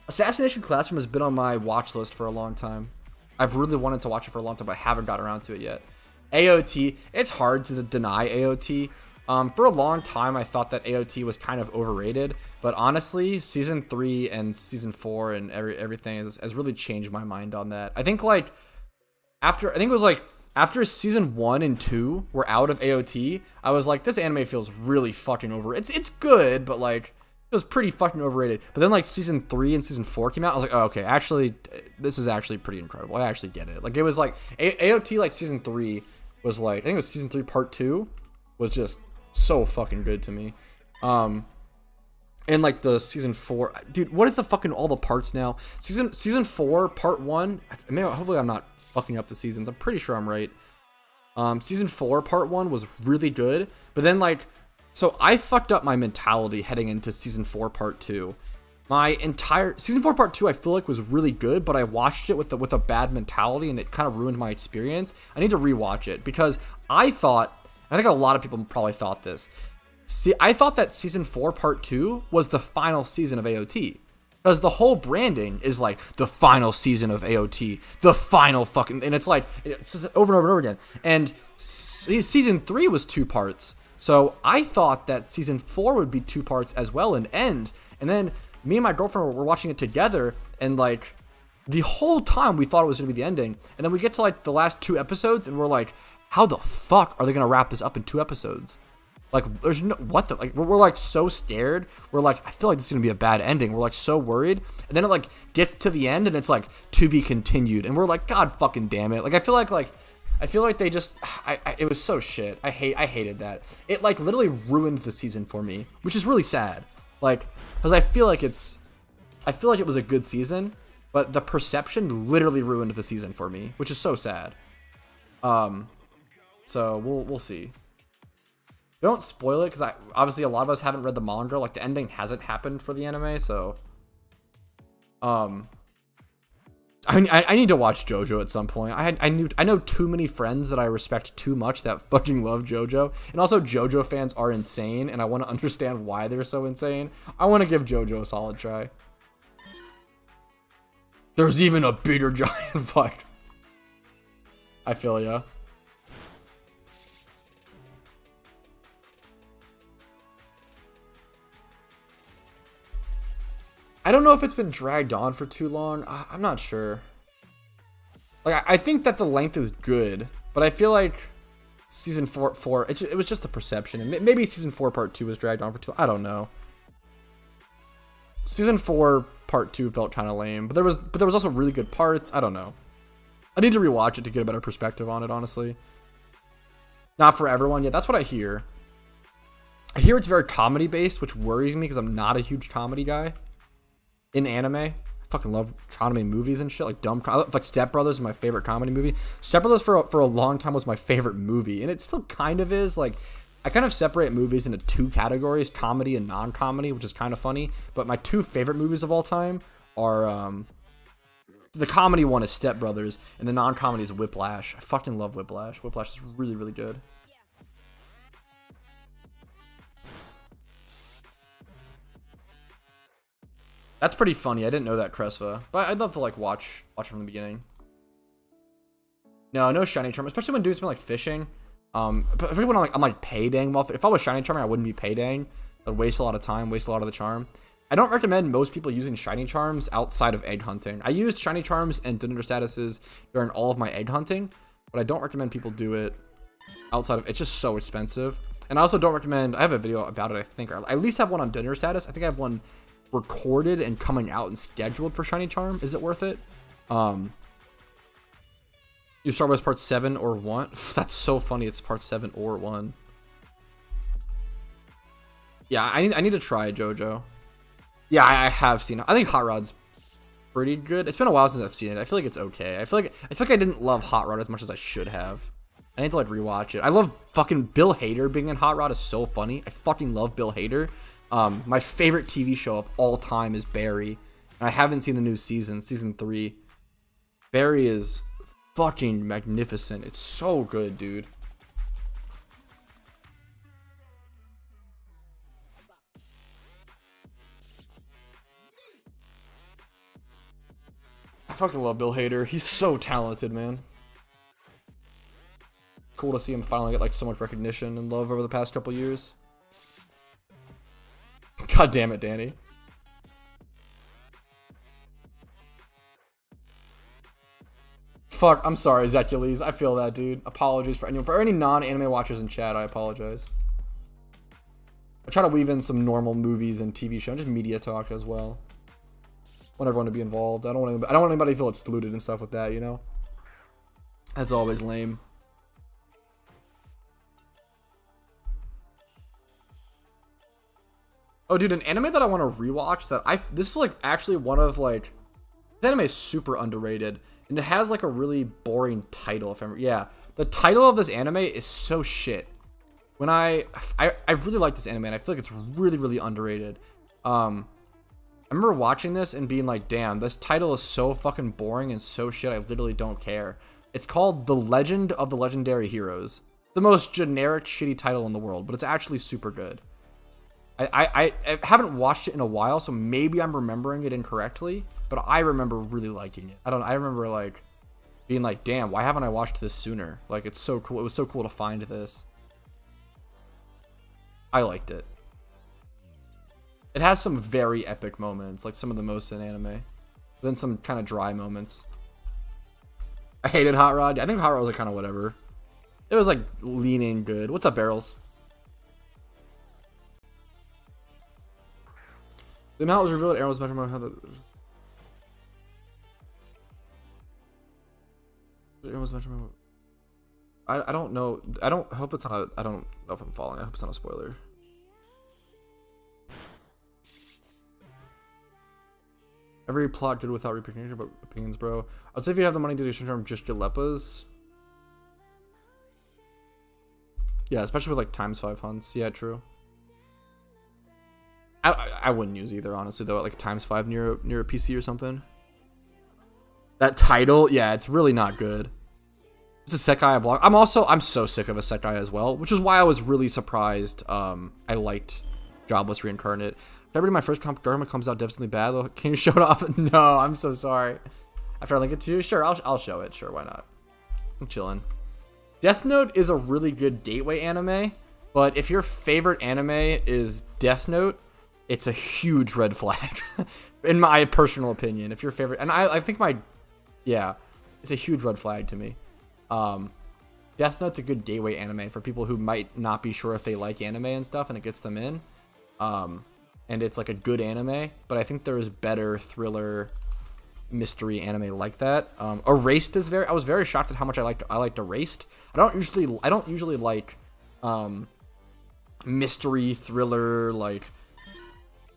Assassination Classroom has been on my watch list for a long time. I've really wanted to watch it for a long time, but I haven't got around to it yet. AOT. It's hard to deny AOT. For a long time, I thought that AOT was kind of overrated, but honestly, season 3 and season 4 and everything has really changed my mind on that. I think like after season 1 and 2 were out of AOT, I was like, this anime feels really fucking over. It's good, but like it was pretty fucking overrated. But then like season 3 and season 4 came out, I was like, oh, okay, actually, this is actually pretty incredible. I actually get it. Like it was like AOT like season 3 was like, I think it was season 3 part 2 was just so fucking good to me. And like the season 4, dude, what is the fucking all the parts now? Season 4 part 1, hopefully I'm not fucking up the seasons. I'm pretty sure I'm right. Season 4 part 1 was really good, but then like, so I fucked up my mentality heading into season 4 part 2. My entire season 4 part 2 I feel like was really good, but I watched it with a bad mentality and it kind of ruined my experience. I need to rewatch it because I think a lot of people probably thought this. See, I thought that season 4 part 2 was the final season of AOT. Because the whole branding is like the final season of AOT, the final fucking, and it's like, it's over and over and over again. And season 3 was 2 parts. So I thought that season 4 would be 2 parts as well and end. And then me and my girlfriend were watching it together, and like the whole time we thought it was going to be the ending. And then we get to like the last 2 episodes and we're like, how the fuck are they going to wrap this up in 2 episodes? Like, there's no, what the, like, we're like so scared. We're like, I feel like this is going to be a bad ending. We're like so worried. And then it like gets to the end and it's like to be continued. And we're like, God fucking damn it. Like, I feel like they just, it was so shit. I hated that. It like literally ruined the season for me, which is really sad. Like, cause I feel like it was a good season, but the perception literally ruined the season for me, which is so sad. So we'll see. Don't spoil it, because obviously a lot of us haven't read the manga. Like the ending hasn't happened for the anime, so I need to watch JoJo at some point. I know too many friends that I respect too much that fucking love JoJo, and also JoJo fans are insane, and I want to understand why they're so insane. I want to give JoJo a solid try. There's even a bigger giant fight. I feel ya. I don't know if it's been dragged on for too long. I'm not sure. Like, I think that the length is good, but I feel like season 4 it was just the perception, and maybe season 4 part 2 was dragged on for too long. I don't know. Season 4 part 2 felt kind of lame, but there was also really good parts. I don't know. I need to rewatch it to get a better perspective on it, honestly. Not for everyone. Yeah, that's what I hear. I hear it's very comedy based, which worries me because I'm not a huge comedy guy. In anime, I fucking love comedy movies and shit, like Step Brothers is my favorite comedy movie. Step Brothers for a long time was my favorite movie, and it still kind of is. Like, I kind of separate movies into 2 categories, comedy and non-comedy, which is kind of funny. But my 2 favorite movies of all time are the comedy one is Step Brothers, and the non-comedy is Whiplash. I fucking love Whiplash. Whiplash is really, really good. That's pretty funny. I didn't know that, Cresva. But I'd love to like watch it from the beginning. No shiny charm, especially when dudes been like fishing. Especially when I'm like paydang. Well, if I was shiny charming, I wouldn't be paydang. I'd waste a lot of time, waste a lot of the charm. I don't recommend most people using shiny charms outside of egg hunting. I used shiny charms and dinner statuses during all of my egg hunting, but I don't recommend people do it outside of. It's just so expensive. And I also don't recommend. I have a video about it. I think, or I at least have one on dinner status. I think I have one recorded and coming out and scheduled for shiny charm. Is it worth it? You start with part 7 or 1. That's so funny. It's part 7 or 1. Yeah, I need to try JoJo. Yeah, I have seen it. I think Hot Rod's pretty good. It's been a while since I've seen it. I feel like it's okay. I feel like I didn't love Hot Rod as much as I should have. I need to like rewatch it. I love fucking Bill Hader being in Hot Rod is so funny. I fucking love Bill Hader. My favorite TV show of all time is Barry. And I haven't seen the new season 3. Barry is fucking magnificent. It's so good, dude. I fucking love Bill Hader. He's so talented, man. Cool to see him finally get like so much recognition and love over the past couple years. God damn it, Danny. Fuck, I'm sorry, Zecules. I feel that, dude. Apologies for anyone. For any non-anime watchers in chat, I apologize. I try to weave in some normal movies and TV shows, just media talk as well. I want everyone to be involved. I don't want anybody to feel excluded and stuff with that, you know? That's always lame. Oh, dude, an anime that I want to rewatch this is like actually one of like, the anime is super underrated. And it has like a really boring title. Yeah, the title of this anime is so shit. When I really like this anime and I feel like it's really, really underrated. I remember watching this and being like, damn, this title is so fucking boring and so shit, I literally don't care. It's called The Legend of the Legendary Heroes. The most generic, shitty title in the world, but it's actually super good. I haven't watched it in a while, so maybe I'm remembering it incorrectly, but I remember really liking it. I remember like being like, damn, why haven't I watched this sooner? Like, it's so cool. It was so cool to find this. I liked it. It has some very epic moments, like some of the most in anime. Then some kind of dry moments. I hated Hot Rod. I think Hot Rod was like kind of whatever. It was like leaning good. What's up, Barrels? The amount was revealed. Aaron was better about how the. Aaron was better about. I don't know. I don't hope it's not a. I don't know if I'm following. I hope it's not a spoiler. Every plot good without repercussion, but opinions, bro. I'd say if you have the money to do short-term, just get Leppas. Yeah, especially with like ×5 hunts. Yeah, true. I wouldn't use either, honestly, though. Like ×5 near a PC or something. That title, yeah, it's really not good. It's a Sekai block. I'm so sick of a Sekai as well, which is why I was really surprised. I liked Jobless Reincarnate. Everybody, my first Dharma comes out devastatingly bad. Can you show it off? No, I'm so sorry. After I link it to you, sure, I'll show it. Sure, why not? I'm chilling. Death Note is a really good gateway anime, but if your favorite anime is Death Note, it's a huge red flag, in my personal opinion. If your favorite, and I think it's a huge red flag to me. Death Note's a good gateway anime for people who might not be sure if they like anime and stuff, and it gets them in. And it's like a good anime, but I think there's better thriller mystery anime like that. Erased is I was very shocked at how much I liked Erased. I don't usually like mystery thriller, like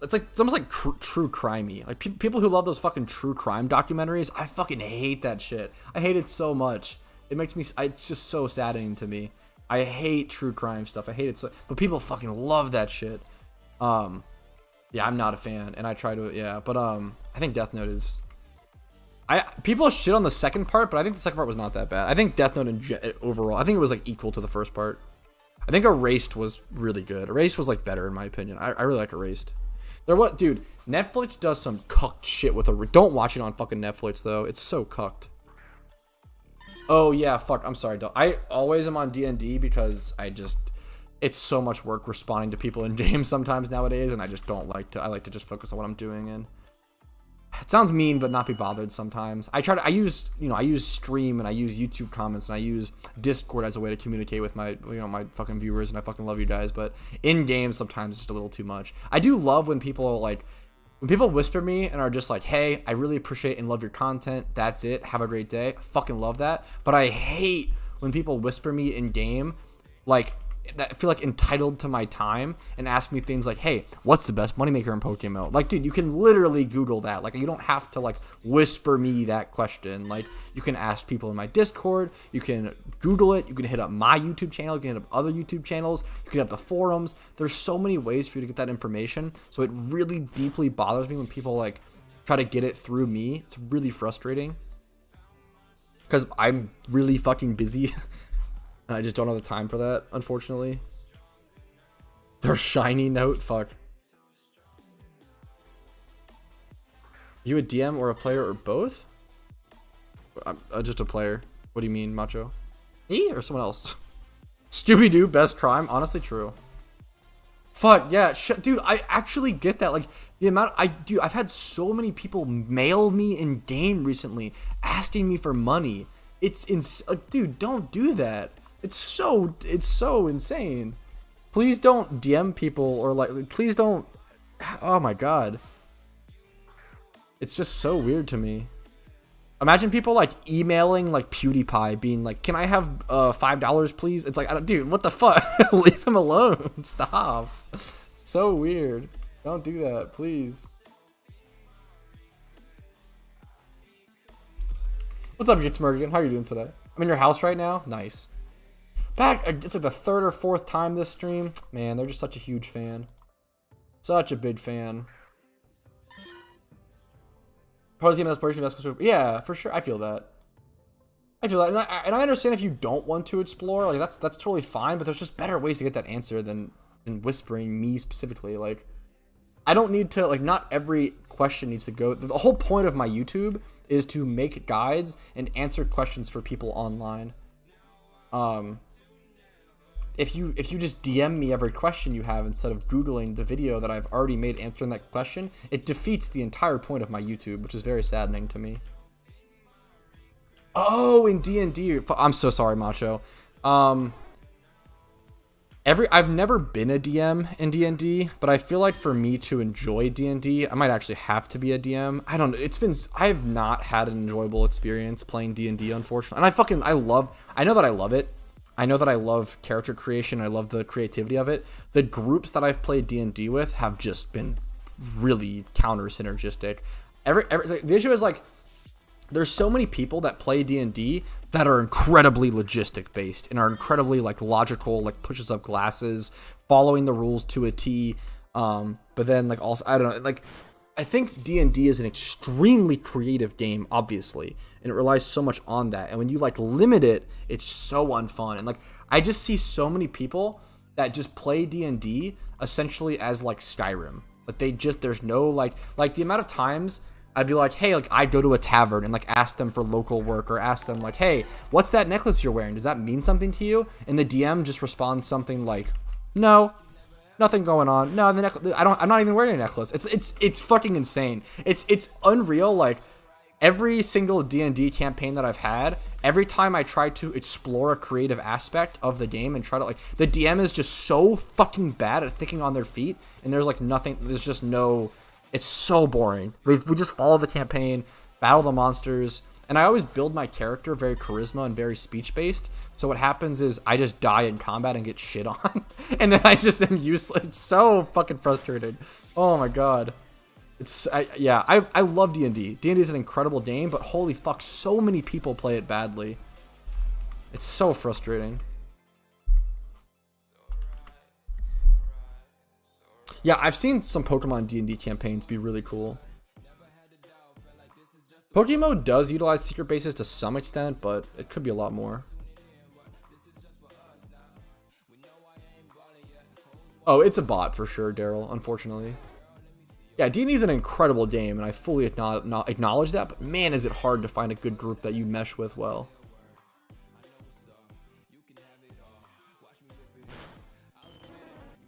it's almost like true crimey. Like people who love those fucking true crime documentaries, I fucking hate that shit. I hate it so much. It makes me, it's just so saddening to me. I hate true crime stuff. I hate it so, but people fucking love that shit. Yeah, I'm not a fan, and I try to, yeah, but I think Death Note is, people shit on the second part, but I think the second part was not that bad. I think Death Note overall, I think it was like equal to the first part. I think Erased was really good. Erased was like better in my opinion. I really like Erased. Dude, Netflix does some cucked shit with don't watch it on fucking Netflix though. It's so cucked. Oh yeah, fuck. I'm sorry, I always am on D&D because it's so much work responding to people in games sometimes nowadays, and I just don't like to. I like to just focus on what I'm doing, and it sounds mean, but not be bothered sometimes. I use Stream, and I use YouTube comments, and I use Discord as a way to communicate with my fucking viewers, and I fucking love you guys, but in games sometimes it's just a little too much. I do love when people whisper me and are just like, hey, I really appreciate and love your content. That's it. Have a great day. I fucking love that. But I hate when people whisper me in game, like, that I feel like entitled to my time and ask me things like, hey, what's the best moneymaker in PokeMMO? Like, dude, you can literally Google that. Like, you don't have to, like, whisper me that question. Like, you can ask people in my Discord. You can Google it. You can hit up my YouTube channel. You can hit up other YouTube channels. You can hit up the forums. There's so many ways for you to get that information. So it really deeply bothers me when people, like, try to get it through me. It's really frustrating because I'm really fucking busy. And I just don't have the time for that, unfortunately. Their shiny note, fuck. You a DM or a player or both? I'm just a player. What do you mean, Macho? Me or someone else? Scooby-Doo, best crime. Honestly, true. Fuck, yeah. Dude, I actually get that. Like, the amount... I've had so many people mail me in game recently asking me for money. It's dude, don't do that. It's so insane. Please don't DM people or like, please don't... Oh my god. It's just so weird to me. Imagine people like emailing like PewDiePie being like, can I have $5 please? It's like, dude, what the fuck? Leave him alone. Stop. So weird. Don't do that, please. What's up, Gitsmergan? How are you doing today? I'm in your house right now. Nice. Back, it's like the third or fourth time this stream. Man, they're just such a huge fan. Such a big fan. Yeah, for sure. I feel that. And I understand if you don't want to explore, like that's totally fine. But there's just better ways to get that answer than whispering me specifically. Like, I don't need to, like, not every question needs to go. The whole point of my YouTube is to make guides and answer questions for people online. If you just DM me every question you have instead of Googling the video that I've already made answering that question, it defeats the entire point of my YouTube, which is very saddening to me. Oh, in D&D, I'm so sorry, Macho. I've never been a DM in D&D, but I feel like for me to enjoy D&D, I might actually have to be a DM. I don't know. I have not had an enjoyable experience playing D&D, unfortunately. And I know that I love it. I know that I love character creation. I love the creativity of it. The groups that I've played D&D with have just been really counter synergistic. The issue is, like, there's so many people that play D&D that are incredibly logistic based and are incredibly like logical, like pushes up glasses, following the rules to a T. But then like also, I don't know, like I think D&D is an extremely creative game, obviously, and it relies so much on that. And when you like limit it, it's so unfun. And like I just see so many people that just play D&D essentially as like Skyrim. Like there's no like the amount of times I'd be like, hey, like I'd go to a tavern and like ask them for local work, or ask them like, hey, what's that necklace you're wearing? Does that mean something to you? And the DM just responds something like, no, nothing going on. No, the necklace, I'm not even wearing a necklace. It's fucking insane. It's unreal. Like every single D&D campaign that I've had, every time I try to explore a creative aspect of the game and try to like, the DM is just so fucking bad at thinking on their feet, and there's like nothing, there's just no, it's so boring. We just follow the campaign, battle the monsters, and I always build my character very charisma and very speech-based. So what happens is I just die in combat and get shit on, and then I just am useless. It's so fucking frustrating. Oh my god. I love D&D. D&D is an incredible game, but holy fuck, so many people play it badly. It's so frustrating. Yeah, I've seen some Pokemon D&D campaigns be really cool. PokeMMO does utilize secret bases to some extent, but it could be a lot more. Oh, it's a bot for sure, Daryl, unfortunately. Yeah, D&D is an incredible game, and I fully acknowledge that, but man, is it hard to find a good group that you mesh with well.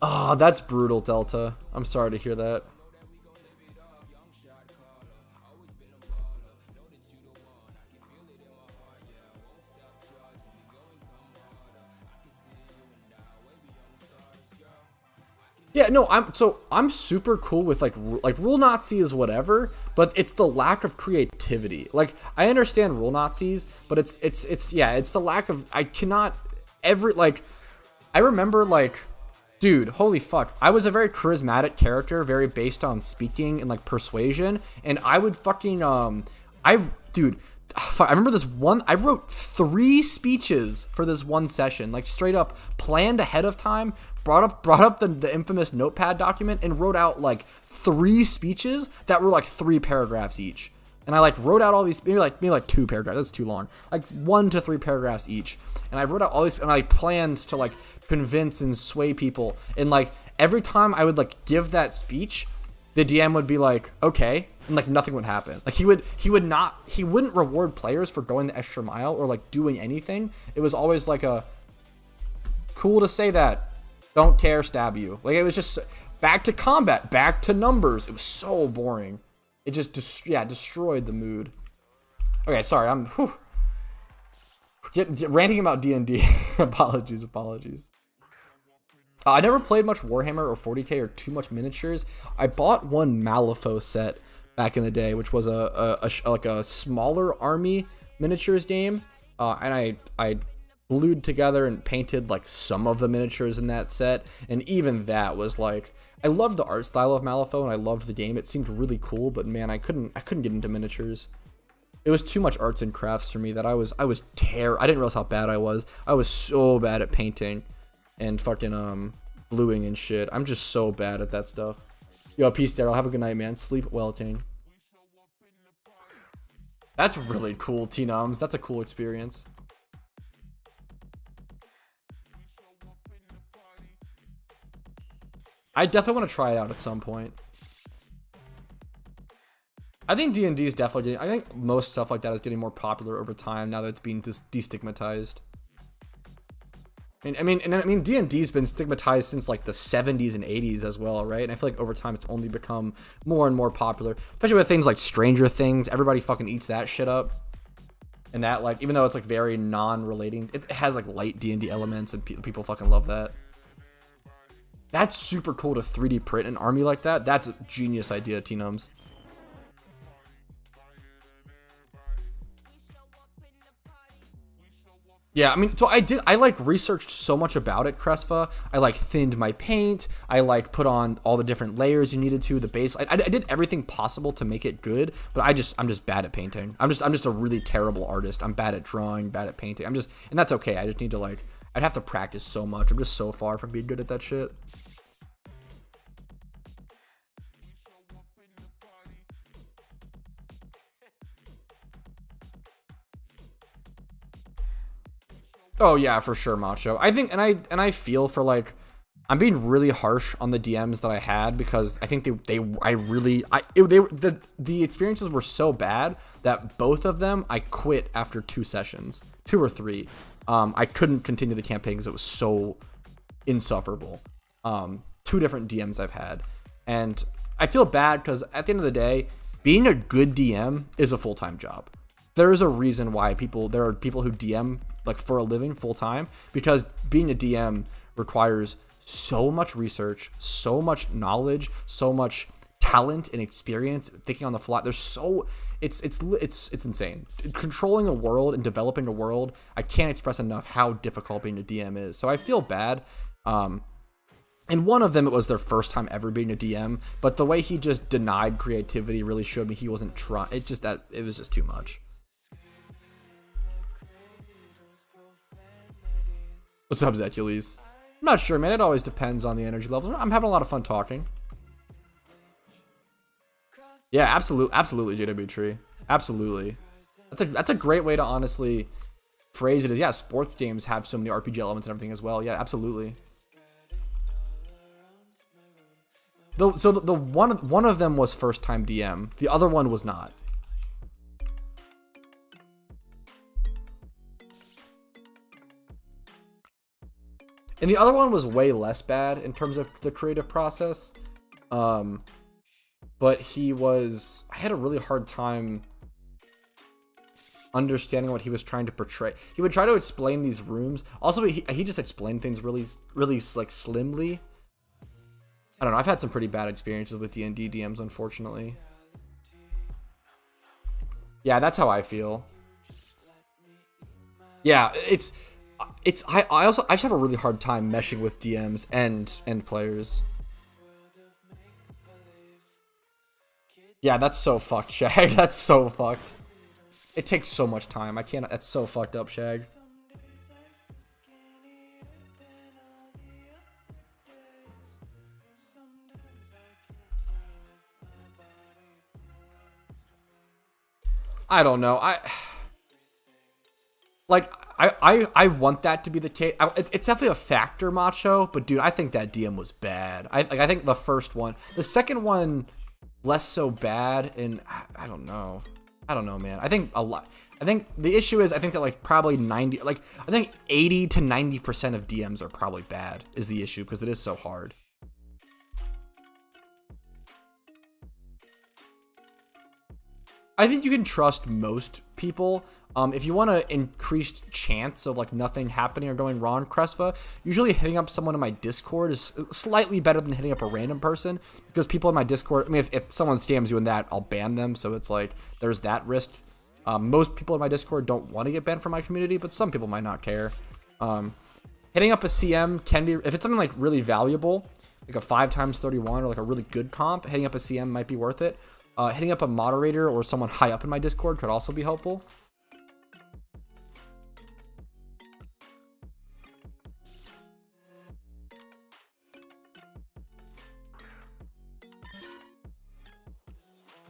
Oh, that's brutal, Delta. I'm sorry to hear that. Yeah, no, I'm super cool with like rule Nazi is whatever, but it's the lack of creativity. Like I understand rule Nazis, but it's the lack of, I remember like, dude, holy fuck. I was a very charismatic character, very based on speaking and like persuasion, and I would fucking I remember this one, I wrote 3 speeches for this one session, like straight up planned ahead of time, brought up the infamous notepad document and wrote out like 3 speeches that were like 3 paragraphs each. And I like wrote out all these, maybe like 2 paragraphs, that's too long, like 1 to 3 paragraphs each. And I wrote out all these, and I planned to like convince and sway people. And like every time I would like give that speech, the DM would be like, okay, and like nothing would happen. Like he wouldn't reward players for going the extra mile or like doing anything. It was always like a cool to say that. Don't care, stab you. Like, it was just back to combat, back to numbers. It was so boring. It just destroyed the mood. Okay, sorry, I'm ranting about D&D. Apologies. I never played much Warhammer or 40k or too much miniatures. I bought one Malifaux set back in the day, which was like a smaller army miniatures game, and I glued together and painted like some of the miniatures in that set, and even that was like, I loved the art style of Malifaux and I loved the game. It seemed really cool, but man, I couldn't get into miniatures. It was too much arts and crafts for me that I didn't realize how bad I was. I was so bad at painting and fucking bluing and shit. I'm just so bad at that stuff. Yo, peace, Daryl. Have a good night, man. Sleep well, King. That's really cool, T-Nums. That's a cool experience. I definitely want to try it out at some point. I think D&D is definitely getting, I think most stuff like that is getting more popular over time now that it's being destigmatized. I mean, D&D's been stigmatized since like the 70s and 80s as well, right? And I feel like over time it's only become more and more popular, especially with things like Stranger Things. Everybody fucking eats that shit up. And that, like, even though it's like very non-relating, it has like light D&D elements, and people fucking love that. That's super cool to 3D print an army like that. That's a genius idea, T-Nums. Yeah, I mean, so I like researched so much about it, Cresfa. I like thinned my paint. I like put on all the different layers you needed to, the base. I did everything possible to make it good, but I'm just bad at painting. I'm just a really terrible artist. I'm bad at drawing, bad at painting. And that's okay. I just need to, like, I'd have to practice so much. I'm just so far from being good at that shit. Oh yeah, for sure, Macho. I think, and I feel for, like, I'm being really harsh on the DMs that I had, because I think the experiences were so bad that both of them I quit after 2 sessions, 2 or 3. I couldn't continue the campaign because it was so insufferable. 2 different DMs I've had, and I feel bad because at the end of the day, being a good DM is a full-time job. There is a reason why there are people who DM like for a living full time, because being a DM requires so much research, so much knowledge, so much talent and experience, thinking on the fly. It's insane. Controlling a world and developing a world, I can't express enough how difficult being a DM is. So I feel bad. And one of them, it was their first time ever being a DM, but the way he just denied creativity really showed me he wasn't trying. It was just too much. What's up, Zecules? I'm not sure, man. It always depends on the energy levels. I'm having a lot of fun talking. Yeah, absolutely, JW Tree. Absolutely. That's a great way to honestly phrase it. Is, yeah, sports games have so many RPG elements and everything as well. Yeah, absolutely. So the one of them was first time DM. The other one was not. And the other one was way less bad in terms of the creative process. But I had a really hard time understanding what he was trying to portray. He would try to explain these rooms. Also, he just explained things really like slimly. I don't know. I've had some pretty bad experiences with D&D DMs, unfortunately. Yeah, that's how I feel. Yeah, I just have a really hard time meshing with DMs and players. Yeah, that's so fucked, Shag. That's so fucked. It takes so much time. I can't. That's so fucked up, Shag. I don't know. I want that to be the case. It's definitely a factor, Macho. But dude, I think that DM was bad. I think the first one, the second one, less so bad. And I don't know, man. I think a lot. I think the issue is, I think that like probably 90, like I think 80 to 90% of DMs are probably bad is the issue because it is so hard. I think you can trust most people. If you want to increase chance of like nothing happening or going wrong, Cresva, usually hitting up someone in my Discord is slightly better than hitting up a random person, because people in my Discord, I mean, if someone scams you in that, I'll ban them. So it's like, there's that risk. Most people in my Discord don't want to get banned from my community, but some people might not care. Hitting up a CM can be, if it's something like really valuable, like a 5x31 or like a really good comp, hitting up a CM might be worth it. Hitting up a moderator or someone high up in my Discord could also be helpful.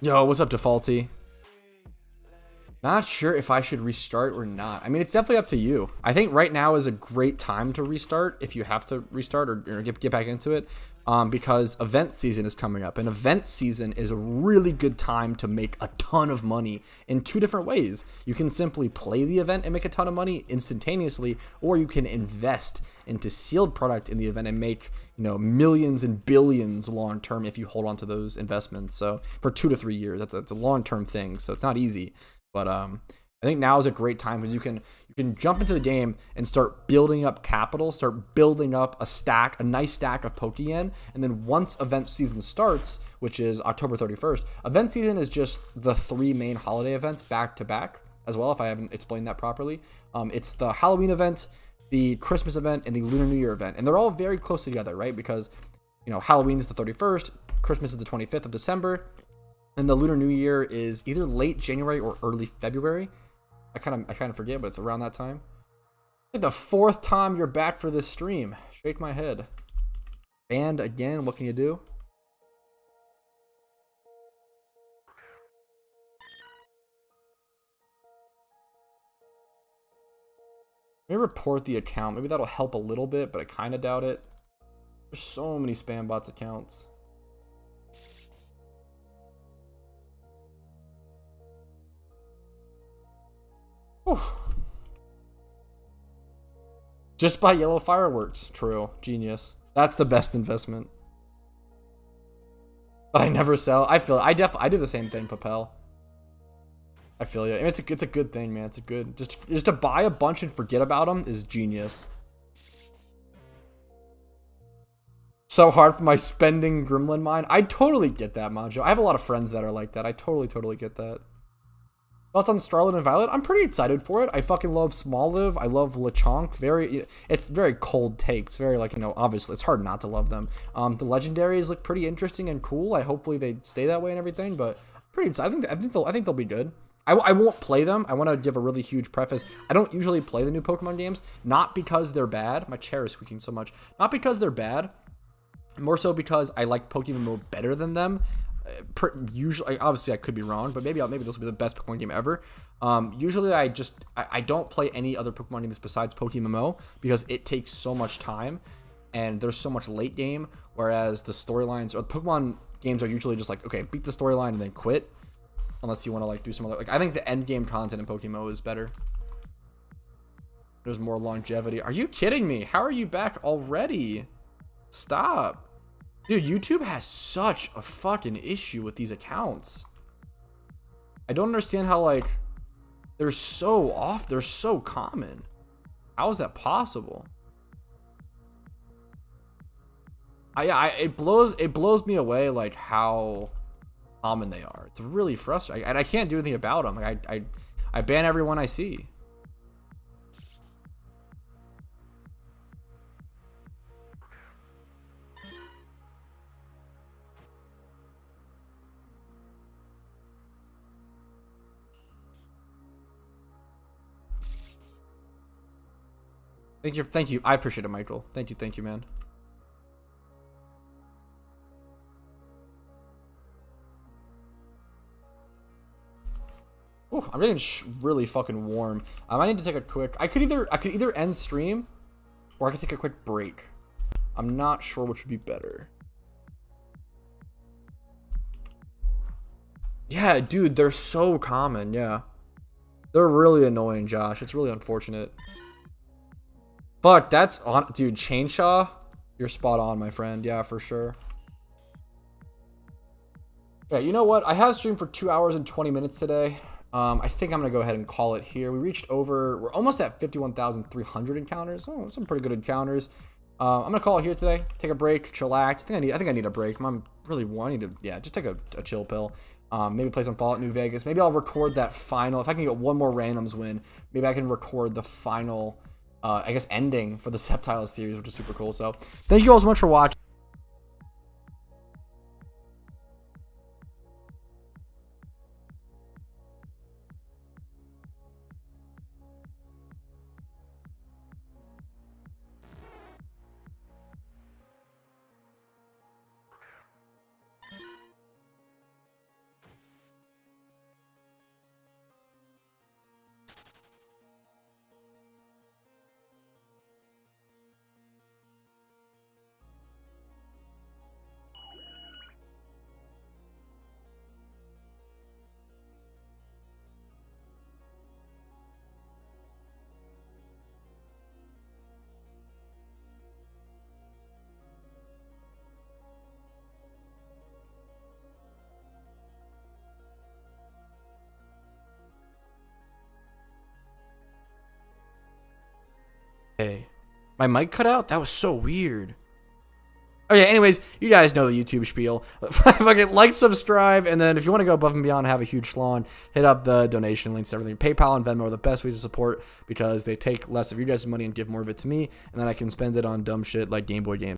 Yo, what's up, Defaulty? Not sure if I should restart or not. I mean, it's definitely up to you. I think right now is a great time to restart if you have to restart or get back into it, because event season is coming up. And event season is a really good time to make a ton of money in two different ways. You can simply play the event and make a ton of money instantaneously, or you can invest into sealed product in the event and make, you know, millions and billions long term if you hold on to those investments. So for 2 to 3 years, that's a long term thing. So it's not easy. But I think now is a great time because you can jump into the game and start building up capital, start building up a nice stack of Pokeyen, and then once event season starts, which is October 31st, event season is just the 3 main holiday events back to back as well, if I haven't explained that properly. It's the Halloween event, the Christmas event, and the Lunar New Year event, and they're all very close together, right? Because, you know, Halloween is the 31st, Christmas is the 25th of December, and the Lunar New Year is either late January or early February. I kind of forget, but it's around that time. I think the 4th time you're back for this stream. Shake my head. Banned again. What can you do? Let me report the account. Maybe that'll help a little bit, but I kind of doubt it. There's so many spam bots accounts. Whew. Just buy yellow fireworks. True. Genius. That's the best investment. But I never sell. I feel it. I do the same thing, Papel. I feel you. I mean, it's a good thing, man. It's a good, just to buy a bunch and forget about them is genius. So hard for my spending gremlin mind. I totally get that, Manjo. I have a lot of friends that are like that. I totally get that. Thoughts on Starlit and Violet? I'm pretty excited for it. I fucking love Smoliv. I love Lechonk. It's very cold take. It's very, like, you know, obviously it's hard not to love them. The legendaries look pretty interesting and cool. Hopefully they stay that way and everything, but I'm pretty excited. I think they'll be good. I won't play them. I want to give a really huge preface. I don't usually play the new Pokemon games, not because they're bad. My chair is squeaking so much. Not because they're bad, more so because I like PokeMMO better than them. Usually, obviously I could be wrong, but maybe this will be the best Pokemon game ever. Usually I don't play any other Pokemon games besides PokeMMO because it takes so much time and there's so much late game, whereas the storylines or the Pokemon games are usually just like, okay, beat the storyline and then quit, unless you want to like do some other, like, I think the end game content in PokeMMO is better. There's more longevity. Are you kidding me? How are you back already? Stop. Dude, YouTube has such a fucking issue with these accounts. I don't understand how, like, they're so off. They're so common. How is that possible? It blows me away, like, how common they are. It's really frustrating. And I can't do anything about them. Like, I ban everyone I see. Thank you. I appreciate it, Michael. Thank you, man. Ooh, I'm getting really fucking warm. I might need to take a quick. I could either end stream, or I could take a quick break. I'm not sure which would be better. Yeah, dude, they're so common. Yeah. They're really annoying, Josh. It's really unfortunate. Fuck, that's on, dude. Chainshaw, you're spot on, my friend. Yeah, for sure. Yeah, you know what? I have streamed for 2 hours and 20 minutes today. I think I'm gonna go ahead and call it here. We reached over. We're almost at 51,300 encounters. Oh, some pretty good encounters. I'm gonna call it here today. Take a break, chillax. I think I need a break. I'm really wanting to, yeah, just take a chill pill. Maybe play some Fallout New Vegas. Maybe I'll record that final. If I can get one more randoms win, maybe I can record the final, I guess, ending for the Sceptile series, which is super cool. So thank you all so much for watching. Hey, my mic cut out? That was so weird. Okay, anyways, you guys know the YouTube spiel. Fucking like, subscribe, and then if you want to go above and beyond and have a huge salon, hit up the donation links and everything. PayPal and Venmo are the best ways to support because they take less of your guys' money and give more of it to me, and then I can spend it on dumb shit like Game Boy games.